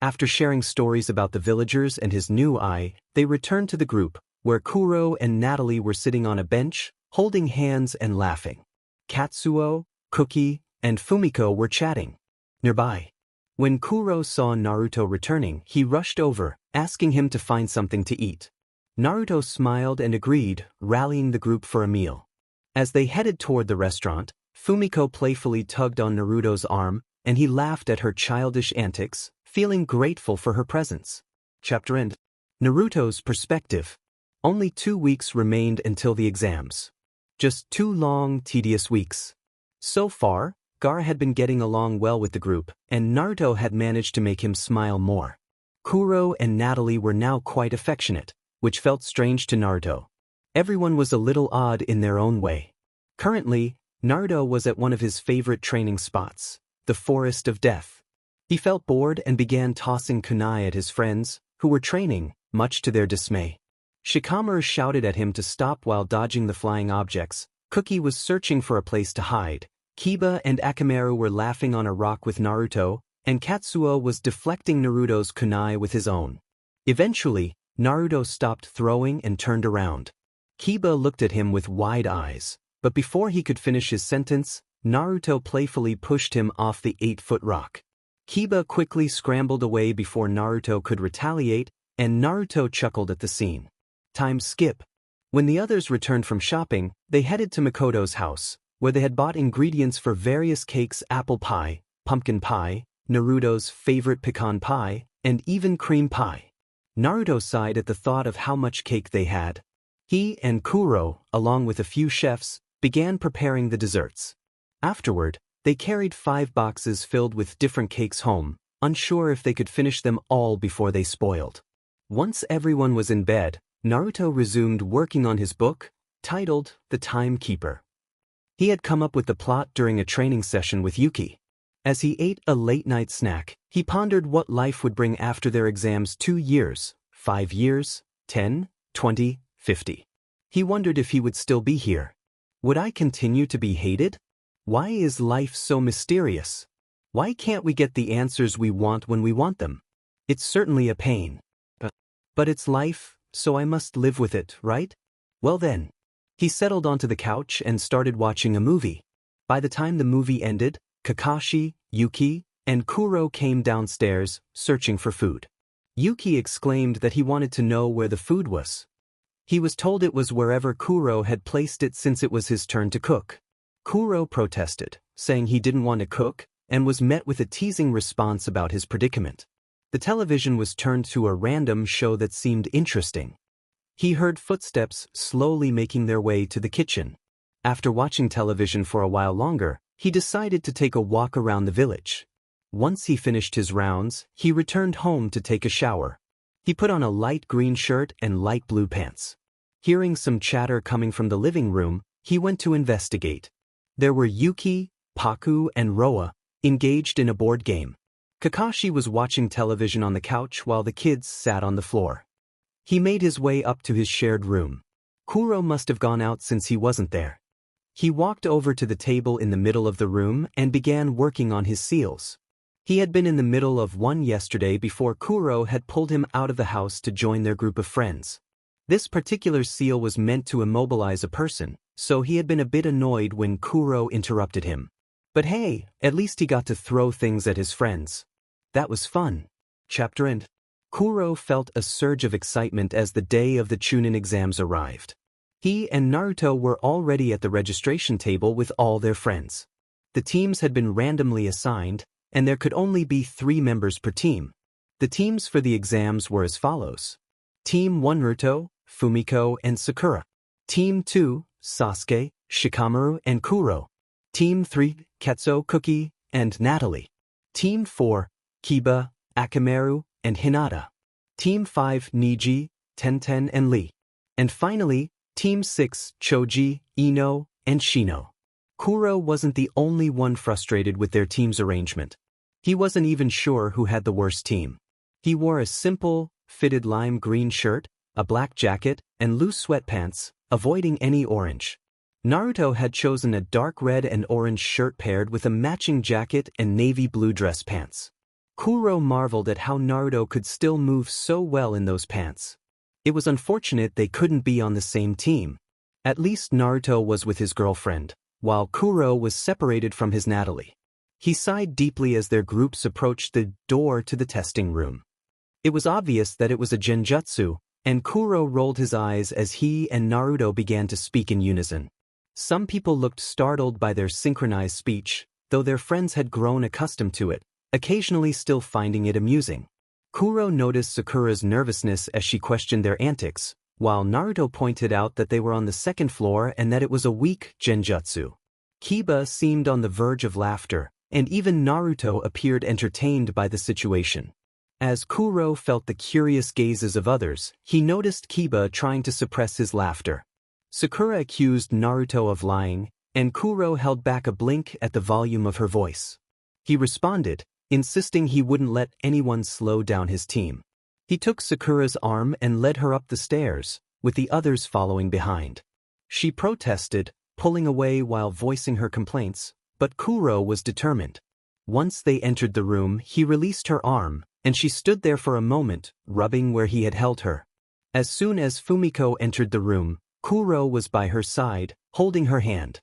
After sharing stories about the villagers and his new eye, they returned to the group, where Kuro and Natalie were sitting on a bench, holding hands and laughing. Katsuo, Cookie, and Fumiko were chatting nearby. When Kuro saw Naruto returning, he rushed over, asking him to find something to eat. Naruto smiled and agreed, rallying the group for a meal. As they headed toward the restaurant, Fumiko playfully tugged on Naruto's arm, and he laughed at her childish antics, feeling grateful for her presence. Chapter End. Naruto's perspective. Only 2 weeks remained until the exams. Just 2 long, tedious weeks. So far, Gaara had been getting along well with the group, and Naruto had managed to make him smile more. Kuro and Natalie were now quite affectionate, which felt strange to Naruto. Everyone was a little odd in their own way. Currently, Naruto was at one of his favorite training spots, the Forest of Death. He felt bored and began tossing kunai at his friends, who were training, much to their dismay. Shikamaru shouted at him to stop while dodging the flying objects. Cookie was searching for a place to hide. Kiba and Akamaru were laughing on a rock with Naruto, and Katsuo was deflecting Naruto's kunai with his own. Eventually, Naruto stopped throwing and turned around. Kiba looked at him with wide eyes, but before he could finish his sentence, Naruto playfully pushed him off the 8-foot rock. Kiba quickly scrambled away before Naruto could retaliate, and Naruto chuckled at the scene. Time skip. When the others returned from shopping, they headed to Makoto's house, where they had bought ingredients for various cakes: apple pie, pumpkin pie, Naruto's favorite pecan pie, and even cream pie. Naruto sighed at the thought of how much cake they had. He and Kuro, along with a few chefs, began preparing the desserts. Afterward, they carried 5 boxes filled with different cakes home, unsure if they could finish them all before they spoiled. Once everyone was in bed, Naruto resumed working on his book, titled The Timekeeper. He had come up with the plot during a training session with Yuki. As he ate a late-night snack, he pondered what life would bring after their exams: 2 years, 5 years, 10, 20, 50. He wondered if he would still be here. Would I continue to be hated? Why is life so mysterious? Why can't we get the answers we want when we want them? It's certainly a pain. But it's life, so I must live with it, right? Well then. He settled onto the couch and started watching a movie. By the time the movie ended, Kakashi, Yuki, and Kuro came downstairs, searching for food. Yuki exclaimed that he wanted to know where the food was. He was told it was wherever Kuro had placed it since it was his turn to cook. Kuro protested, saying he didn't want to cook, and was met with a teasing response about his predicament. The television was turned to a random show that seemed interesting. He heard footsteps slowly making their way to the kitchen. After watching television for a while longer, he decided to take a walk around the village. Once he finished his rounds, he returned home to take a shower. He put on a light green shirt and light blue pants. Hearing some chatter coming from the living room, he went to investigate. There were Yuki, Paku, and Roa, engaged in a board game. Kakashi was watching television on the couch while the kids sat on the floor. He made his way up to his shared room. Kuro must have gone out since he wasn't there. He walked over to the table in the middle of the room and began working on his seals. He had been in the middle of one yesterday before Kuro had pulled him out of the house to join their group of friends. This particular seal was meant to immobilize a person, so he had been a bit annoyed when Kuro interrupted him. But hey, at least he got to throw things at his friends. That was fun. Chapter end. Kuro felt a surge of excitement as the day of the Chunin exams arrived. He and Naruto were already at the registration table with all their friends. The teams had been randomly assigned, and there could only be 3 members per team. The teams for the exams were as follows. Team 1: Naruto, Fumiko, and Sakura. Team 2: Sasuke, Shikamaru, and Kuro. Team 3: Ketsu, Cookie, and Natalie. Team 4: Kiba, Akamaru, and Hinata. Team 5: Niji, Tenten, and Lee. And finally, Team 6: Choji, Ino, and Shino. Kuro wasn't the only one frustrated with their team's arrangement. He wasn't even sure who had the worst team. He wore a simple, fitted lime green shirt, a black jacket, and loose sweatpants, avoiding any orange. Naruto had chosen a dark red and orange shirt paired with a matching jacket and navy blue dress pants. Kuro marveled at how Naruto could still move so well in those pants. It was unfortunate they couldn't be on the same team. At least Naruto was with his girlfriend, while Kuro was separated from his Natalie. He sighed deeply as their groups approached the door to the testing room. It was obvious that it was a genjutsu, and Kuro rolled his eyes as he and Naruto began to speak in unison. Some people looked startled by their synchronized speech, though their friends had grown accustomed to it, occasionally still finding it amusing. Kuro noticed Sakura's nervousness as she questioned their antics, while Naruto pointed out that they were on the 2nd floor and that it was a weak genjutsu. Kiba seemed on the verge of laughter, and even Naruto appeared entertained by the situation. As Kuro felt the curious gazes of others, he noticed Kiba trying to suppress his laughter. Sakura accused Naruto of lying, and Kuro held back a blink at the volume of her voice. He responded, insisting he wouldn't let anyone slow down his team. He took Sakura's arm and led her up the stairs, with the others following behind. She protested, pulling away while voicing her complaints, but Kuro was determined. Once they entered the room, he released her arm, and she stood there for a moment, rubbing where he had held her. As soon as Fumiko entered the room, Kuro was by her side, holding her hand.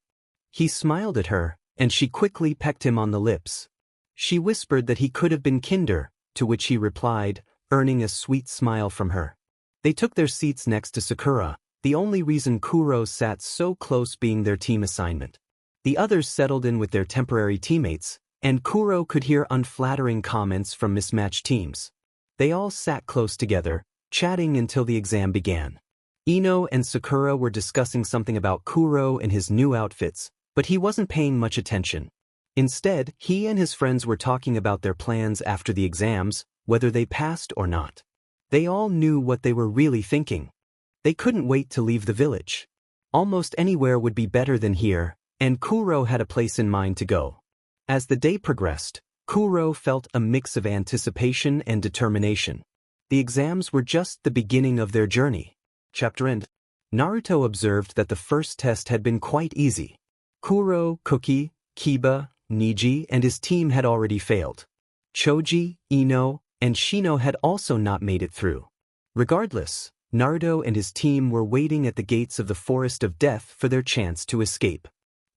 He smiled at her, and she quickly pecked him on the lips. She whispered that he could have been kinder, to which he replied, earning a sweet smile from her. They took their seats next to Sakura, the only reason Kuro sat so close being their team assignment. The others settled in with their temporary teammates, and Kuro could hear unflattering comments from mismatched teams. They all sat close together, chatting until the exam began. Ino and Sakura were discussing something about Kuro and his new outfits, but he wasn't paying much attention. Instead, he and his friends were talking about their plans after the exams, whether they passed or not. They all knew what they were really thinking. They couldn't wait to leave the village. Almost anywhere would be better than here, and Kuro had a place in mind to go. As the day progressed, Kuro felt a mix of anticipation and determination. The exams were just the beginning of their journey. Chapter end. Naruto observed that the first test had been quite easy. Kuro, Cookie, Kiba, Niji, and his team had already failed. Choji, Ino, and Shino had also not made it through. Regardless, Naruto and his team were waiting at the gates of the Forest of Death for their chance to escape.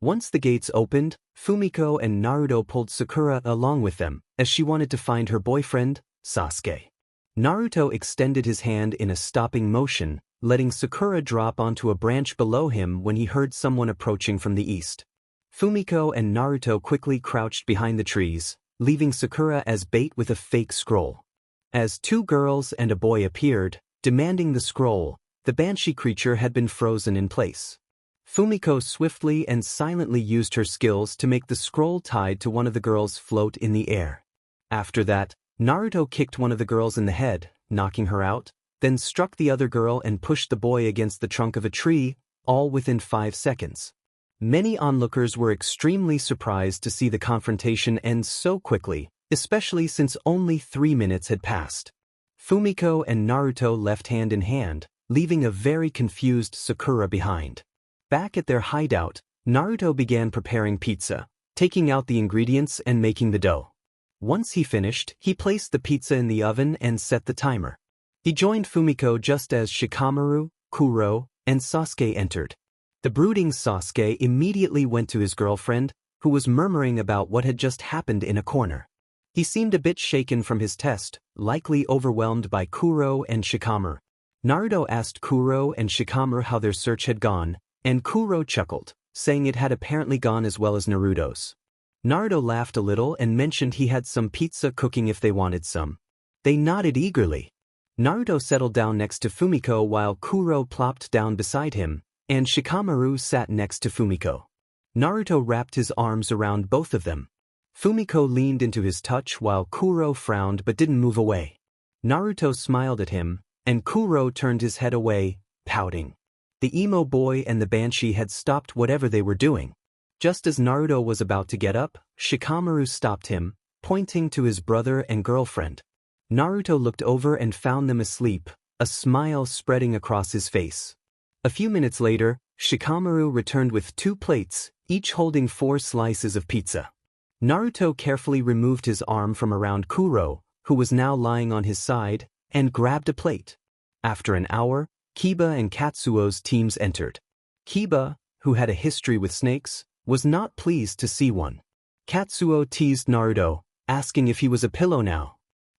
Once the gates opened, Fumiko and Naruto pulled Sakura along with them, as she wanted to find her boyfriend, Sasuke. Naruto extended his hand in a stopping motion, letting Sakura drop onto a branch below him when he heard someone approaching from the east. Fumiko and Naruto quickly crouched behind the trees, leaving Sakura as bait with a fake scroll. As two girls and a boy appeared, demanding the scroll, the banshee creature had been frozen in place. Fumiko swiftly and silently used her skills to make the scroll tied to one of the girls float in the air. After that, Naruto kicked one of the girls in the head, knocking her out, then struck the other girl and pushed the boy against the trunk of a tree, all within 5 seconds. Many onlookers were extremely surprised to see the confrontation end so quickly, especially since only 3 minutes had passed. Fumiko and Naruto left hand in hand, leaving a very confused Sakura behind. Back at their hideout, Naruto began preparing pizza, taking out the ingredients and making the dough. Once he finished, he placed the pizza in the oven and set the timer. He joined Fumiko just as Shikamaru, Kuro, and Sasuke entered. The brooding Sasuke immediately went to his girlfriend, who was murmuring about what had just happened in a corner. He seemed a bit shaken from his test, likely overwhelmed by Kuro and Shikamaru. Naruto asked Kuro and Shikamaru how their search had gone, and Kuro chuckled, saying it had apparently gone as well as Naruto's. Naruto laughed a little and mentioned he had some pizza cooking if they wanted some. They nodded eagerly. Naruto settled down next to Fumiko while Kuro plopped down beside him, and Shikamaru sat next to Fumiko. Naruto wrapped his arms around both of them. Fumiko leaned into his touch while Kuro frowned but didn't move away. Naruto smiled at him, and Kuro turned his head away, pouting. The emo boy and the banshee had stopped whatever they were doing. Just as Naruto was about to get up, Shikamaru stopped him, pointing to his brother and girlfriend. Naruto looked over and found them asleep, a smile spreading across his face. A few minutes later, Shikamaru returned with 2 plates, each holding 4 slices of pizza. Naruto carefully removed his arm from around Kuro, who was now lying on his side, and grabbed a plate. After an hour, Kiba and Katsuo's teams entered. Kiba, who had a history with snakes, was not pleased to see one. Katsuo teased Naruto, asking if he was a pillow now.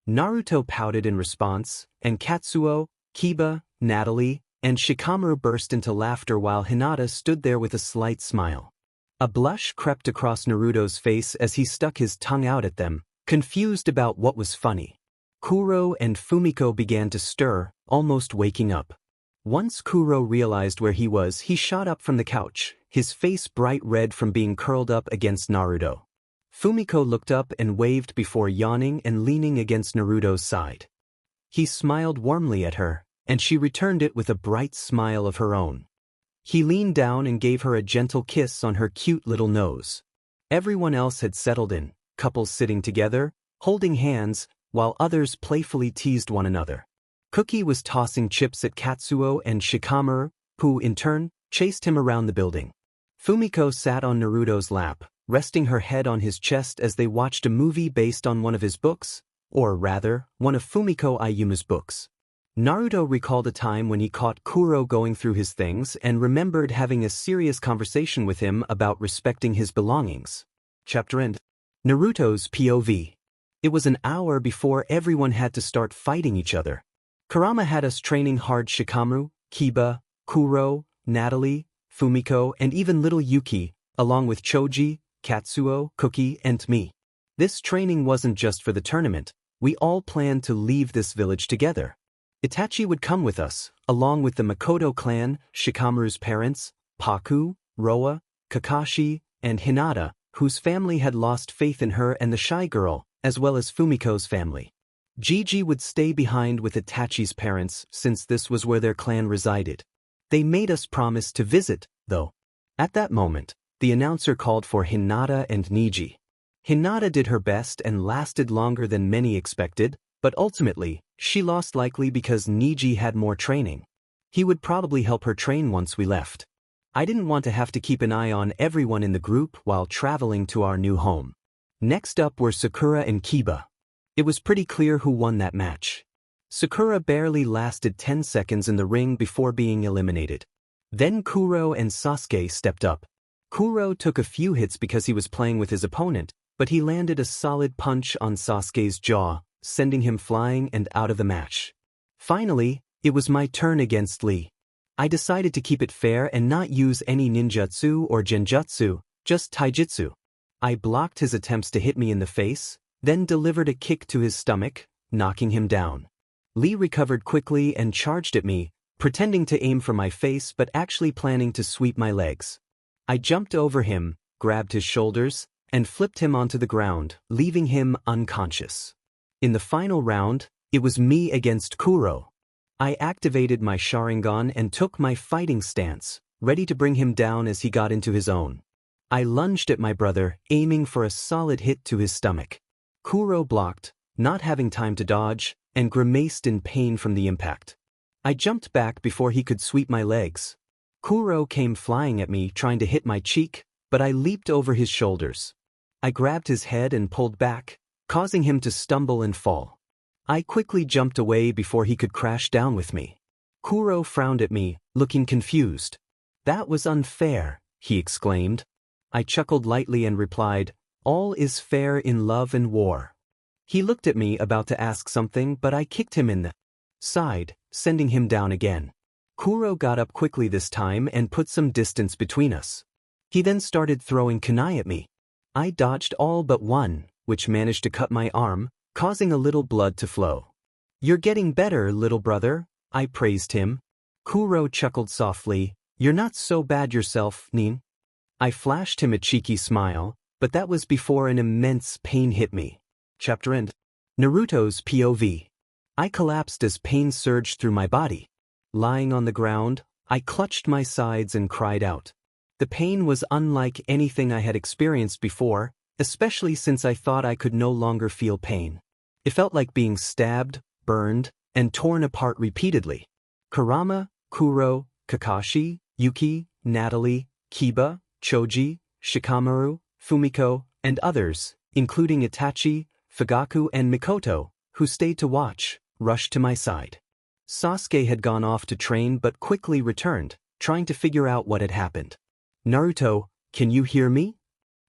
Naruto pouted in response, and Katsuo, Kiba, Natalie, and Shikamaru burst into laughter while Hinata stood there with a slight smile. A blush crept across Naruto's face as he stuck his tongue out at them, confused about what was funny. Kuro and Fumiko began to stir, almost waking up. Once Kuro realized where he was, he shot up from the couch, his face bright red from being curled up against Naruto. Fumiko looked up and waved before yawning and leaning against Naruto's side. He smiled warmly at her, and she returned it with a bright smile of her own. He leaned down and gave her a gentle kiss on her cute little nose. Everyone else had settled in, couples sitting together, holding hands, while others playfully teased one another. Cookie was tossing chips at Katsuo and Shikamaru, who, in turn, chased him around the building. Fumiko sat on Naruto's lap, resting her head on his chest as they watched a movie based on one of his books, or rather, one of Fumiko Ayuma's books. Naruto recalled a time when he caught Kuro going through his things and remembered having a serious conversation with him about respecting his belongings. Chapter End. Naruto's POV. It was an hour before everyone had to start fighting each other. Kurama had us training hard Shikamaru, Kiba, Kuro, Natalie, Fumiko, and even little Yuki, along with Choji, Katsuo, Cookie, and me. This training wasn't just for the tournament, we all planned to leave this village together. Itachi would come with us, along with the Makoto clan, Shikamaru's parents, Paku, Roa, Kakashi, and Hinata, whose family had lost faith in her, and the shy girl, as well as Fumiko's family. Gigi would stay behind with Itachi's parents since this was where their clan resided. They made us promise to visit, though. At that moment, the announcer called for Hinata and Niji. Hinata did her best and lasted longer than many expected, but ultimately, she lost likely because Niji had more training. He would probably help her train once we left. I didn't want to have to keep an eye on everyone in the group while traveling to our new home. Next up were Sakura and Kiba. It was pretty clear who won that match. Sakura barely lasted 10 seconds in the ring before being eliminated. Then Kuro and Sasuke stepped up. Kuro took a few hits because he was playing with his opponent, but he landed a solid punch on Sasuke's jaw, sending him flying and out of the match. Finally, it was my turn against Lee. I decided to keep it fair and not use any ninjutsu or genjutsu, just taijutsu. I blocked his attempts to hit me in the face, then delivered a kick to his stomach, knocking him down. Lee recovered quickly and charged at me, pretending to aim for my face but actually planning to sweep my legs. I jumped over him, grabbed his shoulders, and flipped him onto the ground, leaving him unconscious. In the final round, it was me against Kuro. I activated my Sharingan and took my fighting stance, ready to bring him down as he got into his own. I lunged at my brother, aiming for a solid hit to his stomach. Kuro blocked, not having time to dodge, and grimaced in pain from the impact. I jumped back before he could sweep my legs. Kuro came flying at me, trying to hit my cheek, but I leaped over his shoulders. I grabbed his head and pulled back, causing him to stumble and fall. I quickly jumped away before he could crash down with me. Kuro frowned at me, looking confused. "That was unfair," he exclaimed. I chuckled lightly and replied, "All is fair in love and war." He looked at me, about to ask something, but I kicked him in the side, sending him down again. Kuro got up quickly this time and put some distance between us. He then started throwing kunai at me. I dodged all but one, which managed to cut my arm, causing a little blood to flow. "You're getting better, little brother," I praised him. Kuro chuckled softly, "You're not so bad yourself, Nin." I flashed him a cheeky smile, but that was before an immense pain hit me. Chapter End. Naruto's POV. I collapsed as pain surged through my body. Lying on the ground, I clutched my sides and cried out. The pain was unlike anything I had experienced before, especially since I thought I could no longer feel pain. It felt like being stabbed, burned, and torn apart repeatedly. Kurama, Kuro, Kakashi, Yuki, Natalie, Kiba, Choji, Shikamaru, Fumiko, and others, including Itachi, Fugaku, and Mikoto, who stayed to watch, rushed to my side. Sasuke had gone off to train but quickly returned, trying to figure out what had happened. "Naruto, can you hear me?"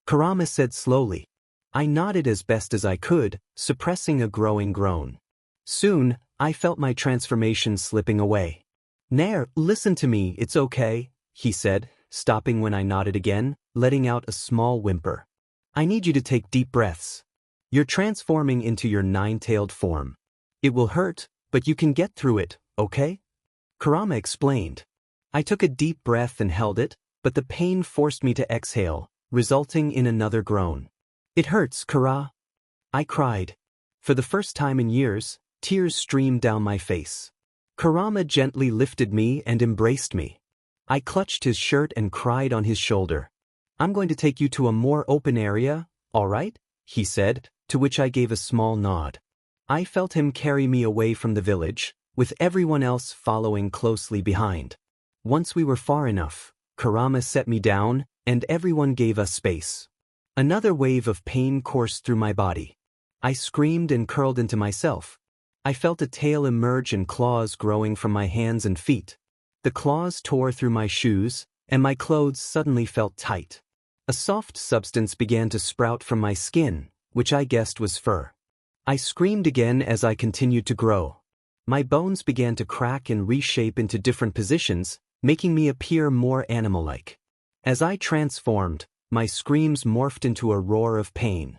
Kurama said slowly. I nodded as best as I could, suppressing a growing groan. Soon, I felt my transformation slipping away. "Nair, listen to me, it's okay," he said, stopping when I nodded again, letting out a small whimper. "I need you to take deep breaths. You're transforming into your nine-tailed form. It will hurt, but you can get through it, okay?" Kurama explained. I took a deep breath and held it, but the pain forced me to exhale, resulting in another groan. "It hurts, Kura," I cried. For the first time in years, tears streamed down my face. Kurama gently lifted me and embraced me. I clutched his shirt and cried on his shoulder. "I'm going to take you to a more open area, all right?" he said, to which I gave a small nod. I felt him carry me away from the village, with everyone else following closely behind. Once we were far enough, Kurama set me down, and everyone gave us space. Another wave of pain coursed through my body. I screamed and curled into myself. I felt a tail emerge and claws growing from my hands and feet. The claws tore through my shoes, and my clothes suddenly felt tight. A soft substance began to sprout from my skin, which I guessed was fur. I screamed again as I continued to grow. My bones began to crack and reshape into different positions, making me appear more animal-like. As I transformed, my screams morphed into a roar of pain.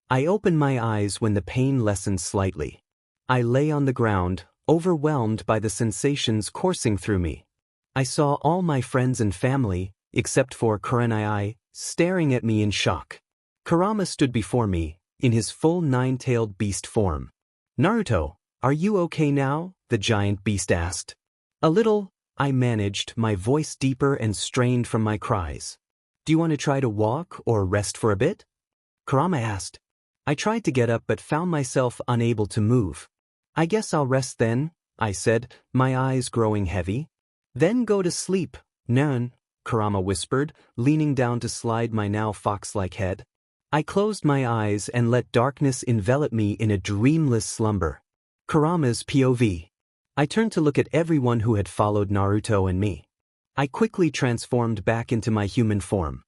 I opened my eyes when the pain lessened slightly. I lay on the ground, overwhelmed by the sensations coursing through me. I saw all my friends and family, except for Kurenai, staring at me in shock. Kurama stood before me, in his full nine-tailed beast form. "Naruto, are you okay now?" the giant beast asked. "A little," I managed, my voice deeper and strained from my cries. "Do you want to try to walk or rest for a bit?" Kurama asked. I tried to get up but found myself unable to move. "I guess I'll rest then," I said, my eyes growing heavy. "Then go to sleep, Nan," Kurama whispered, leaning down to slide my now fox-like head. I closed my eyes and let darkness envelop me in a dreamless slumber. Kurama's POV. I turned to look at everyone who had followed Naruto and me. I quickly transformed back into my human form.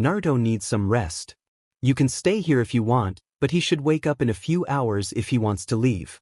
"Naruto needs some rest. You can stay here if you want, but he should wake up in a few hours if he wants to leave.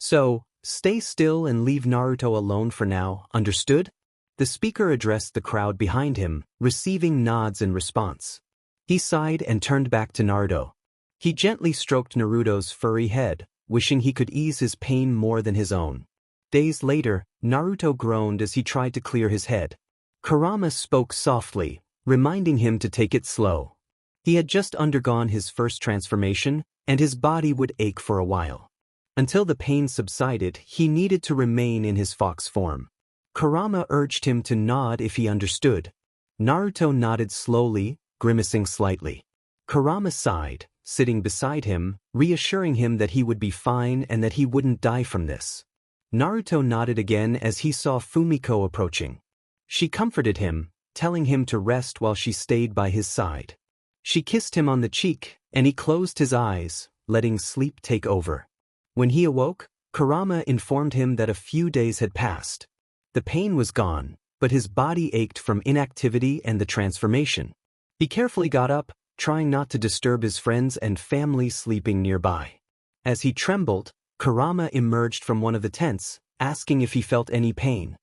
So, stay still and leave Naruto alone for now, understood?" The speaker addressed the crowd behind him, receiving nods in response. He sighed and turned back to Naruto. He gently stroked Naruto's furry head, wishing he could ease his pain more than his own. Days later, Naruto groaned as he tried to clear his head. Kurama spoke softly, reminding him to take it slow. He had just undergone his first transformation, and his body would ache for a while. Until the pain subsided, he needed to remain in his fox form. Kurama urged him to nod if he understood. Naruto nodded slowly, grimacing slightly. Kurama sighed, sitting beside him, reassuring him that he would be fine and that he wouldn't die from this. Naruto nodded again as he saw Fumiko approaching. She comforted him, telling him to rest while she stayed by his side. She kissed him on the cheek, and he closed his eyes, letting sleep take over. When he awoke, Kurama informed him that a few days had passed. The pain was gone, but his body ached from inactivity and the transformation. He carefully got up, trying not to disturb his friends and family sleeping nearby. As he trembled, Kurama emerged from one of the tents, asking if he felt any pain.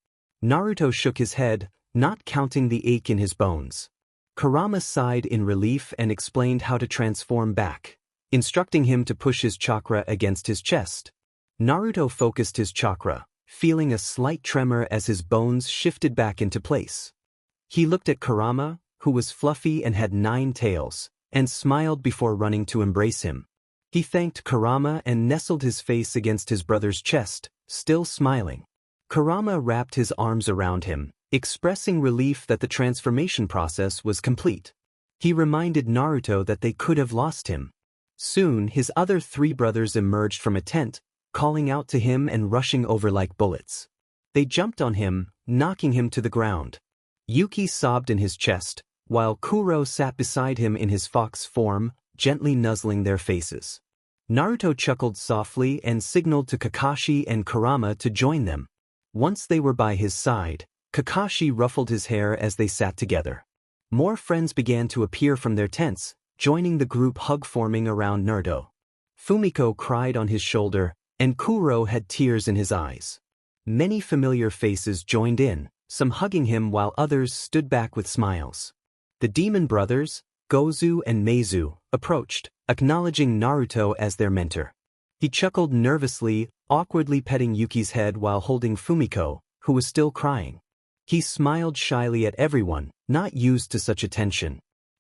Naruto shook his head, not counting the ache in his bones. Kurama sighed in relief and explained how to transform back, instructing him to push his chakra against his chest. Naruto focused his chakra, feeling a slight tremor as his bones shifted back into place. He looked at Kurama, who was fluffy and had 9 tails, and smiled before running to embrace him. He thanked Kurama and nestled his face against his brother's chest, still smiling. Kurama wrapped his arms around him, expressing relief that the transformation process was complete. He reminded Naruto that they could have lost him. Soon his other 3 brothers emerged from a tent, calling out to him and rushing over like bullets. They jumped on him, knocking him to the ground. Yuki sobbed in his chest, while Kuro sat beside him in his fox form, gently nuzzling their faces. Naruto chuckled softly and signaled to Kakashi and Kurama to join them. Once they were by his side, Kakashi ruffled his hair as they sat together. More friends began to appear from their tents, joining the group hug forming around Naruto. Fumiko cried on his shoulder, and Kuro had tears in his eyes. Many familiar faces joined in, some hugging him while others stood back with smiles. The demon brothers, Gozu and Meizu, approached, acknowledging Naruto as their mentor. He chuckled nervously, awkwardly petting Yuki's head while holding Fumiko, who was still crying. He smiled shyly at everyone, not used to such attention.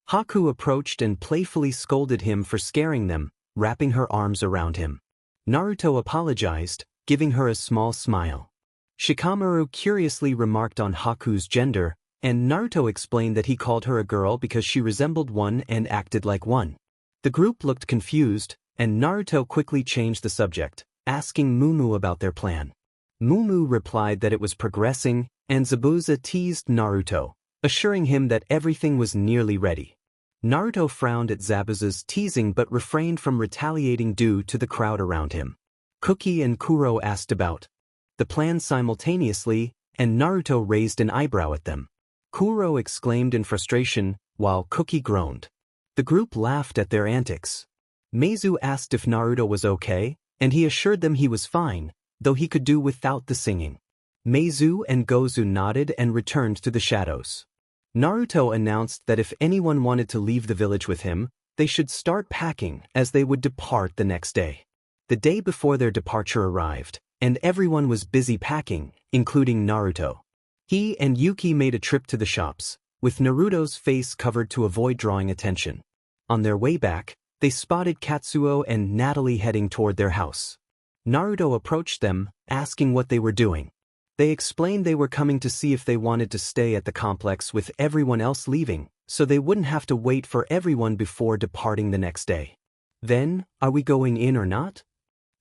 Haku approached and playfully scolded him for scaring them, wrapping her arms around him. Naruto apologized, giving her a small smile. Shikamaru curiously remarked on Haku's gender, and Naruto explained that he called her a girl because she resembled one and acted like one. The group looked confused, and Naruto quickly changed the subject, asking Mumu about their plan. Mumu replied that it was progressing, and Zabuza teased Naruto, assuring him that everything was nearly ready. Naruto frowned at Zabuza's teasing but refrained from retaliating due to the crowd around him. Cookie and Kuro asked about the plan simultaneously, and Naruto raised an eyebrow at them. Kuro exclaimed in frustration, while Cookie groaned. The group laughed at their antics. Meizu asked if Naruto was okay, and he assured them he was fine, though he could do without the singing. Meizu and Gozu nodded and returned to the shadows. Naruto announced that if anyone wanted to leave the village with him, they should start packing as they would depart the next day. The day before their departure arrived, and everyone was busy packing, including Naruto. He and Yuki made a trip to the shops, with Naruto's face covered to avoid drawing attention. On their way back, they spotted Katsuo and Natalie heading toward their house. Naruto approached them, asking what they were doing. They explained they were coming to see if they wanted to stay at the complex with everyone else leaving, so they wouldn't have to wait for everyone before departing the next day. Then, are we going in or not?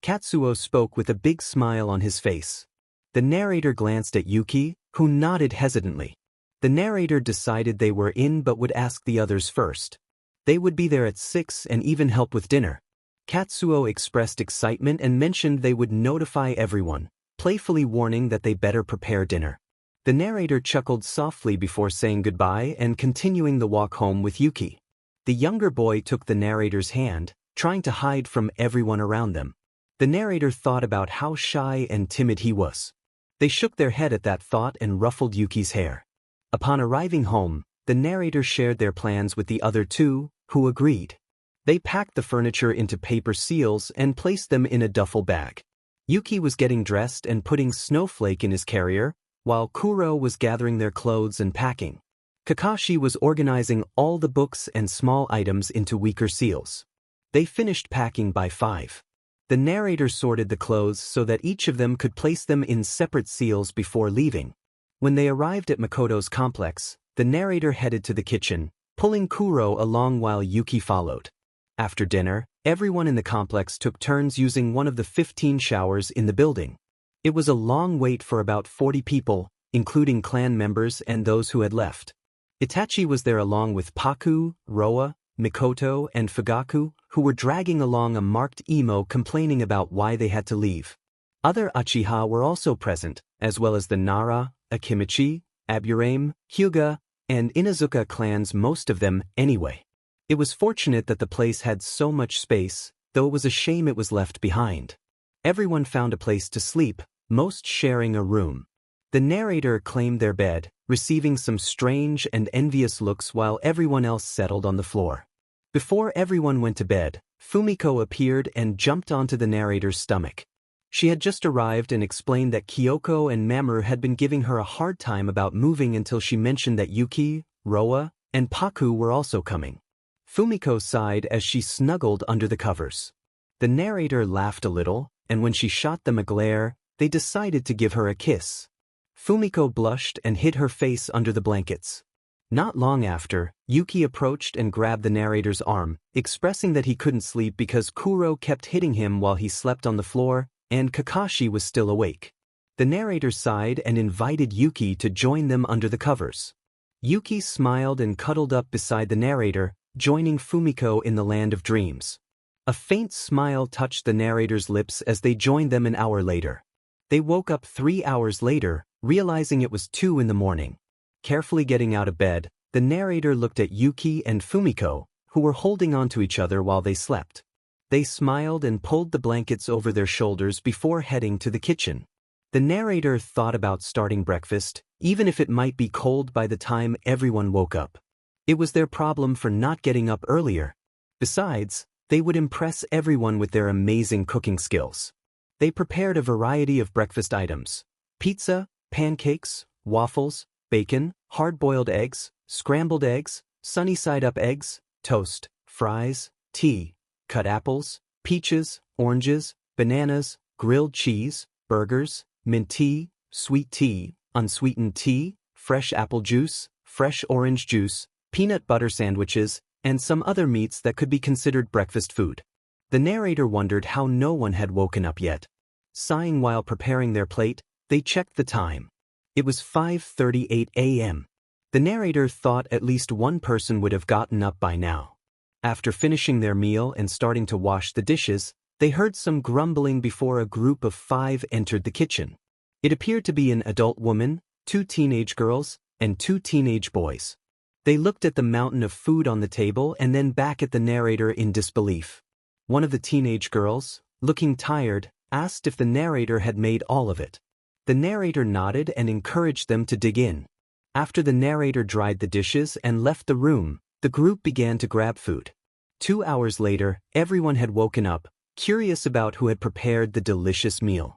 Katsuo spoke with a big smile on his face. The narrator glanced at Yuki, who nodded hesitantly. The narrator decided they were in but would ask the others first. They would be there at 6 and even help with dinner. Katsuo expressed excitement and mentioned they would notify everyone, playfully warning that they better prepare dinner. The narrator chuckled softly before saying goodbye and continuing the walk home with Yuki. The younger boy took the narrator's hand, trying to hide from everyone around them. The narrator thought about how shy and timid he was. They shook their head at that thought and ruffled Yuki's hair. Upon arriving home, the narrator shared their plans with the other two, who agreed. They packed the furniture into paper seals and placed them in a duffel bag. Yuki was getting dressed and putting Snowflake in his carrier, while Kuro was gathering their clothes and packing. Kakashi was organizing all the books and small items into weaker seals. They finished packing by 5. The narrator sorted the clothes so that each of them could place them in separate seals before leaving. When they arrived at Makoto's complex, the narrator headed to the kitchen, pulling Kuro along while Yuki followed. After dinner, everyone in the complex took turns using one of the 15 showers in the building. It was a long wait for about 40 people, including clan members and those who had left. Itachi was there along with Paku, Roa, Mikoto, and Fugaku, who were dragging along a marked emo complaining about why they had to leave. Other Uchiha were also present, as well as the Nara, Akimichi, Aburame, Hyuga, and Inazuka clans, most of them anyway. It was fortunate that the place had so much space, though it was a shame it was left behind. Everyone found a place to sleep, most sharing a room. The narrator claimed their bed, receiving some strange and envious looks while everyone else settled on the floor. Before everyone went to bed, Fumiko appeared and jumped onto the narrator's stomach. She had just arrived and explained that Kyoko and Mamoru had been giving her a hard time about moving until she mentioned that Yuki, Roa, and Paku were also coming. Fumiko sighed as she snuggled under the covers. The narrator laughed a little, and when she shot them a glare, they decided to give her a kiss. Fumiko blushed and hid her face under the blankets. Not long after, Yuki approached and grabbed the narrator's arm, expressing that he couldn't sleep because Kuro kept hitting him while he slept on the floor, and Kakashi was still awake. The narrator sighed and invited Yuki to join them under the covers. Yuki smiled and cuddled up beside the narrator, joining Fumiko in the land of dreams. A faint smile touched the narrator's lips as they joined them an hour later. They woke up 3 hours later, realizing it was 2 in the morning. Carefully getting out of bed, the narrator looked at Yuki and Fumiko, who were holding onto each other while they slept. They smiled and pulled the blankets over their shoulders before heading to the kitchen. The narrator thought about starting breakfast, even if it might be cold by the time everyone woke up. It was their problem for not getting up earlier. Besides, they would impress everyone with their amazing cooking skills. They prepared a variety of breakfast items: pizza, pancakes, waffles, bacon, hard-boiled eggs, scrambled eggs, sunny-side-up eggs, toast, fries, tea, cut apples, peaches, oranges, bananas, grilled cheese, burgers, mint tea, sweet tea, unsweetened tea, fresh apple juice, fresh orange juice, peanut butter sandwiches, and some other meats that could be considered breakfast food. The narrator wondered how no one had woken up yet. Sighing while preparing their plate, they checked the time. It was 5:38 a.m. The narrator thought at least one person would have gotten up by now. After finishing their meal and starting to wash the dishes, they heard some grumbling before a group of 5 entered the kitchen. It appeared to be an adult woman, 2 teenage girls, and 2 teenage boys. They looked at the mountain of food on the table and then back at the narrator in disbelief. One of the teenage girls, looking tired, asked if the narrator had made all of it. The narrator nodded and encouraged them to dig in. After the narrator dried the dishes and left the room, the group began to grab food. 2 hours later, everyone had woken up, curious about who had prepared the delicious meal.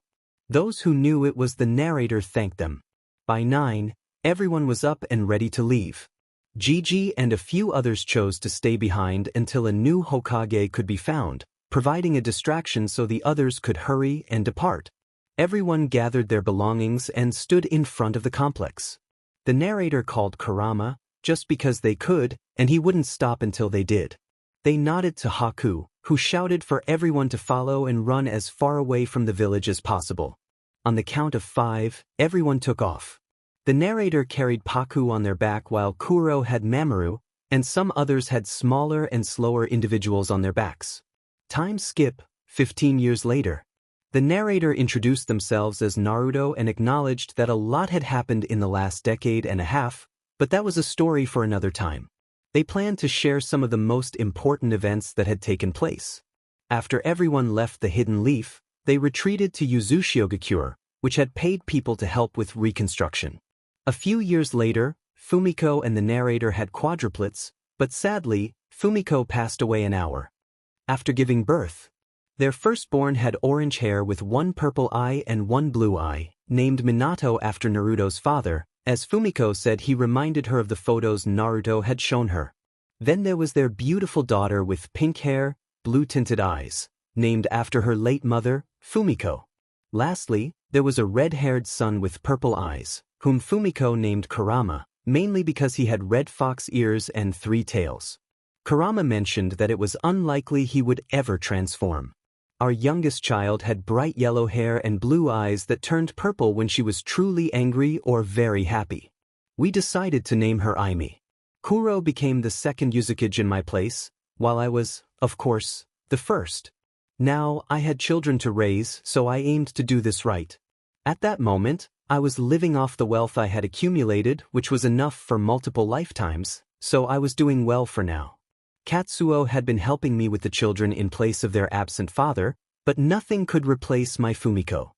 Those who knew it was the narrator thanked them. By 9, everyone was up and ready to leave. Gigi and a few others chose to stay behind until a new Hokage could be found, providing a distraction so the others could hurry and depart. Everyone gathered their belongings and stood in front of the complex. The narrator called Kurama, just because they could, and he wouldn't stop until they did. They nodded to Haku, who shouted for everyone to follow and run as far away from the village as possible. On the count of 5, everyone took off. The narrator carried Paku on their back while Kuro had Mamoru, and some others had smaller and slower individuals on their backs. Time skip, 15 years later. The narrator introduced themselves as Naruto and acknowledged that a lot had happened in the last decade and a half, but that was a story for another time. They planned to share some of the most important events that had taken place. After everyone left the Hidden Leaf, they retreated to Uzushiogakure, which had paid people to help with reconstruction. A few years later, Fumiko and the narrator had quadruplets, but sadly, Fumiko passed away an hour after giving birth. Their firstborn had orange hair with one purple eye and one blue eye, named Minato after Naruto's father, as Fumiko said he reminded her of the photos Naruto had shown her. Then there was their beautiful daughter with pink hair, blue-tinted eyes, named after her late mother, Fumiko. Lastly, there was a red-haired son with purple eyes, whom Fumiko named Kurama, mainly because he had red fox ears and 3 tails. Kurama mentioned that it was unlikely he would ever transform. Our youngest child had bright yellow hair and blue eyes that turned purple when she was truly angry or very happy. We decided to name her Aimi. Kuro became the second Uzukage in my place, while I was, of course, the first. Now, I had children to raise, so I aimed to do this right. At that moment, I was living off the wealth I had accumulated, which was enough for multiple lifetimes, so I was doing well for now. Katsuo had been helping me with the children in place of their absent father, but nothing could replace my Fumiko.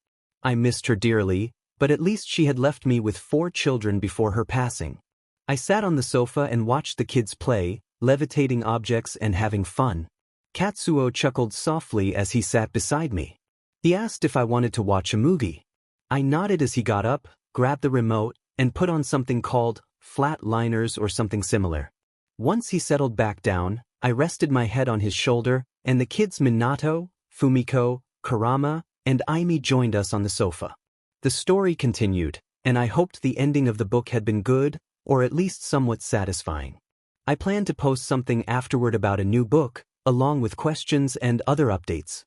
I missed her dearly, but at least she had left me with 4 children before her passing. I sat on the sofa and watched the kids play, levitating objects and having fun. Katsuo chuckled softly as he sat beside me. He asked if I wanted to watch a movie. I nodded as he got up, grabbed the remote, and put on something called Flatliners or something similar. Once he settled back down, I rested my head on his shoulder, and the kids Minato, Fumiko, Kurama, and Aimi joined us on the sofa. The story continued, and I hoped the ending of the book had been good, or at least somewhat satisfying. I planned to post something afterward about a new book, along with questions and other updates.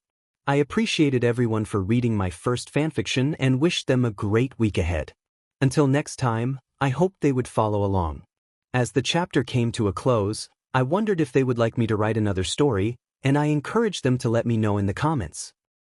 I appreciated everyone for reading my first fanfiction and wished them a great week ahead. Until next time, I hoped they would follow along. As the chapter came to a close, I wondered if they would like me to write another story, and I encouraged them to let me know in the comments.